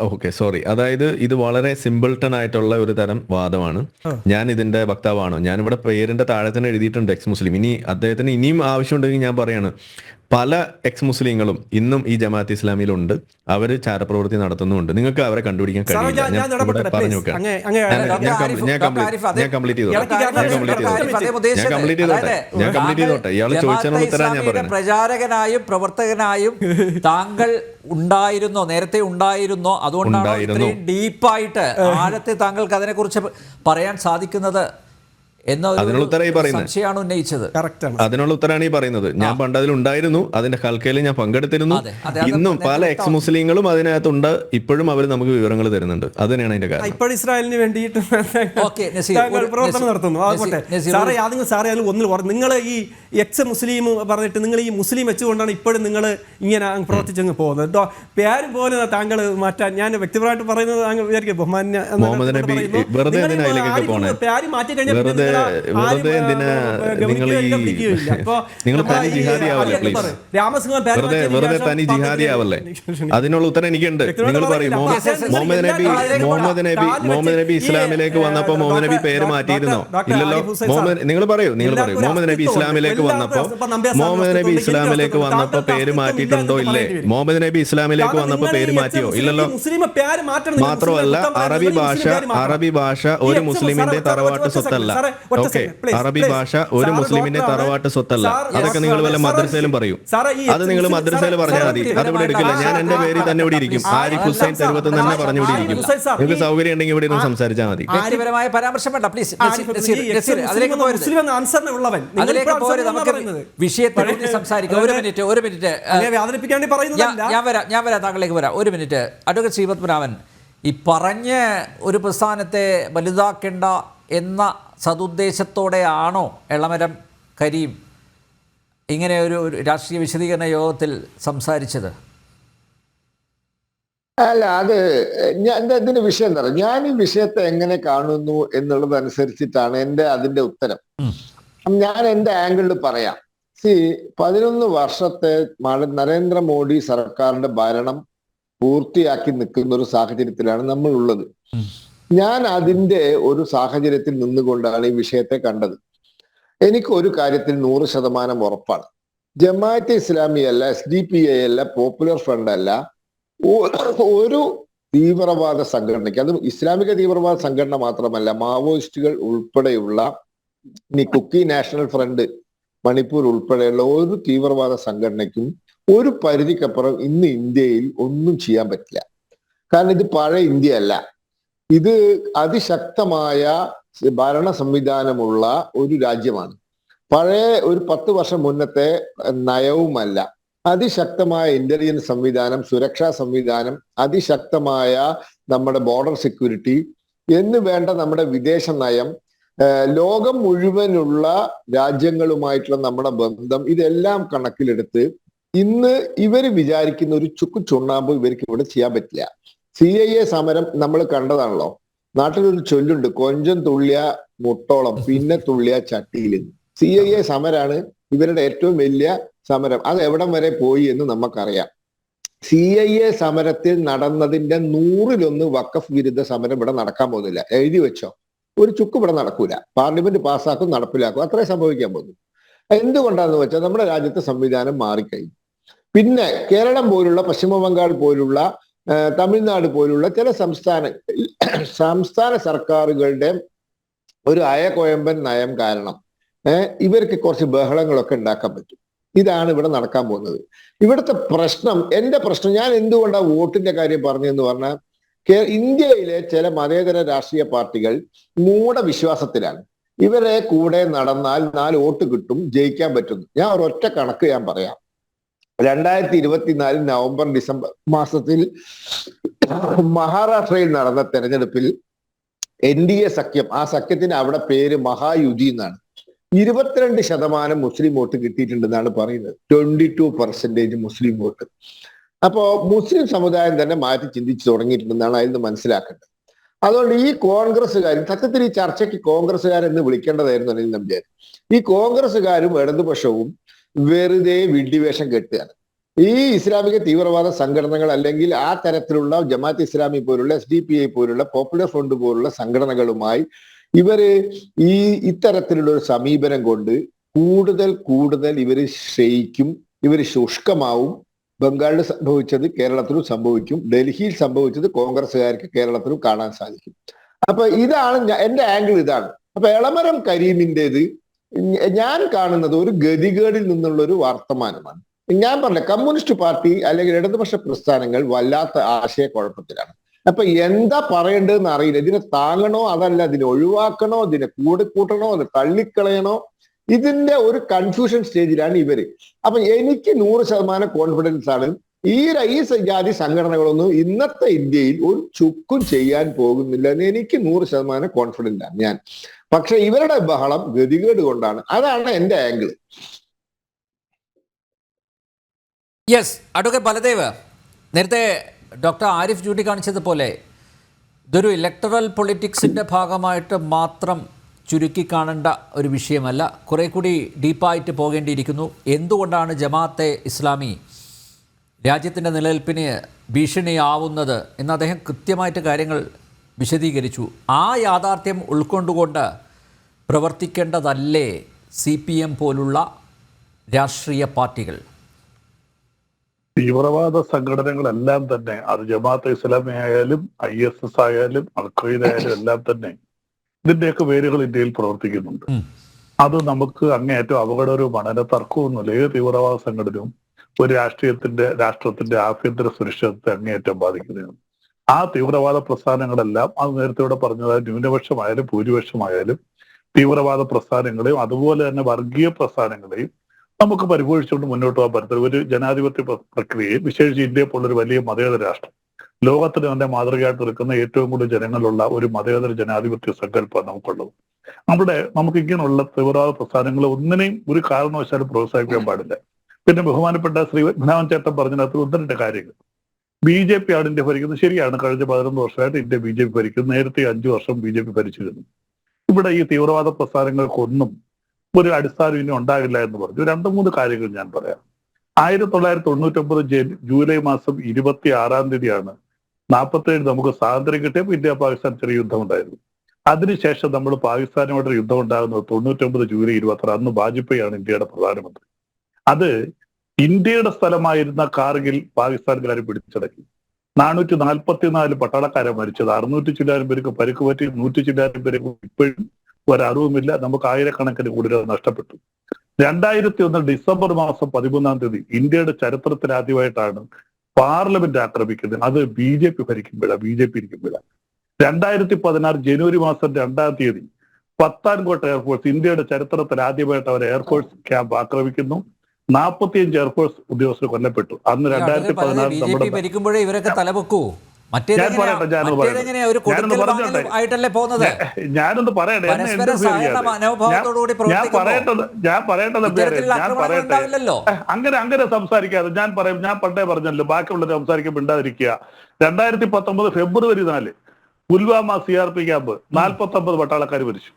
Okay, sorry. അതായത് ഇത് വളരെ സിമ്പിൾട്ടൺ ആയിട്ടുള്ള ഒരു തരം വാദമാണ്. ഞാൻ ഇതിന്റെ വക്താവാണോ? ഞാനിവിടെ പേരിന്റെ താഴെ തന്നെ എഴുതിയിട്ടുണ്ട് എക്സ് മുസ്ലിം. ഇനി അദ്ദേഹത്തിന് ഇനിയും ആവശ്യമുണ്ടെങ്കിൽ ഞാൻ പറയാണ്, പല എക്സ് മുസ്ലിങ്ങളും ഇന്നും ഈ ജമാഅത്ത് ഇസ്ലാമിയിലുണ്ട്. അവര് ചാരപ്രവൃത്തി നടത്തുന്നുണ്ട്. നിങ്ങൾക്ക് അവരെ കണ്ടുപിടിക്കാൻ കഴിയില്ല. ഞാൻ ഇവിടെ പറഞ്ഞു വെക്കാം. ഞാൻ കംപ്ലീറ്റ് ചെയ്തോട്ടെ. ഇയാള് ചോദിച്ചതിനുള്ള ഉത്തരം ഞാൻ പറയാം. പ്രചാരകനായും പ്രവർത്തകനായും താങ്കൾ ഉണ്ടായിരുന്നോ? നേരത്തെ ഉണ്ടായിരുന്നോ? അതുകൊണ്ടാണ് ഇത്രയും ഡീപ്പായിട്ട് ആഴത്തെ താങ്കൾക്ക് അതിനെക്കുറിച്ച് പറയാൻ സാധിക്കുന്നത് അതിനുള്ള ഉത്തരമാണ് ഈ പറയുന്നത്. അതിനുള്ള ഉത്തരമാണ് ഈ പറയുന്നത്. ഞാൻ പണ്ട് അതിലുണ്ടായിരുന്നു, അതിന്റെ ഹൽക്കയിൽ ഞാൻ പങ്കെടുത്തിരുന്നു. ഇന്നും പല എക്സ് മുസ്ലിങ്ങളും അതിനകത്തുണ്ട്. ഇപ്പോഴും അവർ നമുക്ക് വിവരങ്ങൾ തരുന്നുണ്ട്. അത് തന്നെയാണ് അതിന്റെ കാര്യം. ഇപ്പോൾ ഇസ്രായേലിന് വേണ്ടിയിട്ട് പ്രവർത്തനം നടത്തുന്നു. സാറേ നിങ്ങൾ ഈ എക്സ് മുസ്ലിം പറഞ്ഞിട്ട് നിങ്ങൾ ഈ മുസ്ലിം വെച്ചുകൊണ്ടാണ് ഇപ്പോഴും നിങ്ങൾ ഇങ്ങനെ പ്രവർത്തിച്ചങ്ങ് പോകുന്നത് കേട്ടോ. പേരും പോലെ താങ്കൾ മാറ്റാൻ ഞാൻ വ്യക്തിപരമായിട്ട് പറയുന്നത് താങ്കൾ വിചാരിക്കും മുഹമ്മദ് നബി വെറുതെ പേര് മാറ്റി കഴിഞ്ഞാൽ നിങ്ങൾ തനി ജിഹാദി ആവല്ലേ പ്ലീസ്? വെറുതെ തനി ജിഹാദി ആവല്ലേ? അതിനുള്ള ഉത്തരം എനിക്കുണ്ട്. നിങ്ങൾ പറയും മുഹമ്മദ് നബി ഇസ്ലാമിലേക്ക് വന്നപ്പോ മുഹമ്മദ് നബി പേര് മാറ്റിയിരുന്നോ? ഇല്ലല്ലോ. നിങ്ങൾ പറയൂ മുഹമ്മദ് നബി ഇസ്ലാമിലേക്ക് വന്നപ്പോ പേര് മാറ്റിയിട്ടുണ്ടോ? ഇല്ലേ? മുഹമ്മദ് നബി ഇസ്ലാമിലേക്ക് വന്നപ്പോ പേര് മാറ്റിയോ? ഇല്ലല്ലോ. മാത്രമല്ല അറബി ഭാഷ ഒരു മുസ്ലിമിന്റെ തറവാട്ട് സ്വത്തല്ല. ഓക്കെ, അറബി ഭാഷ ഒരു മുസ്ലിമിന്റെ തറവാട്ട് സ്വത്തല്ല. അതൊക്കെ നിങ്ങൾ വല്ല മദ്രസയിലും പറയും. അത് നിങ്ങൾ മദ്രസയിൽ പറഞ്ഞാൽ മതി. അത് ഇവിടെ എടുക്കില്ല. ഞാൻ എന്റെ പേരിൽ തന്നെ ഇവിടെ ഇരിക്കും. ആരിഫ് ഹുസൈൻ തെരുവത്ത് തന്നെ പറഞ്ഞു ഇവിടെ ഇരിക്കും. നിങ്ങൾക്ക് സൗകര്യം ഉണ്ടെങ്കിൽ ഇവിടെ ഇരുന്ന് സംസാരിച്ചാൽ മതി. വ്യക്തിപരമായ പരാമർശം വേണ്ട പ്ലീസ്. വിഷയത്തെ സംസാരിക്കാം. ഒരു മിനിറ്റ് ഞാൻ വരാം, താങ്കളിലേക്ക് വരാം. ഒരു മിനിറ്റ്. അഡ്വക്കേറ്റ് ശ്രീപത്മനാഭൻ, ഈ പറഞ്ഞ ഒരു പ്രസ്ഥാനത്തെ വലുതാക്കേണ്ട എന്ന സതുദ്ദേശത്തോടെയാണോ എളമരം കരീം ഇങ്ങനെ ഒരു രാഷ്ട്രീയ വിശദീകരണ യോഗത്തിൽ സംസാരിച്ചത്? അല്ല, അത് ഇതിന്റെ വിഷയം എന്താ പറയുക, ഞാൻ ഈ വിഷയത്തെ എങ്ങനെ കാണുന്നു എന്നുള്ളതനുസരിച്ചിട്ടാണ് അതിന്റെ ഉത്തരം. ഞാൻ എന്റെ ആംഗിളിൽ പറയാം. 11 വർഷത്തെ നരേന്ദ്രമോദി സർക്കാരിന്റെ ഭരണം പൂർത്തിയാക്കി നിൽക്കുന്ന ഒരു സാഹചര്യത്തിലാണ് നമ്മൾ ഉള്ളത്. ഞാൻ അതിന്റെ ഒരു സാഹചര്യത്തിൽ നിന്നുകൊണ്ടാണ് ഈ വിഷയത്തെ കണ്ടത്. എനിക്ക് ഒരു കാര്യത്തിൽ 100% ഉറപ്പാണ്. ജമാഅത്തെ ഇസ്ലാമി അല്ല, SDPI അല്ല, പോപ്പുലർ ഫ്രണ്ട് അല്ല, ഒരു തീവ്രവാദ സംഘടനയ്ക്ക്, അത് ഇസ്ലാമിക തീവ്രവാദ സംഘടന മാത്രമല്ല, മാവോയിസ്റ്റുകൾ ഉൾപ്പെടെയുള്ള കുക്കി നാഷണൽ ഫ്രണ്ട് മണിപ്പൂർ ഉൾപ്പെടെയുള്ള ഒരു തീവ്രവാദ സംഘടനയ്ക്കും ഒരു പരിധിക്കപ്പുറം ഇന്ന് ഇന്ത്യയിൽ ഒന്നും ചെയ്യാൻ പറ്റില്ല. കാരണം ഇത് പഴയ ഇന്ത്യ അല്ല. ഇത് അതിശക്തമായ ഭരണ സംവിധാനമുള്ള ഒരു രാജ്യമാണ്. പഴയ ഒരു 10 വർഷം മുന്നത്തെ നയവുമല്ല. അതിശക്തമായ ഇന്റലിജൻസ് സംവിധാനം, സുരക്ഷാ സംവിധാനം, അതിശക്തമായ നമ്മുടെ ബോർഡർ സെക്യൂരിറ്റി എന്ന് വേണ്ട നമ്മുടെ വിദേശ നയം, ലോകം മുഴുവനുള്ള രാജ്യങ്ങളുമായിട്ടുള്ള നമ്മുടെ ബന്ധം, ഇതെല്ലാം കണക്കിലെടുത്ത് ഇന്ന് ഇവർ വിചാരിക്കുന്ന ഒരു ചുക്ക് ചുണ്ണാമ്പ് ഇവർക്ക് ഇവിടെ ചെയ്യാൻ പറ്റില്ല. CIA സമരം നമ്മൾ കണ്ടതാണല്ലോ. നാട്ടിലൊരു ചൊല്ലുണ്ട്, കൊഞ്ചം തുള്ളിയ മുട്ടോളം പിന്നെ തുള്ളിയ ചട്ടിയിൽ. CIA സമരമാണ് ഇവരുടെ ഏറ്റവും വലിയ സമരം. അത് എവിടം വരെ പോയി എന്ന് നമുക്കറിയാം. CIA സമരത്തിൽ നടന്നതിന്റെ 100-1 വഖഫ് വിരുദ്ധ സമരം ഇവിടെ നടക്കാൻ പോകുന്നില്ല. എഴുതി വെച്ചോ, ഒരു ചുക്ക് ഇവിടെ നടക്കൂല. പാർലമെന്റ് പാസ്സാക്കും, നടപ്പിലാക്കും, അത്രേ സംഭവിക്കാൻ പോകുന്നു. എന്തുകൊണ്ടാണെന്ന് വെച്ചാൽ നമ്മുടെ രാജ്യത്തെ സംവിധാനം മാറിക്കഴിഞ്ഞു. പിന്നെ കേരളം പോലുള്ള, പശ്ചിമ ബംഗാൾ പോലുള്ള, തമിഴ്നാട് പോലുള്ള ചില സംസ്ഥാന സർക്കാരുകളുടെ ഒരു അയകൊയമ്പൻ നയം കാരണം ഇവർക്ക് കുറച്ച് ബഹളങ്ങളൊക്കെ ഉണ്ടാക്കാൻ പറ്റും. ഇതാണ് ഇവിടെ നടക്കാൻ പോകുന്നത്. ഇവിടുത്തെ പ്രശ്നം, എന്റെ പ്രശ്നം, ഞാൻ എന്തുകൊണ്ടാണ് വോട്ടിന്റെ കാര്യം പറഞ്ഞതെന്ന് പറഞ്ഞാൽ, ഇന്ത്യയിലെ ചില മതേതര രാഷ്ട്രീയ പാർട്ടികൾ മൂഢവിശ്വാസത്തിലാണ്. ഇവരെ കൂടെ നടന്നാൽ 4 വോട്ട് കിട്ടും, ജയിക്കാൻ പറ്റുന്നു. ഞാൻ ഒരൊറ്റ കണക്ക് ഞാൻ പറയാം. 2024 നവംബർ ഡിസംബർ മാസത്തിൽ മഹാരാഷ്ട്രയിൽ നടന്ന തെരഞ്ഞെടുപ്പിൽ NDA സഖ്യം, ആ സഖ്യത്തിന് അവിടെ പേര് മഹായുതി എന്നാണ്, 22% മുസ്ലിം വോട്ട് കിട്ടിയിട്ടുണ്ടെന്നാണ് പറയുന്നത്. 22% മുസ്ലിം വോട്ട്. അപ്പോ മുസ്ലിം സമുദായം തന്നെ മാറ്റി ചിന്തിച്ചു തുടങ്ങിയിട്ടുണ്ടെന്നാണ് അതിൽ നിന്ന് മനസ്സിലാക്കേണ്ടത്. അതുകൊണ്ട് ഈ കോൺഗ്രസ്സുകാർ, സത്യത്തിൽ ഈ ചർച്ചയ്ക്ക് കോൺഗ്രസ്സുകാരെന്ന് വിളിക്കേണ്ടതായിരുന്നു അനിൽ നമ്പ്യാർ. ഈ കോൺഗ്രസ്സുകാരും ഇടതുപക്ഷവും വെറുതെ വിഡ്ഢിവേഷം കെട്ടുകയാണ്. ഈ ഇസ്ലാമിക തീവ്രവാദ സംഘടനകൾ അല്ലെങ്കിൽ ആ തരത്തിലുള്ള ജമാഅത്ത് ഇസ്ലാമി പോലുള്ള SDPI പോലുള്ള പോപ്പുലർ ഫ്രണ്ട് പോലുള്ള സംഘടനകളുമായി ഇവര് ഇത്തരത്തിലുള്ള ഒരു സമീപനം കൊണ്ട് കൂടുതൽ ഇവര് ക്ഷയിക്കും, ഇവര് ശുഷ്കമാവും. ബംഗാളിൽ സംഭവിച്ചത് കേരളത്തിലും സംഭവിക്കും, ഡൽഹിയിൽ സംഭവിച്ചത് കോൺഗ്രസ്സുകാർക്ക് കേരളത്തിലും കാണാൻ സാധിക്കും. അപ്പൊ ഇതാണ് എന്റെ ആംഗിൾ, ഇതാണ്. അപ്പൊ എളമരം കരീമിൻ്റെത് ഞാൻ കാണുന്നത് ഒരു ഗതികേടിൽ നിന്നുള്ള ഒരു വർത്തമാനമാണ്. ഞാൻ പറഞ്ഞ കമ്മ്യൂണിസ്റ്റ് പാർട്ടി അല്ലെങ്കിൽ ഇടതുപക്ഷ പ്രസ്ഥാനങ്ങൾ വല്ലാത്ത ആശയക്കുഴപ്പത്തിലാണ്. അപ്പൊ എന്താ പറയേണ്ടതെന്ന് അറിയില്ല. ഇതിനെ താങ്ങണോ അതല്ല ഇതിനെ ഒഴിവാക്കണോ, ഇതിനെ കൂടെ കൂട്ടണോ, അത് തള്ളിക്കളയണോ, ഇതിന്റെ ഒരു കൺഫ്യൂഷൻ സ്റ്റേജിലാണ് ഇവര്. അപ്പൊ എനിക്ക് 100% കോൺഫിഡൻസ് ആണ് ഈ ജാതി സംഘടനകളൊന്നും ഇന്നത്തെ ഇന്ത്യയിൽ ഒരു ചുക്കും ചെയ്യാൻ പോകുന്നില്ല എന്ന് എനിക്ക് 100% കോൺഫിഡന്റ് ആണ് ഞാൻ. പക്ഷെ ഇവരുടെ ബഹളം ഗതികേട് കൊണ്ടാണ്. അതാണ് എന്റെ ആംഗിൾ. യെസ്, അഡ്വക്കേറ്റ് ബലദേവ്, നേരത്തെ ഡോക്ടർ ആരിഫ് ചൂണ്ടിക്കാണിച്ചതുപോലെ ഇതൊരു ഇലക്ടറൽ പൊളിറ്റിക്സിൻ്റെ ഭാഗമായിട്ട് മാത്രം ചുരുക്കി കാണേണ്ട ഒരു വിഷയമല്ല, കുറേ കൂടി ഡീപ്പായിട്ട് പോകേണ്ടിയിരിക്കുന്നു. എന്തുകൊണ്ടാണ് ജമാഅത്തെ ഇസ്ലാമി രാജ്യത്തിൻ്റെ നിലനിൽപ്പിന് ഭീഷണിയാവുന്നത് എന്ന് അദ്ദേഹം കൃത്യമായിട്ട് കാര്യങ്ങൾ വിശദീകരിച്ചു. ആ യാഥാർത്ഥ്യം ഉൾക്കൊണ്ടുകൊണ്ട് പ്രവർത്തിക്കേണ്ടതല്ലേ CPM പോലുള്ള രാഷ്ട്രീയ പാർട്ടികൾ? തീവ്രവാദ സംഘടനകളെല്ലാം തന്നെ, അത് ജമാഅത്തെ ഇസ്ലാമി ആയാലും ISS ആയാലും അൽ-ഖ്വയ്ദ ആയാലും എല്ലാം തന്നെ ഇതിന്റെയൊക്കെ വേരുകൾ ഇന്ത്യയിൽ പ്രവർത്തിക്കുന്നുണ്ട്. അത് നമുക്ക് അങ്ങേയറ്റം അപകടകരവുമാണ്. അതിന്റെ തർക്കമൊന്നുമില്ല. ഏത് തീവ്രവാദ സംഘടനയും ഒരു രാഷ്ട്രത്തിന്റെ ആഭ്യന്തര സുരക്ഷിതത്തെ അങ്ങേയറ്റം ബാധിക്കുന്നതാണ്. ആ തീവ്രവാദ പ്രസ്ഥാനങ്ങളെല്ലാം, അത് നേരത്തെ ഇവിടെ പറഞ്ഞതായ ന്യൂനപക്ഷമായാലും ഭൂരിപക്ഷമായാലും തീവ്രവാദ പ്രസ്ഥാനങ്ങളെയും അതുപോലെ തന്നെ വർഗീയ പ്രസ്ഥാനങ്ങളെയും നമുക്ക് പരിപോഷിച്ചുകൊണ്ട് മുന്നോട്ട് പോകാൻ പറ്റത്തില്ല. ഒരു ജനാധിപത്യ പ്രക്രിയയെ, വിശേഷിച്ച് ഇന്ത്യയെ പോലൊരു വലിയ മതേതര രാഷ്ട്രം, ലോകത്തിന് തന്നെ മാതൃകയായിട്ട് നിൽക്കുന്ന ഏറ്റവും കൂടുതൽ ജനങ്ങളുള്ള ഒരു മതേതര ജനാധിപത്യ സങ്കല്പമാണ് നമുക്കുള്ളത്. നമുക്ക് ഇങ്ങനെയുള്ള തീവ്രവാദ പ്രസ്ഥാനങ്ങൾ ഒന്നിനെയും ഒരു കാരണവശാലും പ്രോത്സാഹിപ്പിക്കാൻ പാടില്ല. പിന്നെ ബഹുമാനപ്പെട്ട ശ്രീ വിനാവൻ ചേട്ടൻ പറഞ്ഞതിനകത്ത് 1-2 കാര്യങ്ങൾ. BJP ആണ് ഇന്ത്യ ഭരിക്കുന്നത്, ശരിയാണ്. കഴിഞ്ഞ 11 വർഷമായിട്ട് ഇന്ത്യ BJP ഭരിക്കുന്നു. നേരത്തെ 5 വർഷം BJP ഭരിച്ചിരുന്നു. ഇവിടെ ഈ തീവ്രവാദ പ്രസ്ഥാനങ്ങൾക്കൊന്നും ഒരു അടിസ്ഥാനം ഇനി ഉണ്ടാകില്ല എന്ന് പറഞ്ഞു. 2-3 കാര്യങ്ങൾ ഞാൻ പറയാം. 1999 ജൂലൈ മാസം 26-ാം തീയതിയാണ് 47 നമുക്ക് സ്വാതന്ത്ര്യം കിട്ടിയപ്പോൾ ഇന്ത്യ പാകിസ്ഥാൻ ചെറിയ യുദ്ധം ഉണ്ടായിരുന്നു. അതിനുശേഷം നമ്മൾ പാകിസ്ഥാനുമായിട്ട് യുദ്ധം ഉണ്ടാകുന്നത് 99 ജൂലൈ 26. അന്ന് വാജ്പേയിയാണ് ഇന്ത്യയുടെ പ്രധാനമന്ത്രി. അത് ഇന്ത്യയുടെ സ്ഥലമായിരുന്ന കാർഗിൽ പാകിസ്ഥാൻകാർ പിടിച്ചടക്കി. 444 പട്ടാളക്കാരെ മരിച്ചത്, 600 ചില്ലാനും പേർക്ക് പരിക്ക് പറ്റി, 100 ചില്ലാനും പേർക്ക് ഇപ്പോഴും ഒരറിവുമില്ല. നമുക്ക് ആയിരക്കണക്കിന് കൂടുതൽ നഷ്ടപ്പെട്ടു. 2001 ഡിസംബർ മാസം 13-ാം തീയതി ഇന്ത്യയുടെ ചരിത്രത്തിൽ ആദ്യമായിട്ടാണ് പാർലമെന്റ് ആക്രമിക്കുന്നത്. അത് BJP ഇരിക്കുമ്പോഴാണ്. 2016 ജനുവരി മാസം 2-ാം തീയതി പത്താൻകോട്ട എയർഫോഴ്സ്, ഇന്ത്യയുടെ ചരിത്രത്തിൽ ആദ്യമായിട്ട് അവർ എയർഫോഴ്സ് ക്യാമ്പ് ആക്രമിക്കുന്നു. 45 എയർഫോഴ്സ് ഉദ്യോഗസ്ഥർ കൊല്ലപ്പെട്ടു. അന്ന് 2014 ഭരിക്കുമ്പോഴേ ഇവരൊക്കെ തലപൊക്കൂ. ഞാനൊന്ന് പറയട്ടെ, അങ്ങനെ സംസാരിക്കാതെ ഞാൻ പണ്ടേ പറഞ്ഞല്ലോ, ബാക്കിയുള്ളവർ സംസാരിക്കാൻ മിണ്ടാതിരിക്കുക. 2019 ഫെബ്രുവരി 4 പുൽവാമ CRP ക്യാമ്പ് 49 പട്ടാളക്കാർ മരിച്ചു.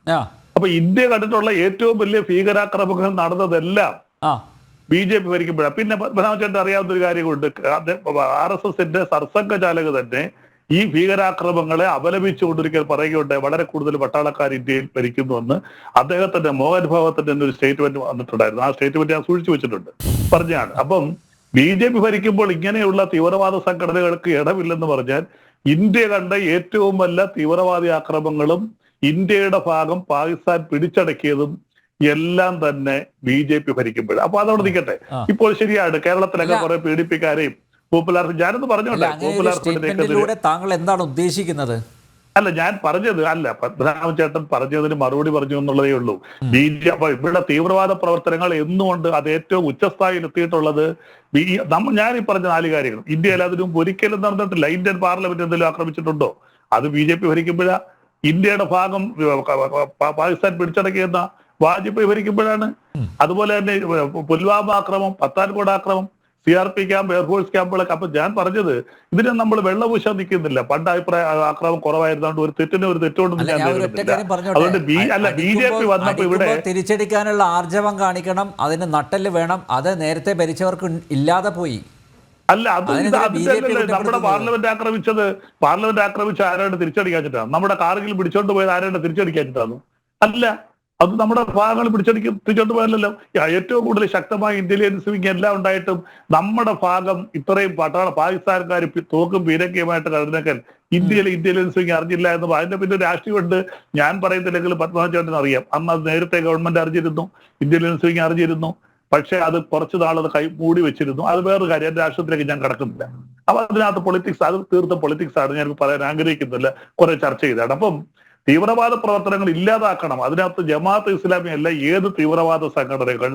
അപ്പൊ ഇന്ത്യ കണ്ടിട്ടുള്ള ഏറ്റവും വലിയ ഭീകരാക്രമണങ്ങൾ നടന്നതെല്ലാം BJP ഭരിക്കുമ്പോഴാണ്. പിന്നെ പ്രധാനമന്ത്രി അറിയാവുന്ന ഒരു കാര്യമുണ്ട്. RSSന്റെ സർസംഘചാലക് തന്നെ ഈ ഭീകരാക്രമങ്ങളെ അപലപിച്ചുകൊണ്ടിരിക്കൽ പറയുകയുണ്ടായി, വളരെ കൂടുതൽ പട്ടാളക്കാർ ഇന്ത്യയിൽ ഭരിക്കുന്നുവെന്ന് അദ്ദേഹത്തിന്റെ മോഹൻ ഭാഗത്തിന്റെ ഒരു സ്റ്റേറ്റ്മെന്റ് വന്നിട്ടുണ്ടായിരുന്നു. ആ സ്റ്റേറ്റ്മെന്റ് ഞാൻ സൂക്ഷിച്ചു വെച്ചിട്ടുണ്ട്, പറഞ്ഞാണ്. അപ്പം BJP ഭരിക്കുമ്പോൾ ഇങ്ങനെയുള്ള തീവ്രവാദ സംഘടനകൾക്ക് ഇടമില്ലെന്ന് പറഞ്ഞാൽ ഇന്ത്യ കണ്ട ഏറ്റവും വല്ല തീവ്രവാദി ആക്രമണങ്ങളും ഇന്ത്യയുടെ ഭാഗം പാകിസ്ഥാൻ പിടിച്ചടക്കിയതും എല്ലാം തന്നെ BJP ഭരിക്കുമ്പോൾ. അപ്പൊ അതവിടെ നിൽക്കട്ടെ. ഇപ്പോൾ ശരിയാണ്, കേരളത്തിലൊക്കെ കുറെ പീഡിപ്പിക്കാരെയും പോപ്പുലാർ, ഞാനൊന്ന് പറഞ്ഞോട്ടെ, പോപ്പുലാർ താങ്കൾ എന്താണ് ഉദ്ദേശിക്കുന്നത്? അല്ല ഞാൻ പറഞ്ഞത് അല്ല പത്മനാഭൻ ചേട്ടൻ പറഞ്ഞതിന് മറുപടി പറഞ്ഞു എന്നുള്ളതേ ഉള്ളൂ. അപ്പൊ ഇവിടെ തീവ്രവാദ പ്രവർത്തനങ്ങൾ എന്നുകൊണ്ട് അത് ഏറ്റവും ഉച്ചസ്ഥായിയിൽ എത്തിയിട്ടുള്ളത് ഞാൻ ഈ പറഞ്ഞ 4 കാര്യങ്ങൾ ഇന്ത്യയിൽ അതിനും ഒരിക്കലും നടന്നിട്ടില്ല. ഇന്ത്യൻ പാർലമെന്റ് എന്തെങ്കിലും ആക്രമിച്ചിട്ടുണ്ടോ? അത് BJP ഭരിക്കുമ്പോഴാ. ഇന്ത്യയുടെ ഭാഗം പാകിസ്ഥാൻ പിടിച്ചടക്കിയെന്ന വാജ്പേയി ഭരിക്കുമ്പോഴാണ്. അതുപോലെ തന്നെ പുൽവാമ ആക്രമം, പത്താൻകോട് ആക്രമം, CRP ക്യാമ്പ്, എയർഫോഴ്സ് ക്യാമ്പുകളൊക്കെ. അപ്പൊ ഞാൻ പറഞ്ഞത് ഇതിനെ നമ്മൾ വെള്ളപൂശാൻ നിൽക്കുന്നില്ല. പണ്ട് ആക്രമം കുറവായിരുന്നോണ്ട് ഒരു തെറ്റുകൊണ്ടൊന്നും ഞാൻ അതുകൊണ്ട് BJP വന്നപ്പോ ഇവിടെ തിരിച്ചടിക്കാനുള്ള ആർജവം കാണിക്കണം, അതിന് നട്ടെല്ല് വേണം. അത് നേരത്തെ ഭരിച്ചവർക്ക് ഇല്ലാതെ പോയി. അല്ല അതിന്റെ നമ്മുടെ പാർലമെന്റ് ആക്രമിച്ച ആരാണ് തിരിച്ചടിക്കാച്ചിട്ടാണ്? നമ്മുടെ കാർഗിൽ പിടിച്ചോണ്ട് പോയത് ആരാണ് തിരിച്ചടിക്കാച്ചിട്ടാണ്? അല്ല, അത് നമ്മുടെ ഭാഗങ്ങൾ തിരിച്ചോണ്ട് പോയല്ലോ. ഏറ്റവും കൂടുതൽ ശക്തമായ ഇന്റലിജൻസ് വിങ് എല്ലാം ഉണ്ടായിട്ടും നമ്മുടെ ഭാഗം ഇത്രയും പാകിസ്ഥാൻകാർ തോക്കും പീരങ്കിയുമായിട്ട് കടന്നേക്കാൻ ഇന്ത്യയിലെ ഇന്റലിജൻസ് വിങ് അറിഞ്ഞില്ല എന്ന് അതിന്റെ പിന്നെ രാഷ്ട്രീയമുണ്ട്. ഞാൻ പറയുന്നില്ലെങ്കിലും പത്മനാഭൻ ചേട്ടന് അറിയാം. അന്ന് അത് നേരത്തെ ഗവൺമെന്റ് അറിഞ്ഞിരുന്നു, ഇന്റലിജൻസ് വിങ് അറിഞ്ഞിരുന്നു. പക്ഷെ അത് കുറച്ചു നാളത് മൂടി വെച്ചിരുന്നു. അത് വേറൊരു കാര്യം, എന്റെ രാഷ്ട്രീയത്തിലേക്ക് ഞാൻ കടക്കുന്നില്ല. അപ്പൊ അതിനകത്ത് പൊളിറ്റിക്സ്, അത് തീർത്തും പൊളിറ്റിക്സ് ആണ്. ഞാൻ പറയാൻ ആഗ്രഹിക്കുന്നില്ല, കുറെ ചർച്ച ചെയ്താണ്. അപ്പം തീവ്രവാദ പ്രവർത്തനങ്ങൾ ഇല്ലാതാക്കണം. അതിനകത്ത് ജമാഅത്ത് ഇസ്ലാമി അല്ല, ഏത് തീവ്രവാദ സംഘടനകൾ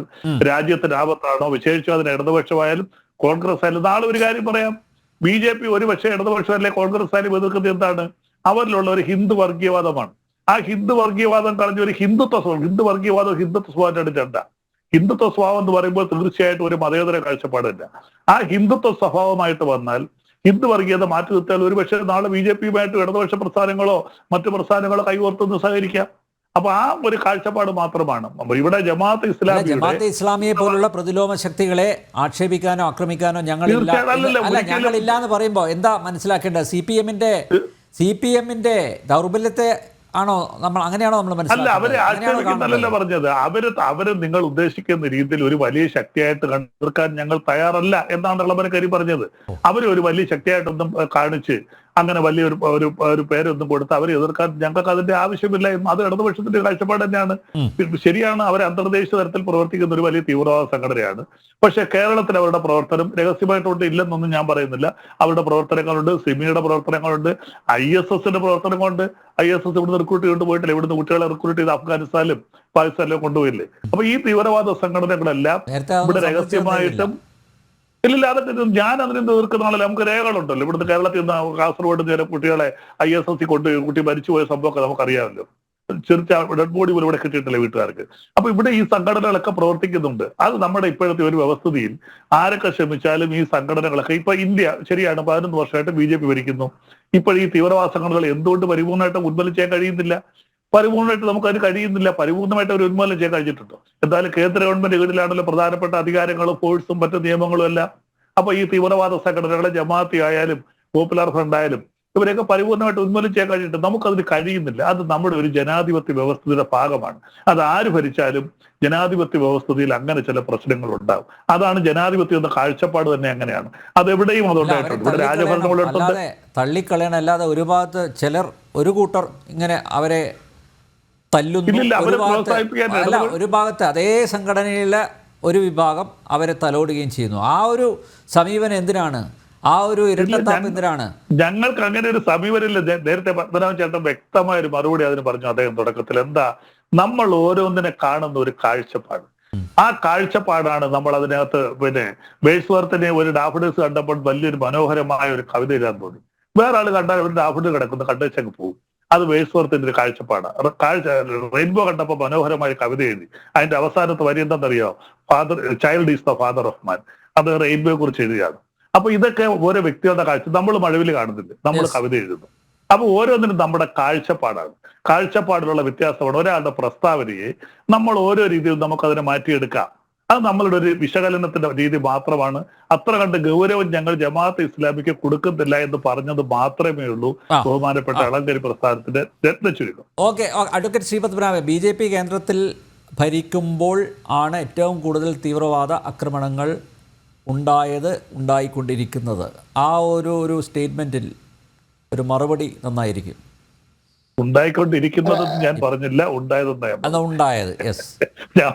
രാജ്യത്തിന് ആപത്താണോ, വിശേഷിച്ചും അതിന് ഇടതുപക്ഷമായാലും കോൺഗ്രസ് ആയാലും. നാളെ ഒരു കാര്യം പറയാം, BJP ഒരു പക്ഷേ ഇടതുപക്ഷമല്ലേ കോൺഗ്രസ് ആയാലും എതിർക്കുന്നത് എന്താണ്? അവരിലുള്ള ഒരു ഹിന്ദു വർഗീയവാദമാണ്. ആ ഹിന്ദു വർഗീയവാദം കളഞ്ഞ ഒരു ഹിന്ദു വർഗീയവാദം ഹിന്ദുത്വ സ്വഭാവമായിട്ട് ചെണ്ട. ഹിന്ദുത്വ സ്വഭാവം എന്ന് പറയുമ്പോൾ തീർച്ചയായിട്ടും ഒരു മതേതര കാഴ്ചപ്പാടില്ല. ആ ഹിന്ദുത്വ സ്വഭാവമായിട്ട് വന്നാൽ, ഹിന്ദു വർഗീയത മാറ്റി നിർത്തിയാൽ ഒരു പക്ഷേ നാളെ BJPയുമായിട്ട് ഇടതുപക്ഷ പ്രസ്ഥാനങ്ങളോ മറ്റു പ്രസ്ഥാനങ്ങളോ കൈകോർത്തൊന്ന് സഹകരിക്കാം. അപ്പൊ ആ ഒരു കാഴ്ചപ്പാട് മാത്രമാണ് ഇവിടെ ജമാഅത്ത് ഇസ്ലാമിയെ പോലുള്ള പ്രതിലോമ ശക്തികളെ ആക്ഷേപിക്കാനോ ആക്രമിക്കാനോ ഞങ്ങളില്ല എന്ന് പറയുമ്പോൾ എന്താ മനസ്സിലാക്കേണ്ടത്? CPMന്റെ ദൗർബല്യത്തെ ആണോ അങ്ങനെയാണോ നമ്മൾ മനസ്സിലാക്കുന്നത്? അവരെ ആക്ഷേപിക്കുന്നല്ലോ പറഞ്ഞത്. അവര് നിങ്ങൾ ഉദ്ദേശിക്കുന്ന രീതിയിൽ ഒരു വലിയ ശക്തിയായിട്ട് കണ്ടെടുക്കാൻ ഞങ്ങൾ തയ്യാറല്ല എന്നാണ് ഇളമരക്കരി പറഞ്ഞത്. അവര് ഒരു വലിയ ശക്തിയായിട്ടൊന്നും കാണിച്ച് അങ്ങനെ വലിയൊരു പേരൊന്നും കൊടുത്ത് അവരെ എതിർക്കാൻ ഞങ്ങൾക്ക് അതിന്റെ ആവശ്യമില്ല എന്ന്. അത് ഇടതുപക്ഷത്തിന്റെ കാഴ്ചപ്പാട് തന്നെയാണ്. ശരിയാണ്, അവർ അന്തർദേശീയ തലത്തിൽ പ്രവർത്തിക്കുന്ന ഒരു വലിയ തീവ്രവാദ സംഘടനയാണ്. പക്ഷെ കേരളത്തിൽ അവരുടെ പ്രവർത്തനം രഹസ്യമായിട്ടുണ്ട് ഇല്ലെന്നൊന്നും ഞാൻ പറയുന്നില്ല. അവരുടെ പ്രവർത്തനങ്ങളുണ്ട്, സിമിയുടെ പ്രവർത്തനങ്ങളുണ്ട്, ISSന്റെ പ്രവർത്തനങ്ങളുണ്ട്. ISS ഇവിടുന്ന് റിക്രൂട്ട് ചെയ്തുകൊണ്ട് പോയിട്ടില്ല. ഇവിടുന്ന് കുട്ടികളെ റിക്രൂട്ട് ചെയ്ത് അഫ്ഗാനിസ്ഥാനിലും പാകിസ്ഥാനിലും കൊണ്ടുപോയില്ലേ. അപ്പൊ ഈ തീവ്രവാദ സംഘടനകളെല്ലാം ഇവിടെ രഹസ്യമായിട്ടും ഇല്ലില്ല. അതൊക്കെ ഞാൻ അതിനെ എതിർക്കുന്ന ആളല്ല. നമുക്ക് രേഖകളുണ്ടല്ലോ. ഇവിടുന്ന് കേരളത്തിൽ നിന്ന് കാസർഗോഡ് ചില കുട്ടികളെ ISS കുട്ടി മരിച്ചുപോയ സംഭവമൊക്കെ നമുക്കറിയാമല്ലോ. ഡെഡ് ബോഡി പോലും ഇവിടെ കിട്ടിയിട്ടില്ല വീട്ടുകാർക്ക്. അപ്പൊ ഇവിടെ ഈ സംഘടനകളൊക്കെ പ്രവർത്തിക്കുന്നുണ്ട്. അത് നമ്മുടെ ഇപ്പോഴത്തെ ഒരു വ്യവസ്ഥിതിയിൽ ആരൊക്കെ ശ്രമിച്ചാലും ഈ സംഘടനകളൊക്കെ ഇപ്പൊ ഇന്ത്യ ശരിയാണ് 11 വർഷമായിട്ട് BJP ഭരിക്കുന്നു. ഇപ്പോൾ ഈ തീവ്രവാദ സംഘടനകൾ എന്തുകൊണ്ട് പരിപൂർണ്ണമായിട്ട് ഉന്മൂലനം ചെയ്യാൻ കഴിയുന്നില്ല? പരിപൂർണ്ണമായിട്ട് നമുക്കതിന് കഴിയുന്നില്ല. പരിപൂർണ്ണമായിട്ട് ഒരു ഉന്മൂലനം ചെയ്യാൻ കഴിഞ്ഞിട്ടുണ്ടോ? എന്തായാലും കേന്ദ്ര ഗവൺമെന്റ് കീഴിലാണല്ലോ പ്രധാനപ്പെട്ട അധികാരങ്ങളും ഫോഴ്സും മറ്റു നിയമങ്ങളും എല്ലാം. അപ്പൊ ഈ തീവ്രവാദ സംഘടനകളെ ജമാഅത്തി ആയാലും പോപ്പുലർ ഫ്രണ്ട് ആയാലും ഇവരെയൊക്കെ പരിപൂർണ്ണമായിട്ട് ഉന്മൂലനം ചെയ്യാൻ കഴിഞ്ഞിട്ട് നമുക്കതിന് കഴിയുന്നില്ല. അത് നമ്മുടെ ഒരു ജനാധിപത്യ വ്യവസ്ഥയുടെ ഭാഗമാണ്. അത് ആര് ഭരിച്ചാലും ജനാധിപത്യ വ്യവസ്ഥയിൽ അങ്ങനെ ചില പ്രശ്നങ്ങൾ ഉണ്ടാവും. അതാണ് ജനാധിപത്യം എന്ന കാഴ്ചപ്പാട് തന്നെ അങ്ങനെയാണ്. അതെവിടെയും അതുണ്ടായിട്ടുണ്ട്. ഇവിടെ രാജഭരണങ്ങളുണ്ട്. തള്ളിക്കളയണം, അല്ലാതെ ഒരു ഭാഗത്ത് ചിലർ ഒരു കൂട്ടർ ഇങ്ങനെ അവരെ തല്ലുന്നു, ഒരു ഭാഗത്ത് അതേ സംഘടനയിലെ ഒരു വിഭാഗം അവരെ തലോടുകയും ചെയ്യുന്നു. ആ ഒരു സമീപനം എന്തിനാണ്? ആ ഒരു ഇരട്ടത്താപ്പ് എന്തിനാണ്? ഞങ്ങൾക്ക് അങ്ങനെ ഒരു സമീപനമില്ല. നേരത്തെ പത്മനാഭൻ ചേട്ടൻ വ്യക്തമായ ഒരു മറുപടി അതിന് പറഞ്ഞു അദ്ദേഹം തുടക്കത്തിൽ. എന്താ, നമ്മൾ ഓരോന്നിനെ കാണുന്ന ഒരു കാഴ്ചപ്പാട്. ആ കാഴ്ചപ്പാടാണ് നമ്മൾ അതിനകത്ത് വേഴ്സ്വർത്തിനെ ഒരു ഡാഫഡിൽസ് കണ്ടപ്പോൾ വലിയൊരു മനോഹരമായ ഒരു കവിത എഴുതാൻ തോന്നി. വേറെ ആള് കണ്ടാൽ ഒരു ഡാഫഡിൽ കിടക്കുന്ന കണ്ടേച്ചങ്ങ് പോകും. അത് വേഴ്സ്വർത്തിന്റെ ഒരു കാഴ്ചപ്പാടാണ്. റെയിൻബോ കണ്ടപ്പോൾ മനോഹരമായ കവിത എഴുതി. അതിന്റെ അവസാനത്തെ വരി എന്താണെന്നറിയോ? Child is the father of മാൻ. അത് റെയിൻബോയെ കുറിച്ച് എഴുതിയാണ്. അപ്പൊ ഇതൊക്കെ ഓരോ വ്യക്തികളുടെ കാഴ്ച. നമ്മൾ മഴവിൽ കാണുന്നില്ല, നമ്മൾ കവിത എഴുതുന്നു. അപ്പൊ ഓരോന്നിനും നമ്മുടെ കാഴ്ചപ്പാടാണ്. കാഴ്ചപ്പാടിലുള്ള വ്യത്യാസമാണ്. ഒരാളുടെ പ്രസ്താവനയെ നമ്മൾ ഓരോ രീതിയിൽ നമുക്കതിനെ മാറ്റിയെടുക്കാം. അത് നമ്മളുടെ ഒരു വിശകലനത്തിന്റെ രീതി മാത്രമാണ്. അത്ര കണ്ട് ഗൗരവം ഞങ്ങൾ ജമാഅത്ത് ഇസ്ലാമിക്ക് കൊടുക്കുന്നില്ല എന്ന് പറഞ്ഞത് മാത്രമേ ഉള്ളൂ ബഹുമാനപ്പെട്ട ഇളങ്കരി പ്രസ്ഥാനത്തിന്റെ രത്നചുരുക്കം. ഓക്കെ, അഡ്വക്കേറ്റ് ശ്രീപത്മനാഭൻ, BJP കേന്ദ്രത്തിൽ ഭരിക്കുമ്പോൾ ആണ് ഏറ്റവും കൂടുതൽ തീവ്രവാദ ആക്രമണങ്ങൾ ഉണ്ടായിക്കൊണ്ടിരിക്കുന്നത്. ആ ഒരു സ്റ്റേറ്റ്മെന്റിൽ ഒരു മറുപടി നന്നായിരിക്കും. ഉണ്ടായിക്കൊണ്ടിരിക്കുന്നതെന്ന് ഞാൻ പറഞ്ഞില്ല, ഉണ്ടായത്. യെസ്, ഞാൻ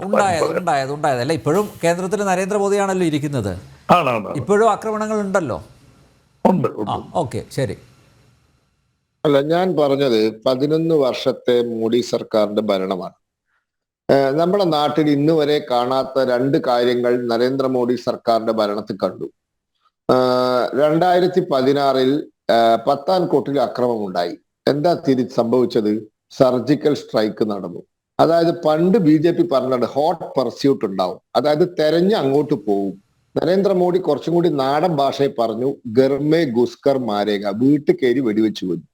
ഉണ്ടായത് അല്ല. ഇപ്പോഴും കേന്ദ്രത്തിൽ നരേന്ദ്രമോദിയാണല്ലോ ഇരിക്കുന്നത്. ഇപ്പോഴും ആക്രമണങ്ങൾ ഉണ്ടല്ലോ. ഉണ്ട്. ഓക്കെ, ശരി. അല്ല, ഞാൻ പറഞ്ഞത് 11 വർഷത്തെ മോഡി സർക്കാരിന്റെ ഭരണമാണ്. നമ്മുടെ നാട്ടിൽ ഇന്ന് വരെ കാണാത്ത 2 കാര്യങ്ങൾ നരേന്ദ്രമോദി സർക്കാരിന്റെ ഭരണത്തിൽ കണ്ടു. 2016 പത്താൻകോട്ടിൽ അക്രമമുണ്ടായി. എന്താ സംഭവിച്ചത്? സർജിക്കൽ സ്ട്രൈക്ക് നടന്നു. അതായത് പണ്ട് BJP പറഞ്ഞത് ഹോട്ട് പർസ്യൂട്ട് ഉണ്ടാവും, അതായത് തെരഞ്ഞ് അങ്ങോട്ട് പോവും. നരേന്ദ്രമോദി കുറച്ചും കൂടി നാടൻ ഭാഷയെ പറഞ്ഞു, ഗർമേ ഗുസ്കർ മാരേക, വീട്ടിൽ കയറി വെടിവെച്ചു കൊന്നു.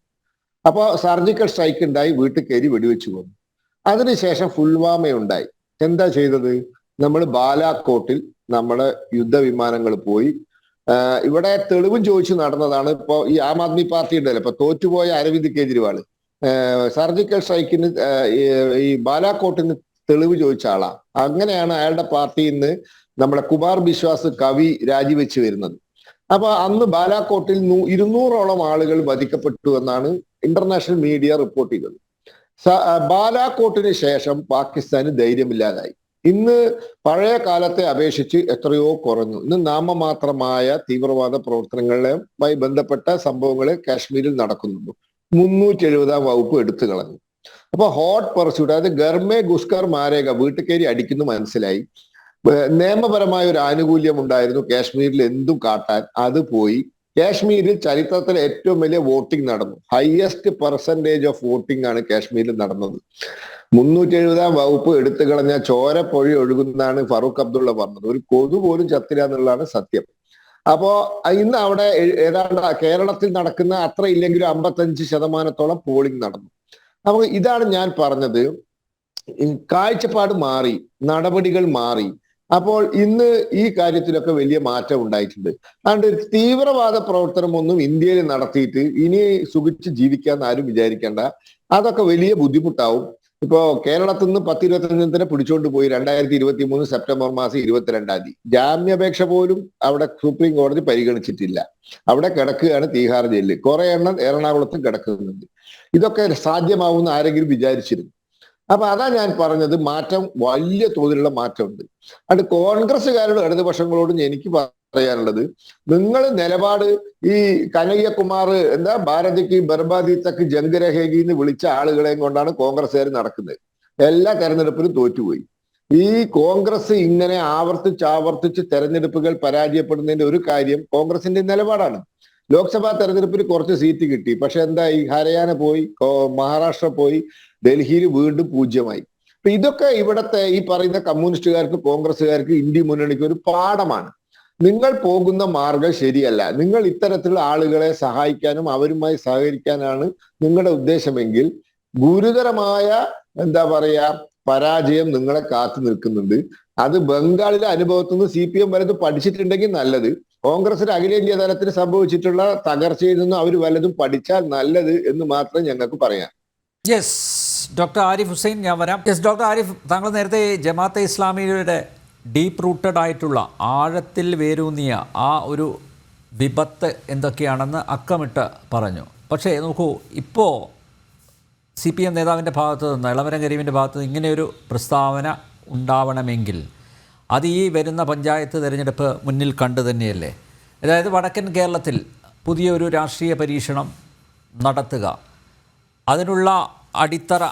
അപ്പൊ സർജിക്കൽ സ്ട്രൈക്ക് ഉണ്ടായി, വീട്ടിൽ കയറി വെടിവെച്ചു കൊന്നു. അതിനുശേഷം പുൽവാമയുണ്ടായി. എന്താ ചെയ്തത്? നമ്മൾ ബാലാക്കോട്ടിൽ നമ്മുടെ യുദ്ധവിമാനങ്ങൾ പോയി. ഇവിടെ തെളിവും ചോദിച്ചു നടന്നതാണ്. ഇപ്പൊ ഈ ആം ആദ്മി പാർട്ടിയുടെ ഇപ്പൊ തോറ്റുപോയ അരവിന്ദ് കെജ്രിവാള് സർജിക്കൽ സ്ട്രൈക്കിന് ഈ ബാലാക്കോട്ടിന് തെളിവ് ചോദിച്ച ആളാ. അങ്ങനെയാണ് അയാളുടെ പാർട്ടിയിൽ നിന്ന് നമ്മുടെ കുമാർ ബിശ്വാസ് കവി രാജിവെച്ച് വരുന്നത്. അപ്പൊ അന്ന് ബാലാക്കോട്ടിൽ 200ഓളം ആളുകൾ വധിക്കപ്പെട്ടു എന്നാണ് ഇന്റർനാഷണൽ മീഡിയ റിപ്പോർട്ട് ചെയ്തത്. ബാലാക്കോട്ടിന് ശേഷം പാകിസ്ഥാന് ധൈര്യമില്ലാതായി. ഇന്ന് പഴയ കാലത്തെ അപേക്ഷിച്ച് എത്രയോ കുറഞ്ഞു. ഇന്ന് നാമമാത്രമായ തീവ്രവാദ പ്രവർത്തനങ്ങളുമായി ബന്ധപ്പെട്ട സംഭവങ്ങൾ കാശ്മീരിൽ നടക്കുന്നുണ്ട്. 370-ാം വകുപ്പ് എടുത്തു കളഞ്ഞു. അപ്പൊ ഹോട്ട് പർസ്യൂട്ട്, അതായത് ഗർമേ ഗുസ്കർ മാരേക, വീട്ടിൽ കയറി അടിക്കുന്നു മനസ്സിലായി. നിയമപരമായ ഒരു ആനുകൂല്യം ഉണ്ടായിരുന്നു കാശ്മീരിൽ എന്തും കാട്ടാൻ, അത് പോയി. കാശ്മീരിൽ ചരിത്രത്തിലെ ഏറ്റവും വലിയ വോട്ടിംഗ് നടന്നു. ഹയസ്റ്റ് പെർസെന്റേജ് ഓഫ് വോട്ടിംഗ് ആണ് കാശ്മീരിൽ നടന്നത്. 370-ാം വകുപ്പ് എടുത്തു കളഞ്ഞ ചോരപ്പൊഴി ഒഴുകുന്നതാണ് ഫറൂഖ് അബ്ദുള്ള പറഞ്ഞത്. ഒരു കൊതു പോലും ചത്തില്ല എന്നുള്ളതാണ് സത്യം. അപ്പോ ഇന്ന് അവിടെ ഏതാണ്ട് കേരളത്തിൽ നടക്കുന്ന അത്ര ഇല്ലെങ്കിലും 55% പോളിംഗ് നടന്നു. അപ്പൊ ഇതാണ് ഞാൻ പറഞ്ഞത്, കാഴ്ചപ്പാട് മാറി, നടപടികൾ മാറി. അപ്പോൾ ഇന്ന് ഈ കാര്യത്തിലൊക്കെ വലിയ മാറ്റം ഉണ്ടായിട്ടുണ്ട്. അതുകൊണ്ട് തീവ്രവാദ പ്രവർത്തനമൊന്നും ഇന്ത്യയിൽ നടത്തിയിട്ട് ഇനി സുഖിച്ച് ജീവിക്കാന്ന് ആരും വിചാരിക്കേണ്ട. അതൊക്കെ വലിയ ബുദ്ധിമുട്ടാവും. ഇപ്പോ കേരളത്തിൽ നിന്ന് 10-25 പിടിച്ചോണ്ട് പോയി 2023 സെപ്റ്റംബർ മാസം 22-ാം തീയതി. ജാമ്യാപേക്ഷ പോലും അവിടെ സുപ്രീം കോടതി പരിഗണിച്ചിട്ടില്ല. അവിടെ കിടക്കുകയാണ് തീഹാർ ജയിലിൽ. കുറെ എണ്ണം എറണാകുളത്തും കിടക്കുന്നുണ്ട്. ഇതൊക്കെ സാധ്യമാവുമെന്ന് ആരെങ്കിലും വിചാരിച്ചിരുന്നു? അപ്പൊ അതാ ഞാൻ പറഞ്ഞത്, മാറ്റം, വലിയ തോതിലുള്ള മാറ്റമുണ്ട്. അത് കോൺഗ്രസ്സുകാരോടും ഇടതുപക്ഷങ്ങളോടും എനിക്ക് പറയാനുള്ളത്, നിങ്ങൾ നിലപാട് ഈ കനയ്യകുമാർ എന്താ ഭാരതിക്ക് ബർബാദി തക്ക് ജംഗ് രഹേഗി എന്ന് വിളിച്ച ആളുകളെയും കൊണ്ടാണ് കോൺഗ്രസ്സുകാർ നടക്കുന്നത്. എല്ലാ തെരഞ്ഞെടുപ്പിലും തോറ്റുപോയി. ഈ കോൺഗ്രസ് ഇങ്ങനെ ആവർത്തിച്ച് തെരഞ്ഞെടുപ്പുകൾ പരാജയപ്പെടുന്നതിന്റെ ഒരു കാര്യം കോൺഗ്രസിന്റെ നിലപാടാണ്. ലോക്സഭാ തെരഞ്ഞെടുപ്പിൽ കുറച്ച് സീറ്റ് കിട്ടി, പക്ഷെ എന്തായി? ഹരിയാന പോയി, മഹാരാഷ്ട്ര പോയി, ഡൽഹിയിൽ വീണ്ടും 0-മായി. അപ്പൊ ഇതൊക്കെ ഇവിടത്തെ ഈ പറയുന്ന കമ്മ്യൂണിസ്റ്റുകാർക്ക്, കോൺഗ്രസ്സുകാർക്ക്, ഇന്ത്യ മുന്നണിക്ക് ഒരു പാഠമാണ്. നിങ്ങൾ പോകുന്ന മാർഗം ശരിയല്ല. നിങ്ങൾ ഇത്തരത്തിലുള്ള ആളുകളെ സഹായിക്കാനും അവരുമായി സഹകരിക്കാനാണ് നിങ്ങളുടെ ഉദ്ദേശമെങ്കിൽ ഗുരുതരമായ എന്താ പറയാ പരാജയം നിങ്ങളെ കാത്തു നിൽക്കുന്നുണ്ട്. അത് ബംഗാളിലെ അനുഭവത്തിൽ നിന്ന് CPM വലതും പഠിച്ചിട്ടുണ്ടെങ്കിൽ നല്ലത്. കോൺഗ്രസിന്റെ അഖിലേന്ത്യാ തലത്തിൽ സംഭവിച്ചിട്ടുള്ള തകർച്ചയിൽ നിന്ന് അവർ വല്ലതും പഠിച്ചാൽ നല്ലത് എന്ന് മാത്രം ഞങ്ങൾക്ക് പറയാം. യെസ്, ഡോക്ടർ ആരിഫ് ഹുസൈൻ, ഞാൻ വരാം. യെസ്, ഡോക്ടർ ആരിഫ്, താങ്കൾ നേരത്തെ ജമാഅത്തെ ഇസ്ലാമിയുടെ ഡീപ്പ് റൂട്ടഡ് ആയിട്ടുള്ള, ആഴത്തിൽ വേരൂന്നിയ ആ ഒരു വിപത്ത് എന്തൊക്കെയാണെന്ന് അക്കമിട്ട് പറഞ്ഞു. പക്ഷേ നോക്കൂ, ഇപ്പോൾ CPM നേതാവിൻ്റെ ഭാഗത്തു നിന്ന്, എളമരം കരീമിൻ്റെ ഭാഗത്തു നിന്ന് ഇങ്ങനെയൊരു പ്രസ്താവന ഉണ്ടാവണമെങ്കിൽ അത് ഈ വരുന്ന പഞ്ചായത്ത് തിരഞ്ഞെടുപ്പ് മുന്നിൽ കണ്ടു തന്നെയല്ലേ? അതായത് വടക്കൻ കേരളത്തിൽ പുതിയൊരു രാഷ്ട്രീയ പരീക്ഷണം നടത്തുക, അതിനുള്ള അടിത്തറ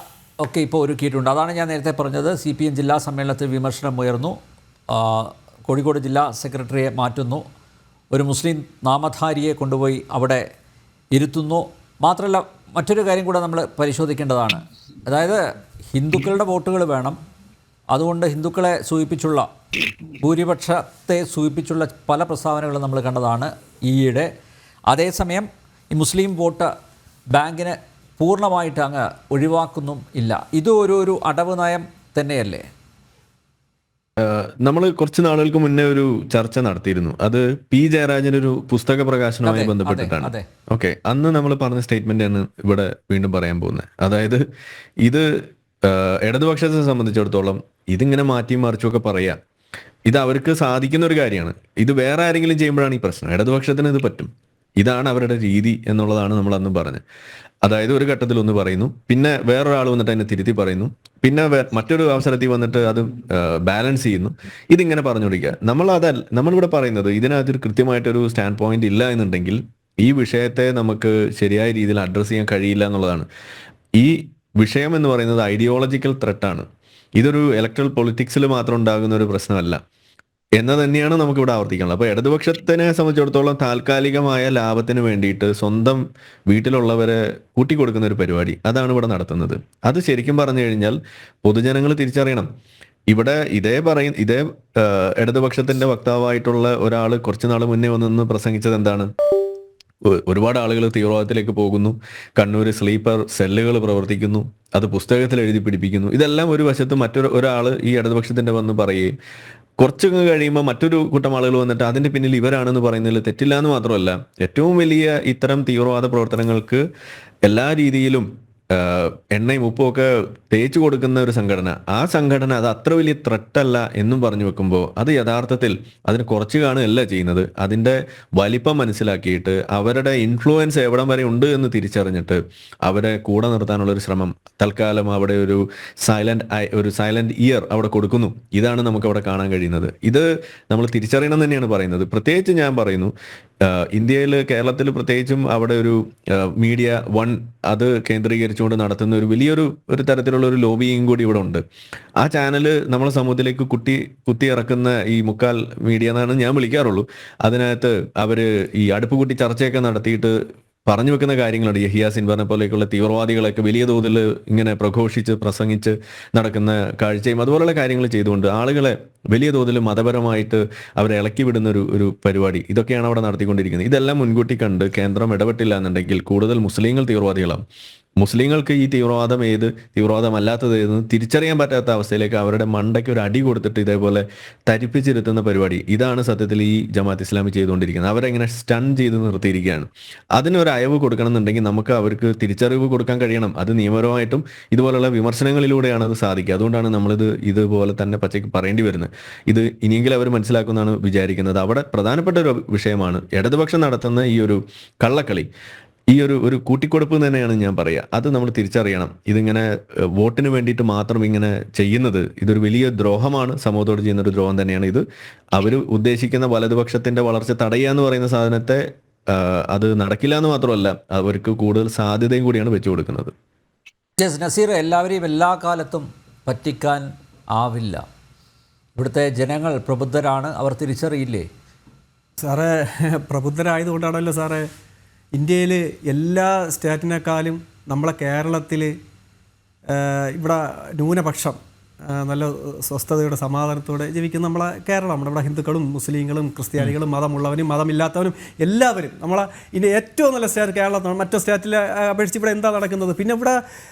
ഒക്കെ ഇപ്പോൾ ഒരുക്കിയിട്ടുണ്ട്. അതാണ് ഞാൻ നേരത്തെ പറഞ്ഞത്. CPM ജില്ലാ സമ്മേളനത്തിൽ വിമർശനം ഉയർന്നു. കോഴിക്കോട് ജില്ലാ സെക്രട്ടറിയെ മാറ്റുന്നു, ഒരു മുസ്ലിം നാമധാരിയെ കൊണ്ടുപോയി അവിടെ ഇരുത്തുന്നു. മാത്രമല്ല മറ്റൊരു കാര്യം കൂടെ നമ്മൾ പരിശോധിക്കേണ്ടതാണ്. അതായത് ഹിന്ദുക്കളുടെ വോട്ടുകൾ വേണം, അതുകൊണ്ട് ഹിന്ദുക്കളെ സൂചിപ്പിച്ചുള്ള, ഭൂരിപക്ഷത്തെ സൂചിപ്പിച്ചുള്ള പല പ്രസ്താവനകളും നമ്മൾ കണ്ടതാണ് ഈയിടെ. അതേസമയം ഈ മുസ്ലിം വോട്ട് ബാങ്കിന് പൂർണ്ണമായിട്ട് അങ്ങ് ഒഴിവാക്കുന്നും ഇല്ല. ഇത് ഒരു അടവ് നയം തന്നെയല്ലേ? നമ്മൾ കുറച്ച് നാളുകൾക്ക് മുന്നേ ഒരു ചർച്ച നടത്തിയിരുന്നു. അത് P. ജയരാജൻ ഒരു പുസ്തക പ്രകാശനവുമായി ബന്ധപ്പെട്ടിട്ടാണ്. ഓക്കെ, അന്ന് നമ്മൾ പറഞ്ഞ സ്റ്റേറ്റ്മെന്റ് ആണ് ഇവിടെ വീണ്ടും പറയാൻ പോകുന്നത്. അതായത് ഇത് ഇടതുപക്ഷത്തെ സംബന്ധിച്ചിടത്തോളം ഇതിങ്ങനെ മാറ്റിയും മറിച്ചുമൊക്കെ പറയാം, ഇത് അവർക്ക് സാധിക്കുന്ന ഒരു കാര്യമാണ്. ഇത് വേറെ ആരെങ്കിലും ചെയ്യുമ്പോഴാണ് ഈ പ്രശ്നം. ഇടതുപക്ഷത്തിന് ഇത് പറ്റും, ഇതാണ് അവരുടെ രീതി എന്നുള്ളതാണ് നമ്മൾ അന്ന് പറഞ്ഞത്. അതായത് ഒരു ഘട്ടത്തിൽ ഒന്ന് പറയുന്നു, പിന്നെ വേറൊരാൾ വന്നിട്ട് അതിനെ തിരുത്തി പറയുന്നു, പിന്നെ മറ്റൊരു അവസരത്തിൽ വന്നിട്ട് അത് ബാലൻസ് ചെയ്യുന്നു. ഇതിങ്ങനെ പറഞ്ഞുകൊണ്ടിരിക്കുക. നമ്മളിവിടെ പറയുന്നത്, ഇതിനകത്തൊരു കൃത്യമായിട്ടൊരു സ്റ്റാൻഡ് പോയിന്റ് ഇല്ല എന്നുണ്ടെങ്കിൽ ഈ വിഷയത്തെ നമുക്ക് ശരിയായ രീതിയിൽ അഡ്രസ്സ് ചെയ്യാൻ കഴിയില്ല എന്നുള്ളതാണ്. ഈ വിഷയം എന്ന് പറയുന്നത് ഐഡിയോളജിക്കൽ ത്രെട്ടാണ്. ഇതൊരു ഇലക്ട്രൽ പൊളിറ്റിക്സിൽ മാത്രം ഉണ്ടാകുന്ന ഒരു പ്രശ്നമല്ല എന്ന് തന്നെയാണ് നമുക്കിവിടെ ആവർത്തിക്കാനുള്ളത്. അപ്പോൾ ഇടതുപക്ഷത്തിനെ സംബന്ധിച്ചിടത്തോളം താൽക്കാലികമായ ലാഭത്തിന് വേണ്ടിയിട്ട് സ്വന്തം വീട്ടിലുള്ളവരെ കൂട്ടിക്കൊടുക്കുന്ന ഒരു പരിപാടി അതാണ് ഇവിടെ നടത്തുന്നത്. അത് ശരിക്കും പറഞ്ഞു കഴിഞ്ഞാൽ പൊതുജനങ്ങൾ തിരിച്ചറിയണം. ഇവിടെ ഇതേ ഇടതുപക്ഷത്തിന്റെ വക്താവായിട്ടുള്ള ഒരാൾ കുറച്ചു നാൾ മുന്നേ വന്ന് പ്രസംഗിച്ചത് എന്താണ്? ഒരുപാട് ആളുകൾ തീവ്രവാദത്തിലേക്ക് പോകുന്നു, കണ്ണൂർ സ്ലീപ്പർ സെല്ലുകൾ പ്രവർത്തിക്കുന്നു, അത് പുസ്തകത്തിൽ എഴുതി പിടിപ്പിക്കുന്നു. ഇതെല്ലാം ഒരു വശത്ത് ഒരാൾ ഈ ഇടതുപക്ഷത്തിന്റെ വന്ന് പറയുകയും കുറച്ചൊക്കെ കഴിയുമ്പോൾ മറ്റൊരു കൂട്ടം ആളുകൾ വന്നിട്ട് അതിന്റെ പിന്നിൽ ഇവരാണെന്ന് പറയുന്നതിൽ തെറ്റില്ല എന്ന് മാത്രമല്ല, ഏറ്റവും വലിയ ഇത്തരം തീവ്രവാദ പ്രവർത്തനങ്ങൾക്ക് എല്ലാ രീതിയിലും എണ്ണയും ഉപ്പും ഒക്കെ തേച്ചു കൊടുക്കുന്ന ഒരു സംഘടന, ആ സംഘടന അത് അത്ര വലിയ ത്രെട്ടല്ല എന്നും പറഞ്ഞു വെക്കുമ്പോൾ അത് യഥാർത്ഥത്തിൽ അതിന് കുറച്ച് കാണുകയല്ല ചെയ്യുന്നത്. അതിൻ്റെ വലിപ്പം മനസ്സിലാക്കിയിട്ട് അവരുടെ ഇൻഫ്ലുവൻസ് എവിടം വരെ ഉണ്ട് എന്ന് തിരിച്ചറിഞ്ഞിട്ട് അവരെ കൂടെ നിർത്താനുള്ളൊരു ശ്രമം തൽക്കാലം അവിടെ ഒരു സൈലന്റ് ഇയർ അവിടെ കൊടുക്കുന്നു. ഇതാണ് നമുക്ക് അവിടെ കാണാൻ കഴിയുന്നത്. ഇത് നമ്മൾ തിരിച്ചറിയണം തന്നെയാണ് പറയുന്നത്. പ്രത്യേകിച്ച് ഞാൻ പറയുന്നു, ഇന്ത്യയിൽ കേരളത്തിൽ പ്രത്യേകിച്ചും അവിടെ ഒരു മീഡിയ വൺ അത് കേന്ദ്രീകരിച്ചുകൊണ്ട് നടത്തുന്ന ഒരു വലിയൊരു തരത്തിലുള്ള ഒരു ലോബിയും കൂടി ഇവിടെ ഉണ്ട്. ആ ചാനല് നമ്മളെ സമൂഹത്തിലേക്ക് കുത്തി ഇറക്കുന്ന ഈ മുക്കാൽ മീഡിയ എന്നാണ് ഞാൻ വിളിക്കാറുള്ളൂ. അതിനകത്ത് അവര് ഈ അടുപ്പ് കൂട്ടി ചർച്ചയൊക്കെ നടത്തിയിട്ട് പറഞ്ഞു വെക്കുന്ന കാര്യങ്ങളുണ്ട്. യഹിയ സിൻവറിനെ പോലെയൊക്കെയുള്ള തീവ്രവാദികളൊക്കെ വലിയ തോതിൽ ഇങ്ങനെ പ്രഘോഷിച്ച് പ്രസംഗിച്ച് നടക്കുന്ന കാഴ്ചയും അതുപോലുള്ള കാര്യങ്ങൾ ചെയ്തുകൊണ്ട് ആളുകളെ വലിയ തോതിൽ മതപരമായിട്ട് അവരെ ഇളക്കി വിടുന്ന ഒരു പരിപാടി ഇതൊക്കെയാണ് അവിടെ നടത്തിക്കൊണ്ടിരിക്കുന്നത്. ഇതെല്ലാം മുൻകൂട്ടി കണ്ട് കേന്ദ്രം ഇടപെട്ടില്ല എന്നുണ്ടെങ്കിൽ കൂടുതൽ മുസ്ലിങ്ങൾ തീവ്രവാദികളാവും. മുസ്ലിങ്ങൾക്ക് ഈ തീവ്രവാദം ഏത് തീവ്രവാദമല്ലാത്തത് ഏതെന്ന് തിരിച്ചറിയാൻ പറ്റാത്ത അവസ്ഥയിലേക്ക് അവരുടെ മണ്ടയ്ക്ക് ഒരു അടി കൊടുത്തിട്ട് ഇതേപോലെ തരിപ്പിച്ചിരുത്തുന്ന പരിപാടി ഇതാണ് സത്യത്തിൽ ഈ ജമാഅത്ത് ഇസ്ലാമി ചെയ്തുകൊണ്ടിരിക്കുന്നത്. അവരെങ്ങനെ സ്റ്റൺ ചെയ്ത് നിർത്തിയിരിക്കുകയാണ്. അതിനൊരു അയവ് കൊടുക്കണം എന്നുണ്ടെങ്കിൽ നമുക്ക് അവർക്ക് തിരിച്ചറിവ് കൊടുക്കാൻ കഴിയണം. അത് നിയമപരമായിട്ടും ഇതുപോലുള്ള വിമർശനങ്ങളിലൂടെയാണ് അത് സാധിക്കുക. അതുകൊണ്ടാണ് നമ്മളിത് ഇതുപോലെ തന്നെ പച്ചയ്ക്ക് പറയേണ്ടി വരുന്നത്. ഇത് ഇനിയെങ്കിലും അവർ മനസ്സിലാക്കുമെന്നാണ് വിചാരിക്കുന്നത്. അവിടെ പ്രധാനപ്പെട്ട ഒരു വിഷയമാണ് ഇടതുപക്ഷം നടത്തുന്ന ഈ ഒരു കള്ളക്കളി, ഈ ഒരു കൂട്ടിക്കൊടുപ്പ് തന്നെയാണ് ഞാൻ പറയുക. അത് നമ്മൾ തിരിച്ചറിയണം. ഇതിങ്ങനെ വോട്ടിന് വേണ്ടിയിട്ട് മാത്രം ഇങ്ങനെ ചെയ്യുന്നത് ഇതൊരു വലിയ ദ്രോഹമാണ്, സമൂഹത്തോട് ചെയ്യുന്ന ഒരു ദ്രോഹം തന്നെയാണ്. ഇത് അവർ ഉദ്ദേശിക്കുന്ന വലതുപക്ഷത്തിന്റെ വളർച്ച തടയുക എന്ന് പറയുന്ന സാധനത്തെ അത് നടക്കില്ല എന്ന് മാത്രമല്ല, അവർക്ക് കൂടുതൽ സാധ്യതയും കൂടിയാണ് വെച്ചു കൊടുക്കുന്നത്. നസീർ, എല്ലാവരെയും എല്ലാ കാലത്തും പറ്റിക്കാൻ ആവില്ല. ഇവിടുത്തെ ജനങ്ങൾ പ്രബുദ്ധരാണ്, അവർ തിരിച്ചറിയില്ലേ? സാറേ, പ്രബുദ്ധരായതുകൊണ്ടാണല്ലോ സാറേ ഇന്ത്യയിൽ എല്ലാ സ്റ്റേറ്റിനേക്കാളും നമ്മളെ കേരളത്തിൽ ഇവിടെ ന്യൂനപക്ഷം നല്ല സ്വസ്ഥതയുടെ സമാധാനത്തോടെ ജീവിക്കുന്ന നമ്മളെ കേരളം. നമ്മുടെ ഹിന്ദുക്കളും മുസ്ലിങ്ങളും ക്രിസ്ത്യാനികളും മതമുള്ളവരും മതമില്ലാത്തവരും എല്ലാവരും നമ്മളെ ഇനി ഏറ്റവും നല്ല സ്റ്റേറ്റ് കേരളത്താണ്. മറ്റു സ്റ്റേറ്റിലെ അപേക്ഷിച്ച് ഇവിടെ എന്താ നടക്കുന്നത്? പിന്നെ ഇവിടെ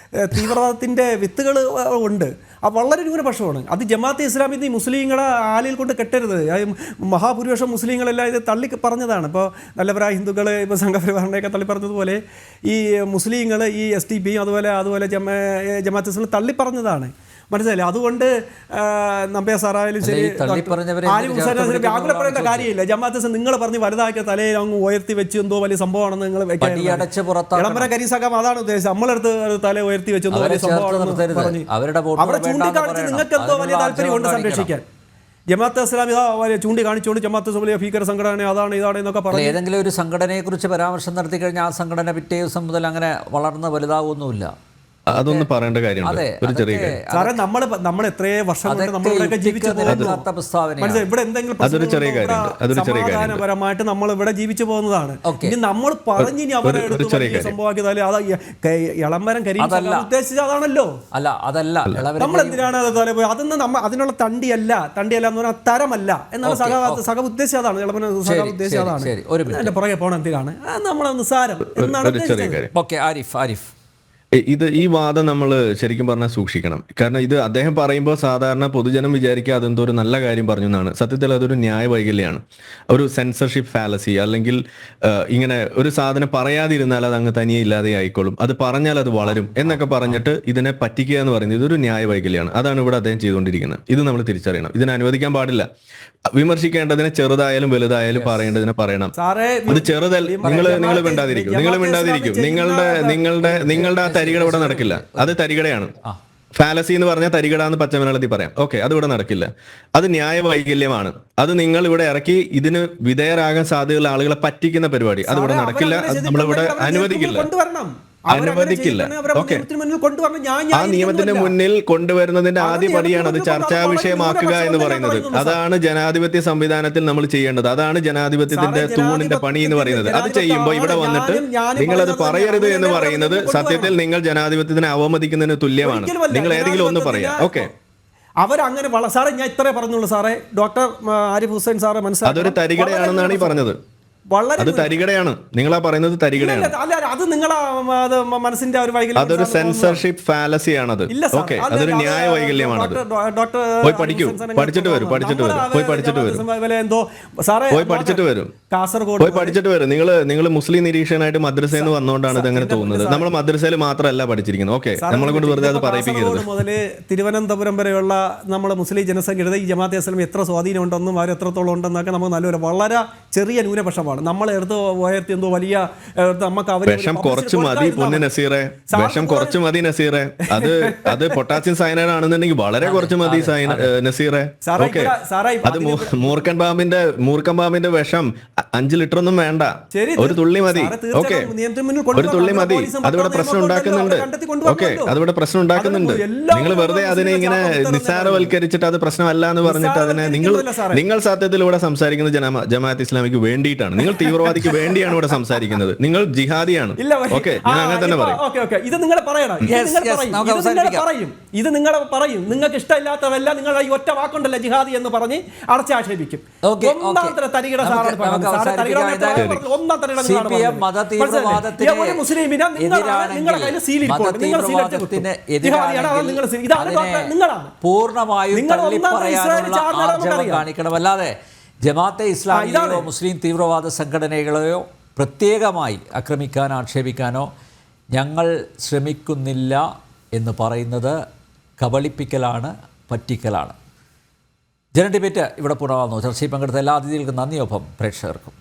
തീവ്രവാദത്തിൻ്റെ വിത്തുകൾ ഉണ്ട്, അത് വളരെ ന്യൂനപക്ഷമാണ്. അത് ജമാഅത്തെ ഇസ്ലാമിൽ നിന്ന് മുസ്ലിങ്ങളെ ആലയിൽ കൊണ്ട് കെട്ടരുത്. മഹാഭൂരിപക്ഷം മുസ്ലിങ്ങളെല്ലാം ഇത് തള്ളി പറഞ്ഞതാണ്. ഇപ്പോൾ നല്ലവരായ ഹിന്ദുക്കൾ ഇപ്പോൾ സംഘപരിവാറിനെയൊക്കെ തള്ളി പറഞ്ഞതുപോലെ ഈ മുസ്ലിങ്ങൾ ഈ SDP അതുപോലെ ജമാഅത്തെ ഇസ്ലാം തള്ളി പറഞ്ഞതാണ്. മനസ്സിലായില്ലേ? അതുകൊണ്ട് നമ്പ്യ സാറായാലും ശരി, ആരും വ്യാകുലപ്പെടേണ്ട കാര്യമില്ല. ജമാഅത്ത് നിങ്ങൾ പറഞ്ഞ് വലുതാക്കിയ തലയിൽ അങ്ങ് ഉയർത്തി വെച്ച് എന്തോ വലിയ സംഭവമാണെന്ന് നിങ്ങൾ ഇളമ്പര കരീസാക്കാം അതാണ് ഉദ്ദേശിച്ചത്. നമ്മളെടുത്ത് തല ഉയർത്തി വെച്ച് എന്തോ വലിയ സംഭവമാണെന്ന് പറഞ്ഞ് അവിടെ ചൂണ്ടിക്കാണിച്ച് നിങ്ങൾക്ക് എന്തോ വലിയ താല്പര്യമുണ്ട് സംരക്ഷിക്കാൻ. ജമാഅത്തെ ഇസ്ലാമി ചൂണ്ടിക്കാണിച്ചുകൊണ്ട് ജമാഅത്തെ ഇസ്ലാമി ഭീകര സംഘടന അതാണ് ഇതാണ് എന്നൊക്കെ പറഞ്ഞു ഏതെങ്കിലും ഒരു സംഘടനയെക്കുറിച്ച് പരാമർശം നടത്തി കഴിഞ്ഞാൽ ആ സംഘടന പിറ്റേ ദിവസം മുതൽ അങ്ങനെ വളർന്ന് വലുതാവുമൊന്നുമില്ല. അതൊന്നും പറയേണ്ട കാര്യമുണ്ട്. ഒരു ചെറിയ കാര്യം സാറേ, നമ്മൾ എത്രയോ വർഷം കൊണ്ട് നമ്മളിവിടെ ജീവിച്ചു സമാധാനപരമായിട്ട് നമ്മൾ ഇവിടെ ജീവിച്ചു പോകുന്നതാണ്. ഇനി നമ്മൾ പറഞ്ഞ് ഇനി അവരെ എടുത്ത് സംഭവിച്ചാൽ അത് ഇളംബരം ഉദ്ദേശിച്ചത് അതാണല്ലോ. അല്ല, അതല്ല നമ്മൾ എന്തിനാണ് അതൊന്നും അതിനുള്ള തണ്ടിയല്ല എന്ന് പറഞ്ഞാൽ തരമല്ല എന്നാണ് സഖ ഉദ്ദേശിച്ചത്. അതാണ് ഇളംബരം സഖ ഉദ്ദേശിച്ചത്. അതാണ് എന്റെ പുറകെ പോകണം എന്തിനാണ് നമ്മളെ നിസ്സാരം എന്നാണ്. ആരിഫ്, ഈ വാദം നമ്മൾ ശരിക്കും പറഞ്ഞാൽ സൂക്ഷിക്കണം. കാരണം ഇത് അദ്ദേഹം പറയുമ്പോൾ സാധാരണ പൊതുജനം വിചാരിക്കുക അതെന്തോ ഒരു നല്ല കാര്യം പറഞ്ഞു എന്നാണ്. സത്യത്തിൽ അതൊരു ന്യായ വൈകല്യമാണ്, ഒരു സെൻസർഷിപ്പ് ഫാലസി. അല്ലെങ്കിൽ ഇങ്ങനെ ഒരു സാധനം പറയാതിരുന്നാൽ അത് അങ്ങ് തനിയെ ഇല്ലാതെ ആയിക്കോളും, അത് പറഞ്ഞാൽ അത് വളരും എന്നൊക്കെ പറഞ്ഞിട്ട് ഇതിനെ പറ്റിക്കുക എന്ന് പറയുന്നത് ഇതൊരു ന്യായ വൈകല്യമാണ്. അതാണ് ഇവിടെ അദ്ദേഹം ചെയ്തുകൊണ്ടിരിക്കുന്നത്. ഇത് നമ്മൾ തിരിച്ചറിയണം. ഇതിനെ അനുവദിക്കാൻ പാടില്ല. വിമർശിക്കേണ്ടതിനെ ചെറുതായാലും വലുതായാലും പറയേണ്ടതിനെ പറയണം. അത് ചെറുതല്ല. നിങ്ങൾ മിണ്ടാതിരിക്കും. നിങ്ങളുടെ ആ തരികട ഇവിടെ നടക്കില്ല. അത് തരികടയാണ്. ഫാലസി എന്ന് പറഞ്ഞാൽ തരികടാന്ന് പച്ചമലയാളത്തിൽ പറയാം. ഓക്കെ, അതിവിടെ നടക്കില്ല. അത് ന്യായ വൈകല്യമാണ്. അത് നിങ്ങൾ ഇവിടെ ഇറക്കി ഇതിന് വിധേയരാകാൻ സാധ്യതയുള്ള ആളുകളെ പറ്റിക്കുന്ന പരിപാടി അതിവിടെ നടക്കില്ല. അത് നമ്മളിവിടെ അനുവദിക്കില്ല. ഓക്കെ, ആ നിയമത്തിന്റെ മുന്നിൽ കൊണ്ടുവരുന്നതിന്റെ ആദ്യ പടിയാണ് അത് ചർച്ചാ വിഷയമാക്കുക എന്ന് പറയുന്നത്. അതാണ് ജനാധിപത്യ സംവിധാനത്തിൽ നമ്മൾ ചെയ്യേണ്ടത്. അതാണ് ജനാധിപത്യത്തിന്റെ തൂണിന്റെ പണി എന്ന് പറയുന്നത്. അത് ചെയ്യുമ്പോൾ ഇവിടെ വന്നിട്ട് നിങ്ങളത് പറയരുത് എന്ന് പറയുന്നത് സത്യത്തിൽ നിങ്ങൾ ജനാധിപത്യത്തിനെ അവമതിക്കുന്നതിന് തുല്യമാണ്. നിങ്ങൾ ഏതെങ്കിലും ഒന്ന് പറയാം. ഓക്കെ, അവരങ്ങനെ സാറേ, ഞാൻ ഇത്രേ പറഞ്ഞുള്ളൂ സാറേ. ഡോക്ടർ ആരിഫ് ഹുസൈൻ സാറ് മനസ്സിലാക്കി അതൊരു തരികിടയാണെന്നാണ് ഈ പറഞ്ഞത്. വളരെ അത് തരികിടയാണ്. നിങ്ങളാ പറയുന്നത് തരികിടയാണ്. അത് നിങ്ങളെ മനസ്സിന്റെ ഒരു വൈകല്യം. അതൊരു സെൻസർഷിപ്പ് ഫാലസി ആണത്. ഓക്കെ, അതൊരു ന്യായ വൈകല്യമാണത്. പോയി പഠിക്കൂ, പഠിച്ചിട്ട് വരും. പോയി പഠിച്ചിട്ട് വരും. കാസർഗോഡ് പോയി പഠിച്ചിട്ട് വരും. നിങ്ങൾ മുസ്ലിം നിരീക്ഷകനായിട്ട് മദ്രസയിൽ നിന്ന് വന്നുകൊണ്ടാണ് ഇത് അങ്ങനെ തോന്നുന്നത്. നമ്മൾ മദ്രസയിൽ മാത്രമല്ല പഠിച്ചിരിക്കുന്നത്. ഓക്കെ, നമ്മളെ കൊണ്ട് വെറുതെ അത് പറയിപ്പിക്കരുത്. മുതൽ തിരുവനന്തപുരം വരെയുള്ള നമ്മൾ മുസ്ലിം ജനസംഖ്യയുടെ ഈ ജമാഅത്തെ ഇസ്ലാമി എത്ര സ്വാധീനം ഉണ്ടെന്നും അവർ എത്രത്തോളം ഉണ്ടെന്നൊക്കെ നമുക്ക് നല്ലൊരു വളരെ ചെറിയ ന്യൂനപക്ഷമാണ്. നമ്മൾ എടുത്ത് ഉയർത്തി എന്തോ വലിയ നമുക്ക് വിഷം കുറച്ച് മതി പൊന്ന് നസീറെ, വിഷം കുറച്ച് മതി നസീറെ. അത് പൊട്ടാസ്യം സയനൈഡ് ആണെന്നുണ്ടെങ്കിൽ വളരെ കുറച്ച് മതി നസീറെ. ഓക്കെ, അത് മൂർഖൻ പാമ്പിന്റെ വിഷം 5 ലിറ്റർ ഒന്നും വേണ്ട, ഒരു തുള്ളി മതി. ഓക്കെ, ഒരു തുള്ളി മതി. അതിവിടെ പ്രശ്നം ഉണ്ടാക്കുന്നുണ്ട്. ഓക്കെ, അതിവിടെ പ്രശ്നം ഉണ്ടാക്കുന്നുണ്ട്. നിങ്ങൾ വെറുതെ അതിനെ ഇങ്ങനെ നിസ്സാരവൽക്കരിച്ചിട്ട് അത് പ്രശ്നമല്ല എന്ന് പറഞ്ഞിട്ട് അതിനെ നിങ്ങൾ സത്യത്തിലൂടെ സംസാരിക്കുന്നത് ജമാഅത്ത് ഇസ്ലാമിക്ക് വേണ്ടിയിട്ടാണ്. നിങ്ങൾ തീവ്രവാദിക്ക് വേണ്ടിയാണ് ഇവിടെ സംസാരിക്കുന്നത്. നിങ്ങൾ ജിഹാദിയാണ്. ഓക്കെ, ഞാൻ അങ്ങനെ തന്നെ പറയും. ഇത് നിങ്ങൾ പറയണം. ഇത് നിങ്ങൾ പറയും. നിങ്ങൾക്ക് ഇഷ്ടമില്ലാത്തവല്ല നിങ്ങൾ ഈ ഒറ്റ വാക്കുണ്ടല്ലോ ജിഹാദി എന്ന് പറഞ്ഞ് അടച്ചാക്ഷേപിക്കും. പൂർണ്ണമായും കാണിക്കണമല്ലാതെ ജമാഅത്തെ ഇസ്ലാമിയെയോ മുസ്ലിം തീവ്രവാദ സംഘടനകളെയോ പ്രത്യേകമായി ആക്രമിക്കാനോ ആക്ഷേപിക്കാനോ ഞങ്ങൾ ശ്രമിക്കുന്നില്ല എന്ന് പറയുന്നത് കബളിപ്പിക്കലാണ്, പറ്റിക്കലാണ്. ജന ഡിബേറ്റ് ഇവിടെ പൂർണ്ണമാകുന്നു. ചർച്ചയിൽ പങ്കെടുത്ത എല്ലാ അതിഥികൾക്കും നന്ദി. ഒപ്പം പ്രേക്ഷകർക്കും.